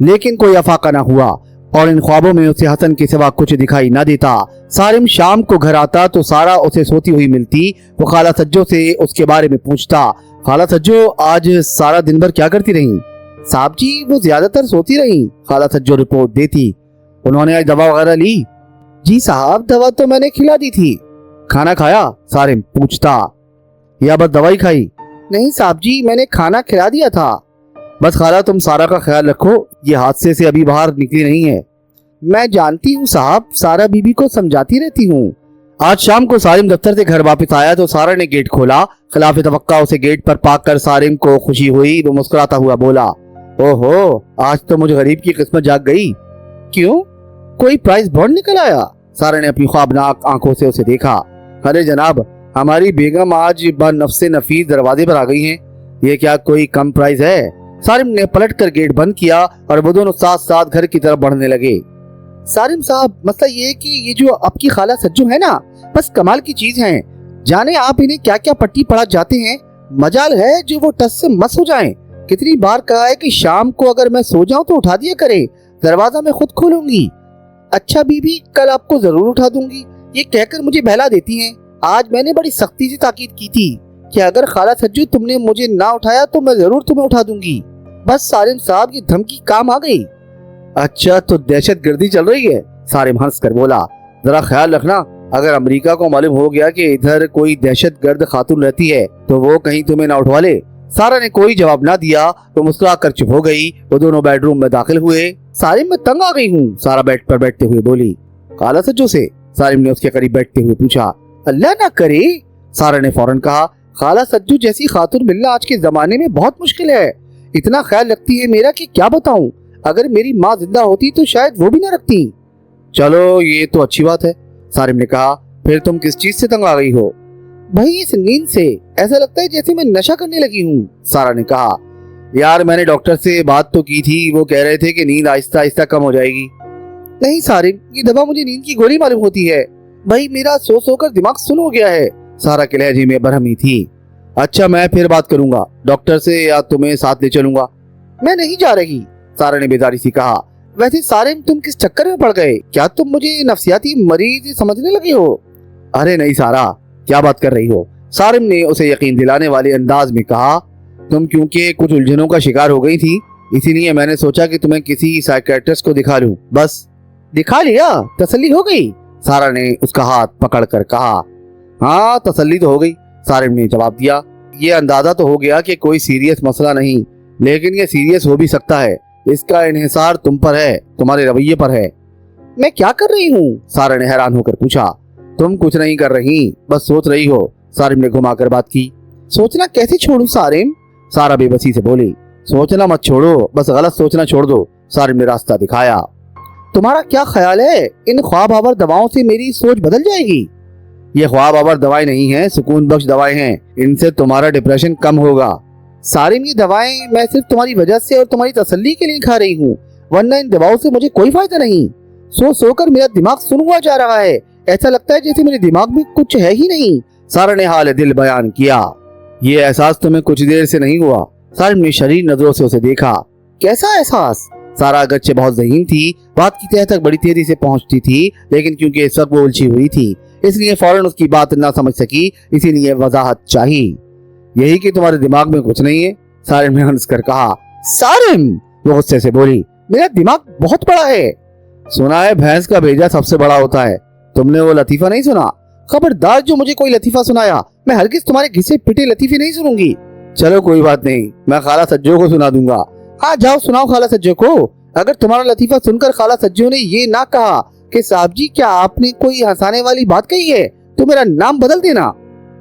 लेकिन कोई अफाका न हुआ और इन ख्वाबों में उसे हसन के सिवा कुछ दिखाई न देता। सारिम शाम को घर आता तो सारा उसे सोती हुई मिलती। वो खाला सज्जो से उसके बारे में पूछता। खाला सज्जो, आज सारा दिन भर क्या करती रही? साहब जी, वो ज्यादातर सोती रही, खाला सज्जो रिपोर्ट देती। उन्होंने आज दवा वगैरह ली? जी साहब, दवा तो मैंने खिला दी थी। खाना खाया? सारिम पूछता। या बस दवाई खाई? नहीं साहब जी, मैंने खाना खिला दिया था। बस खाला, तुम सारा का ख्याल रखो, ये हादसे से अभी बाहर निकली नहीं है। मैं जानती हूँ साहब, सारा बीबी को समझाती रहती हूँ। आज शाम को सारिम दफ्तर से घर वापस आया तो सारा ने गेट खोला। खिलाफ तवक्का उसे गेट पर पाक कर सारिम को खुशी हुई। वो मुस्कुराता हुआ बोला, ओहो, आज तो मुझे गरीब की किस्मत जाग गई। क्यों, कोई प्राइस बॉन्ड निकल आया? सारा ने अपनी ख्वाबनाक आंखों से उसे देखा। अरे जनाब, हमारी बेगम आज बनफ्से नफीस दरवाजे पर आ गई हैं। ये क्या कोई कम प्राइस है? सारिम ने पलटकर गेट बंद किया और वो दोनों साथ साथ घर की तरफ बढ़ने लगे। सारिम साहब, मसला ये है कि ये जो आपकी खाला सज्जो है ना, बस कमाल की चीज है। जाने आप इन्हें क्या क्या पट्टी पढ़ा जाते हैं। मजाल है जो वो टस से मस हो जाएं। कितनी बार कहा है कि शाम को अगर मैं सो जाऊं तो उठा दिया करे, दरवाजा मैं खुद खोलूंगी। अच्छा बीबी, कल आपको जरूर उठा दूंगी, ये कहकर मुझे बहला देती हैं। आज मैंने बड़ी सख्ती से ताकीद की थी कि अगर खाला सज्जू तुमने मुझे ना उठाया तो मैं जरूर तुम्हें उठा दूंगी। बस सारिम साहब, ये धमकी काम आ गई। अच्छा, तो दहशत गर्दी चल रही है? सारिम हंस कर बोला। जरा ख्याल रखना, अगर अमेरिका को मालूम हो गया कि इधर कोई दहशत गर्द खातून रहती है तो वो कहीं तुम्हें ना उठवा ले। सारा ने कोई जवाब ना दिया तो मुस्कुरा कर चुप हो गई। वो दोनों बेडरूम में दाखिल हुए। सारिम, मैं तंग आ गई हूँ, सारा बेड पर बैठते हुए बोली। खाला सज्जो से? सारिम ने उसके करीब बैठते हुए पूछा। अल्लाह ना करे, सारा ने फौरन कहा। खाला सज्जू जैसी खातून मिलना आज के जमाने में बहुत मुश्किल है। इतना ख्याल रखती है मेरा कि क्या बताऊं। अगर मेरी माँ जिंदा होती तो शायद वो भी ना रखती। चलो, ये तो अच्छी बात है, सारिम ने कहा। फिर तुम किस चीज से तंग आ गई हो? भाई, इस नींद से ऐसा लगता है जैसे मैं नशा करने लगी हूँ, सारा ने कहा। यार, मैंने डॉक्टर से बात तो की थी, वो कह रहे थे कि नींद आहिस्ता आहिस्ता कम हो जाएगी। नहीं सारिम, ये दवा मुझे नींद की गोली मालूम होती है। भाई, मेरा सो सो कर दिमाग सुन हो गया है। सारा के लहजे में बरहमी थी। अच्छा, मैं फिर बात करूंगा डॉक्टर से या तुम्हें साथ ले चलूंगा? मैं नहीं जा रही, सारा ने बेदारी से कहा। वैसे सारिम, तुम किस चक्कर में पड़ गए? क्या तुम मुझे नफसियाती मरीज समझने लगे हो? अरे नहीं सारा, क्या बात कर रही हो? सारिम ने उसे यकीन दिलाने वाले अंदाज में कहा। तुम क्योंकि कुछ उलझनों का शिकार हो गई थी, इसीलिए मैंने सोचा कि तुम्हें किसी साइकियाट्रिस्ट को दिखा लूं। बस। दिखा लिया? तसल्ली हो गई? सारा ने उसका हाथ पकड़कर कहा। हाँ, तसल्ली तो हो गई, सारिम ने जवाब दिया। ये अंदाजा तो हो गया कि कोई सीरियस मसला नहीं, लेकिन ये सीरियस हो भी सकता है। इसका इन्हिसार तुम पर है, तुम्हारे रवैये पर है। मैं क्या कर रही हूँ? सारा ने हैरान होकर पूछा। तुम कुछ नहीं कर रही, बस सोच रही हो, सारिम ने घुमाकर बात की। सोचना कैसे छोड़ूं सारिम? सारा बेबसी से बोली। सोचना मत छोड़ो, बस गलत सोचना छोड़ दो, सारिम ने रास्ता दिखाया। तुम्हारा क्या ख्याल है, इन ख्वाब आवर दवाओं से मेरी सोच बदल जाएगी? ये ख्वाब आवर दवाएं नहीं हैं, सुकून बख्श दवाएं हैं। इनसे तुम्हारा डिप्रेशन कम होगा। सारिम, ये दवाएं मैं सिर्फ तुम्हारी वजह से और तुम्हारी तसल्ली के लिए खा रही हूँ, वरना इन दवाओं से मुझे कोई फायदा नहीं। सो सोकर मेरा दिमाग सुन हुआ जा रहा है। ऐसा लगता है जैसे मेरे दिमाग में कुछ है ही नहीं। सारा ने हाल दिल बयान किया। ये एहसास तुम्हें कुछ देर से नहीं हुआ। सारिम ने शरीर नजरों से उसे देखा। कैसा एहसास? सारा अगरचे बहुत ज़हीन थी, बात की तह तक बड़ी तेजी से पहुंचती थी, लेकिन क्योंकि इस वक्त वो उलझी हुई थी, इसलिए फौरन उसकी बात ना समझ सकी, इसीलिए वजाहत चाहिए। यही कि तुम्हारे दिमाग में कुछ नहीं है, सारिम ने हंसकर कहा। सारिम, वो गुस्से से बोली, मेरा दिमाग बहुत बड़ा है। सुना है भैंस का भेजा सबसे बड़ा होता है। तुमने वो लतीफा नहीं सुना? खबरदार जो मुझे कोई लतीफा सुनाया, मैं हरगिज तुम्हारे घिसे पिटे लतीफे नहीं सुनूंगी। चलो कोई बात नहीं, मैं खाला सज्जो को सुना दूंगा। हाँ जाओ, सुनाओ खाला सज्जो को। अगर तुम्हारा लतीफा सुनकर खाला सज्जो ने ये ना कहा कि साहब जी क्या आपने कोई हंसाने वाली बात कही है, तो मेरा नाम बदल देना।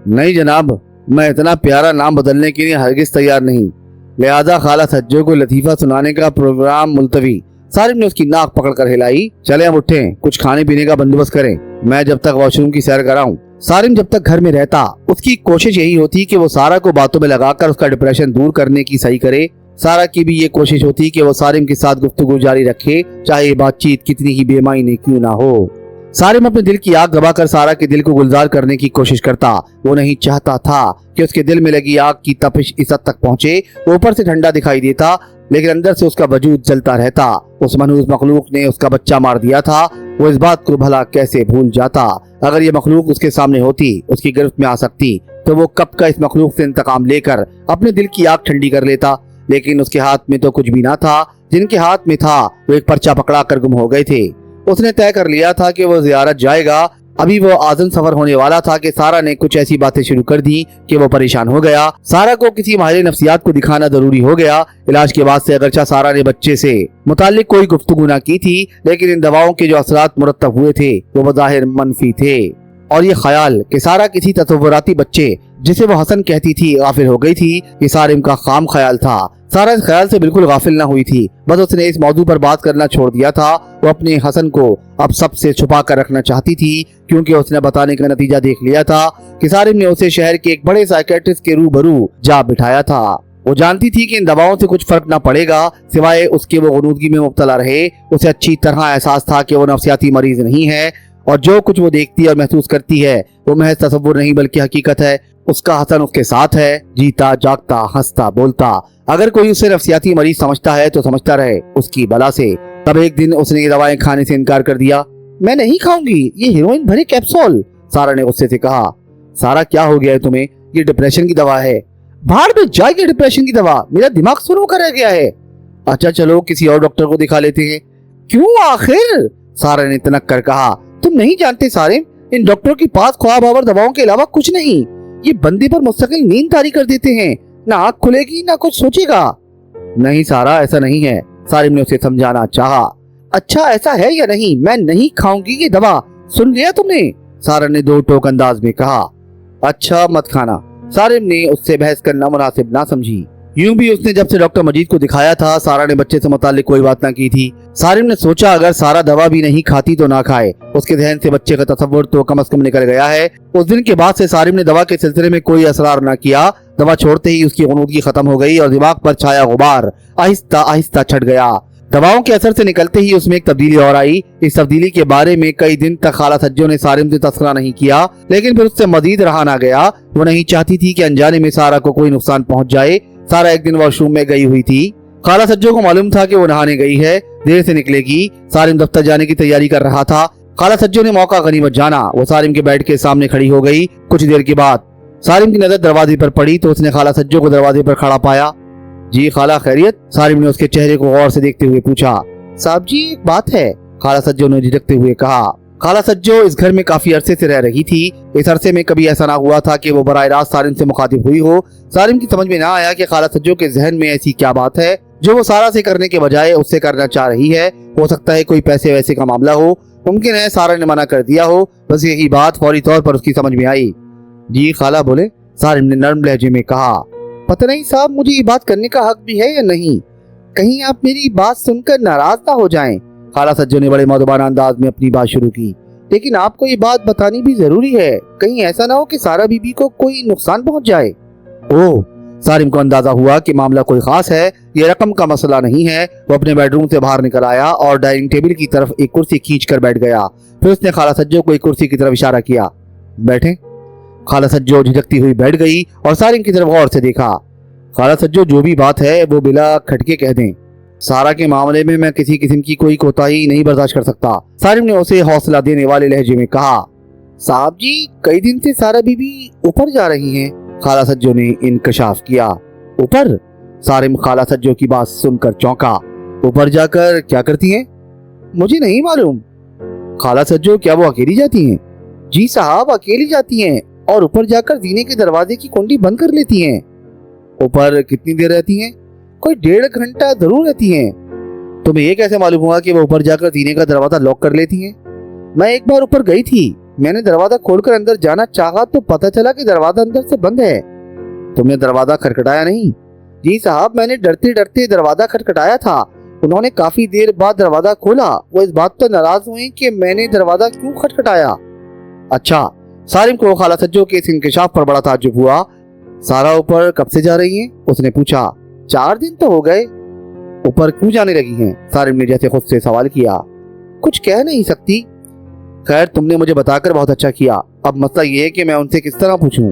नहीं जनाब, मैं इतना प्यारा नाम बदलने के लिए हरगिज तैयार नहीं। लिहाजा खाला सज्जो को लतीफा सुनाने का प्रोग्राम मुलतवी। सारिम ने उसकी नाक पकड़कर हिलाई। चले हम उठें, कुछ खाने पीने का बंदोबस्त करें, मैं जब तक वॉशरूम की सैर कराऊं। सारिम जब तक घर में रहता, उसकी कोशिश यही होती कि वो सारा को बातों में लगाकर उसका डिप्रेशन दूर करने की सही करे। सारा की भी ये कोशिश होती कि वो सारिम के साथ गुफ्तगू जारी रखे, चाहे बातचीत कितनी ही बेमायने क्यों ना हो। सारिम अपने दिल की आग दबाकर सारा के दिल को गुलजार करने की कोशिश करता। वो नहीं चाहता था कि उसके दिल में लगी आग की तपिश इस हद तक पहुंचे। ऊपर से ठंडा दिखाई देता, लेकिन अंदर से उसका वजूद जलता रहता। उस मनहूस मखलूक ने उसका बच्चा मार दिया था। वो इस बात को भला कैसे भूल जाता? अगर ये मखलूक उसके सामने होती, उसकी गिरफ्त में आ सकती, तो वो कब का इस मखलूक से इंतकाम लेकर अपने दिल की आग ठंडी कर लेता। लेकिन उसके हाथ में तो कुछ भी ना था। जिनके हाथ में था वो एक पर्चा पकड़ा कर गुम हो गए थे। उसने तय कर लिया था कि वो जियारत जाएगा। अभी वो आज़म सफर होने वाला था कि सारा ने कुछ ऐसी बातें शुरू कर दी कि वो परेशान हो गया। सारा को किसी माहिर नफ्सियात को दिखाना जरूरी हो गया। इलाज के बाद से अगरचा सारा ने बच्चे से मुताल्लिक कोई गुफ्तगू ना की थी, लेकिन इन दवाओं के जो असरात मुरत्तब हुए थे वो बज़ाहिर मनफी थे। और ये ख्याल कि सारा किसी तसव्वुराती बच्चे जिसे वो हसन कहती थी गाफिल हो गई थी, ये सारिम का खाम ख्याल था। सारा इस ख्याल से बिल्कुल गाफिल ना हुई थी, बस उसने इस मौजू पर बात करना छोड़ दिया था। वो अपने हसन को अब सबसे छुपा कर रखना चाहती थी, क्योंकि उसने बताने का नतीजा देख लिया था कि सारिम ने उसे शहर के एक बड़े साइकियाट्रिस्ट के रूबरू जा बिठाया था। वो जानती थी कि इन दवाओं से कुछ फर्क न पड़ेगा, सिवाय उसके वो गुनूदगी में मुब्तला रहे। उसे अच्छी तरह एहसास था कि वो नफ्सियाती मरीज नहीं है, और जो कुछ वो देखती और महसूस करती है वो महज तसव्वुर नहीं बल्कि हकीकत है। उसका हसन उसके साथ है, जीता जागता हंसता बोलता। अगर कोई उसे नफ्सियाती मरीज समझता है तो समझता रहे उसकी बला से। तब एक दिन उसने ये दवाएं खाने से इनकार कर दिया। मैं नहीं खाऊंगी ये हीरोइन भरे कैप्सूल, सारा ने गुस्से से कहा। सारा क्या हो गया है तुम्हें? ये डिप्रेशन की दवा है। बाहर में जाएगी डिप्रेशन की दवा, मेरा दिमाग सुनो कर रह गया है। अच्छा चलो किसी और डॉक्टर को दिखा लेते हैं। क्यों आखिर? सारा ने तनक कर कहा। तुम नहीं जानते सारिम, इन डॉक्टरों के पास ख्वाब आवर दवाओं के अलावा कुछ नहीं। ये बंदे पर मुस्तकिल नींद तारी कर देते हैं, ना आँख खुलेगी ना कुछ सोचेगा। नहीं सारा, ऐसा नहीं है, सारिम ने उसे समझाना चाहा। अच्छा ऐसा है या नहीं? मैं नहीं खाऊंगी ये दवा, सुन लिया तुमने? सारा ने दो टोक अंदाज में कहा। अच्छा मत खाना, सारिम ने उससे बहस करना मुनासिब ना समझी। यूं भी उसने जब से डॉक्टर मजीद को दिखाया था, सारा ने बच्चे से मुताल्लिक कोई बात ना की थी। सारिम ने सोचा अगर सारा दवा भी नहीं खाती तो ना खाए, उसके जहन से बच्चे का तसव्वुर तो कम से कम निकल गया है। उस दिन के बाद से सारिम ने दवा के सिलसिले में कोई असरार ना किया। दवा छोड़ते ही उसकी गुनूदगी खत्म हो गई और दिमाग पर छाया गुबार आहिस्ता आहिस्ता छट गया। दवाओं के असर से निकलते ही उसमें एक तब्दीली और आई। इस तब्दीली के बारे में कई दिन तक खाला सज्जो ने सारिम से तस्करा नहीं किया, लेकिन फिर उससे मजीद रहा ना गया। वो नहीं चाहती थी कि अनजाने में सारा को कोई नुकसान पहुंच जाए। सारा एक दिन वॉशरूम में गई हुई थी। खाला सज्जो को मालूम था कि वो नहाने गई है, देर से निकलेगी। सारिम दफ्तर जाने की तैयारी कर रहा था। खाला सज्जो ने मौका गनीमत जाना। वो सारिम के बेड के सामने खड़ी हो गई। कुछ देर के बाद सारिम की नजर दरवाजे पर पड़ी तो उसने खाला सज्जो को दरवाजे पर खड़ा पाया। जी खाला खैरियत? सारिम ने उसके चेहरे को गौर से देखते हुए पूछा। साहब जी एक बात है, खाला सज्जो ने झिझकते हुए कहा। खाला सज्जो इस घर में काफी अरसे से रह रही थी। इस अरसे में कभी ऐसा ना हुआ था कि वो बराह रास्त सारिम से मुखातिब हुई हो। सारिम की समझ में ना आया कि खाला सज्जो के जहन में ऐसी क्या बात है जो वो सारा से करने के बजाय उससे करना चाह रही है। हो सकता है कोई पैसे वैसे का मामला हो, मुमकिन है सारा ने मना कर दिया हो। बस यही बात फौरी तौर पर उसकी समझ में आई। जी खाला बोले, सारिम ने नर्म लहजे में कहा। पता नहीं साहब, मुझे ये बात करने का हक भी है या नहीं, कहीं आप मेरी बात सुनकर नाराज ना हो जाएं। खाला सज्जो ने बड़े मौदबाना अंदाज में अपनी बात शुरू की। लेकिन आपको ये बात बतानी भी जरूरी है, कहीं ऐसा ना हो कि सारा बीबी को कोई नुकसान पहुंच जाए। ओह, सारिम को अंदाजा हुआ कि मामला कोई खास है, ये रकम का मसला नहीं है। वो अपने बेडरूम से बाहर निकल आया और डाइनिंग टेबल की तरफ एक कुर्सी खींच कर बैठ गया। फिर उसने खाला सज्जो को एक कुर्सी की तरफ इशारा किया। बैठे। खाला सज्जो झिझकती हुई बैठ गई और सारिम की तरफ गौर से देखा। खाला सज्जो जो भी बात है वो बिला खटके कह दें। सारा के मामले में मैं किसी किस्म की कोई कोताही नहीं बर्दाश्त कर सकता। सारिम ने उसे हौसला देने वाले लहजे में कहा। साहब जी कई दिन से सारा बीबी ऊपर जा रही हैं। खाला सज्जो ने इंकशाफ किया। ऊपर? सारिम खाला सज्जो की बात सुनकर चौंका। ऊपर जाकर क्या करती हैं? मुझे नहीं मालूम। खाला सज्जो क्या वो अकेली जाती हैं? जी साहब अकेली जाती हैं और ऊपर जाकर जीने के दरवाजे की कुंडी बंद कर लेती हैं। ऊपर कितनी देर रहती हैं? कोई 1.5 घंटा जरूर रहती हैं। तुम्हें ये कैसे मालूम हुआ कि वो ऊपर जाकर जीने का दरवाजा लॉक कर लेती हैं? मैं एक बार ऊपर गई थी, मैंने दरवाजा खोलकर अंदर जाना चाहा तो पता चला कि दरवाजा अंदर से बंद है। तुमने दरवाजा खटखटाया नहीं? जी साहब मैंने डरते डरते दरवाजा खटखटाया था। उन्होंने काफी देर बाद दरवाजा खोला। वो इस बात पर नाराज हुए कि मैंने दरवाजा क्यों खटखटाया। अच्छा। सारिम को खाला सज्जो के इस इंकशाफ पर बड़ा ताज्जुब हुआ। सारा ऊपर कब से जा रही है? उसने पूछा। 4 दिन तो हो गए। ऊपर क्यों जाने लगी हैं? सारिम ने जैसे खुद से सवाल किया। कुछ कह नहीं सकती। खैर तुमने मुझे बताकर बहुत अच्छा किया। अब मसला ये है कि मैं उनसे किस तरह पूछूं?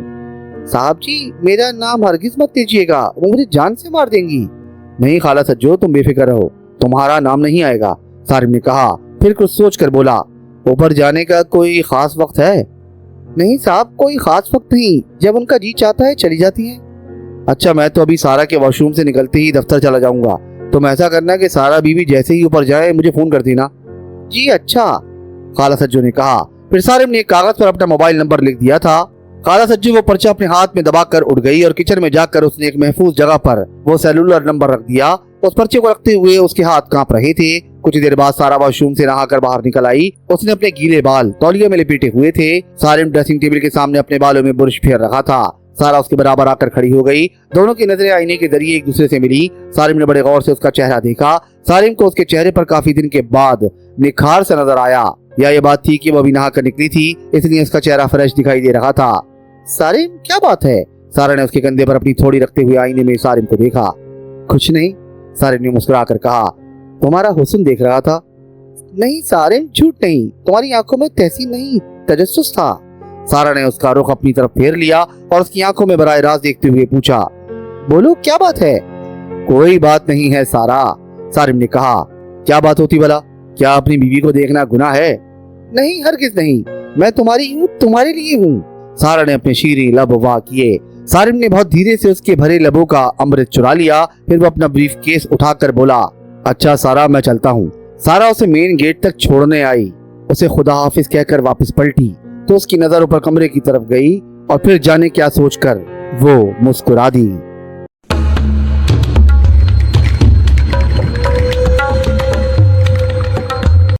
साहब जी मेरा नाम हरगिज मत लीजिएगा, वो मुझे जान से मार देंगी। नहीं खाला सज्जो तुम बेफिक्र रहो, तुम्हारा नाम नहीं आएगा। सारिम ने कहा। फिर कुछ सोच कर बोला। ऊपर जाने का कोई खास वक्त है? नहीं साहब कोई खास वक्त नहीं, जब उनका जी चाहता है चली जाती हैं। अच्छा मैं तो अभी सारा के वॉशरूम से निकलते ही दफ्तर चला जाऊंगा। तुम ऐसा करना कि सारा बीबी जैसे ही ऊपर जाए मुझे फोन कर देना। जी अच्छा, खाला सज्जो ने कहा। फिर सारिम ने एक कागज पर अपना मोबाइल नंबर लिख दिया था। खाला सज्जो वो पर्चा अपने हाथ में दबाकर उठ गई और किचन में जाकर उसने एक महफूज जगह पर वो सेलुलर नंबर रख दिया। उस पर्चे को रखते हुए उसके हाथ कांप रहे थे। कुछ देर बाद सारा वॉशरूम से नहाकर बाहर निकल आई। उसने अपने गीले बाल तौलिया में लपेटे हुए थे। सारिम ड्रेसिंग टेबल के सामने अपने बालों में बुरश फेर रखा था। सारा उसके बराबर आकर खड़ी हो गई। दोनों की नजरें आईने के जरिए एक दूसरे से मिली। सारिम ने बड़े गौर से उसका चेहरा देखा। सारिम को उसके चेहरे पर काफी दिन के बाद निखार से नजर आया। या ये बात थी कि वो अभी नहा कर निकली थी, इसलिए उसका चेहरा फ्रेश दिखाई दे रहा था। सारिम क्या बात है? सारा ने उसके कंधे पर अपनी थोड़ी रखते हुए आईने में सारिम को देखा। कुछ नहीं, सारिम ने मुस्कुराकर कहा। तुम्हारा हुस्न देख रहा था। नहीं सारिम झूठ नहीं, तुम्हारी आंखों में तहसीन नहीं तजस्सुस था। सारा ने उसका रुख अपनी तरफ फेर लिया और उसकी आंखों में बराह रास्त देखते हुए पूछा। बोलो क्या बात है? कोई बात नहीं है सारा, सारिम ने कहा। क्या बात होती भला? क्या अपनी बीवी को देखना गुनाह है? नहीं हरगिज नहीं, मैं तुम्हारी हूँ, तुम्हारे लिए हूँ। सारा ने अपने शीरी लब वाह किए। सारिम ने बहुत धीरे से उसके भरे लबों का अमृत चुरा लिया। फिर वो अपना ब्रीफ केस उठाकर बोला। अच्छा सारा मैं चलता हूँ। सारा उसे मेन गेट तक छोड़ने आई। उसे खुदा हाफिज कहकर वापस पलटी तो उसकी नजर ऊपर कमरे की तरफ गई और फिर जाने क्या सोचकर वो मुस्कुरा दी।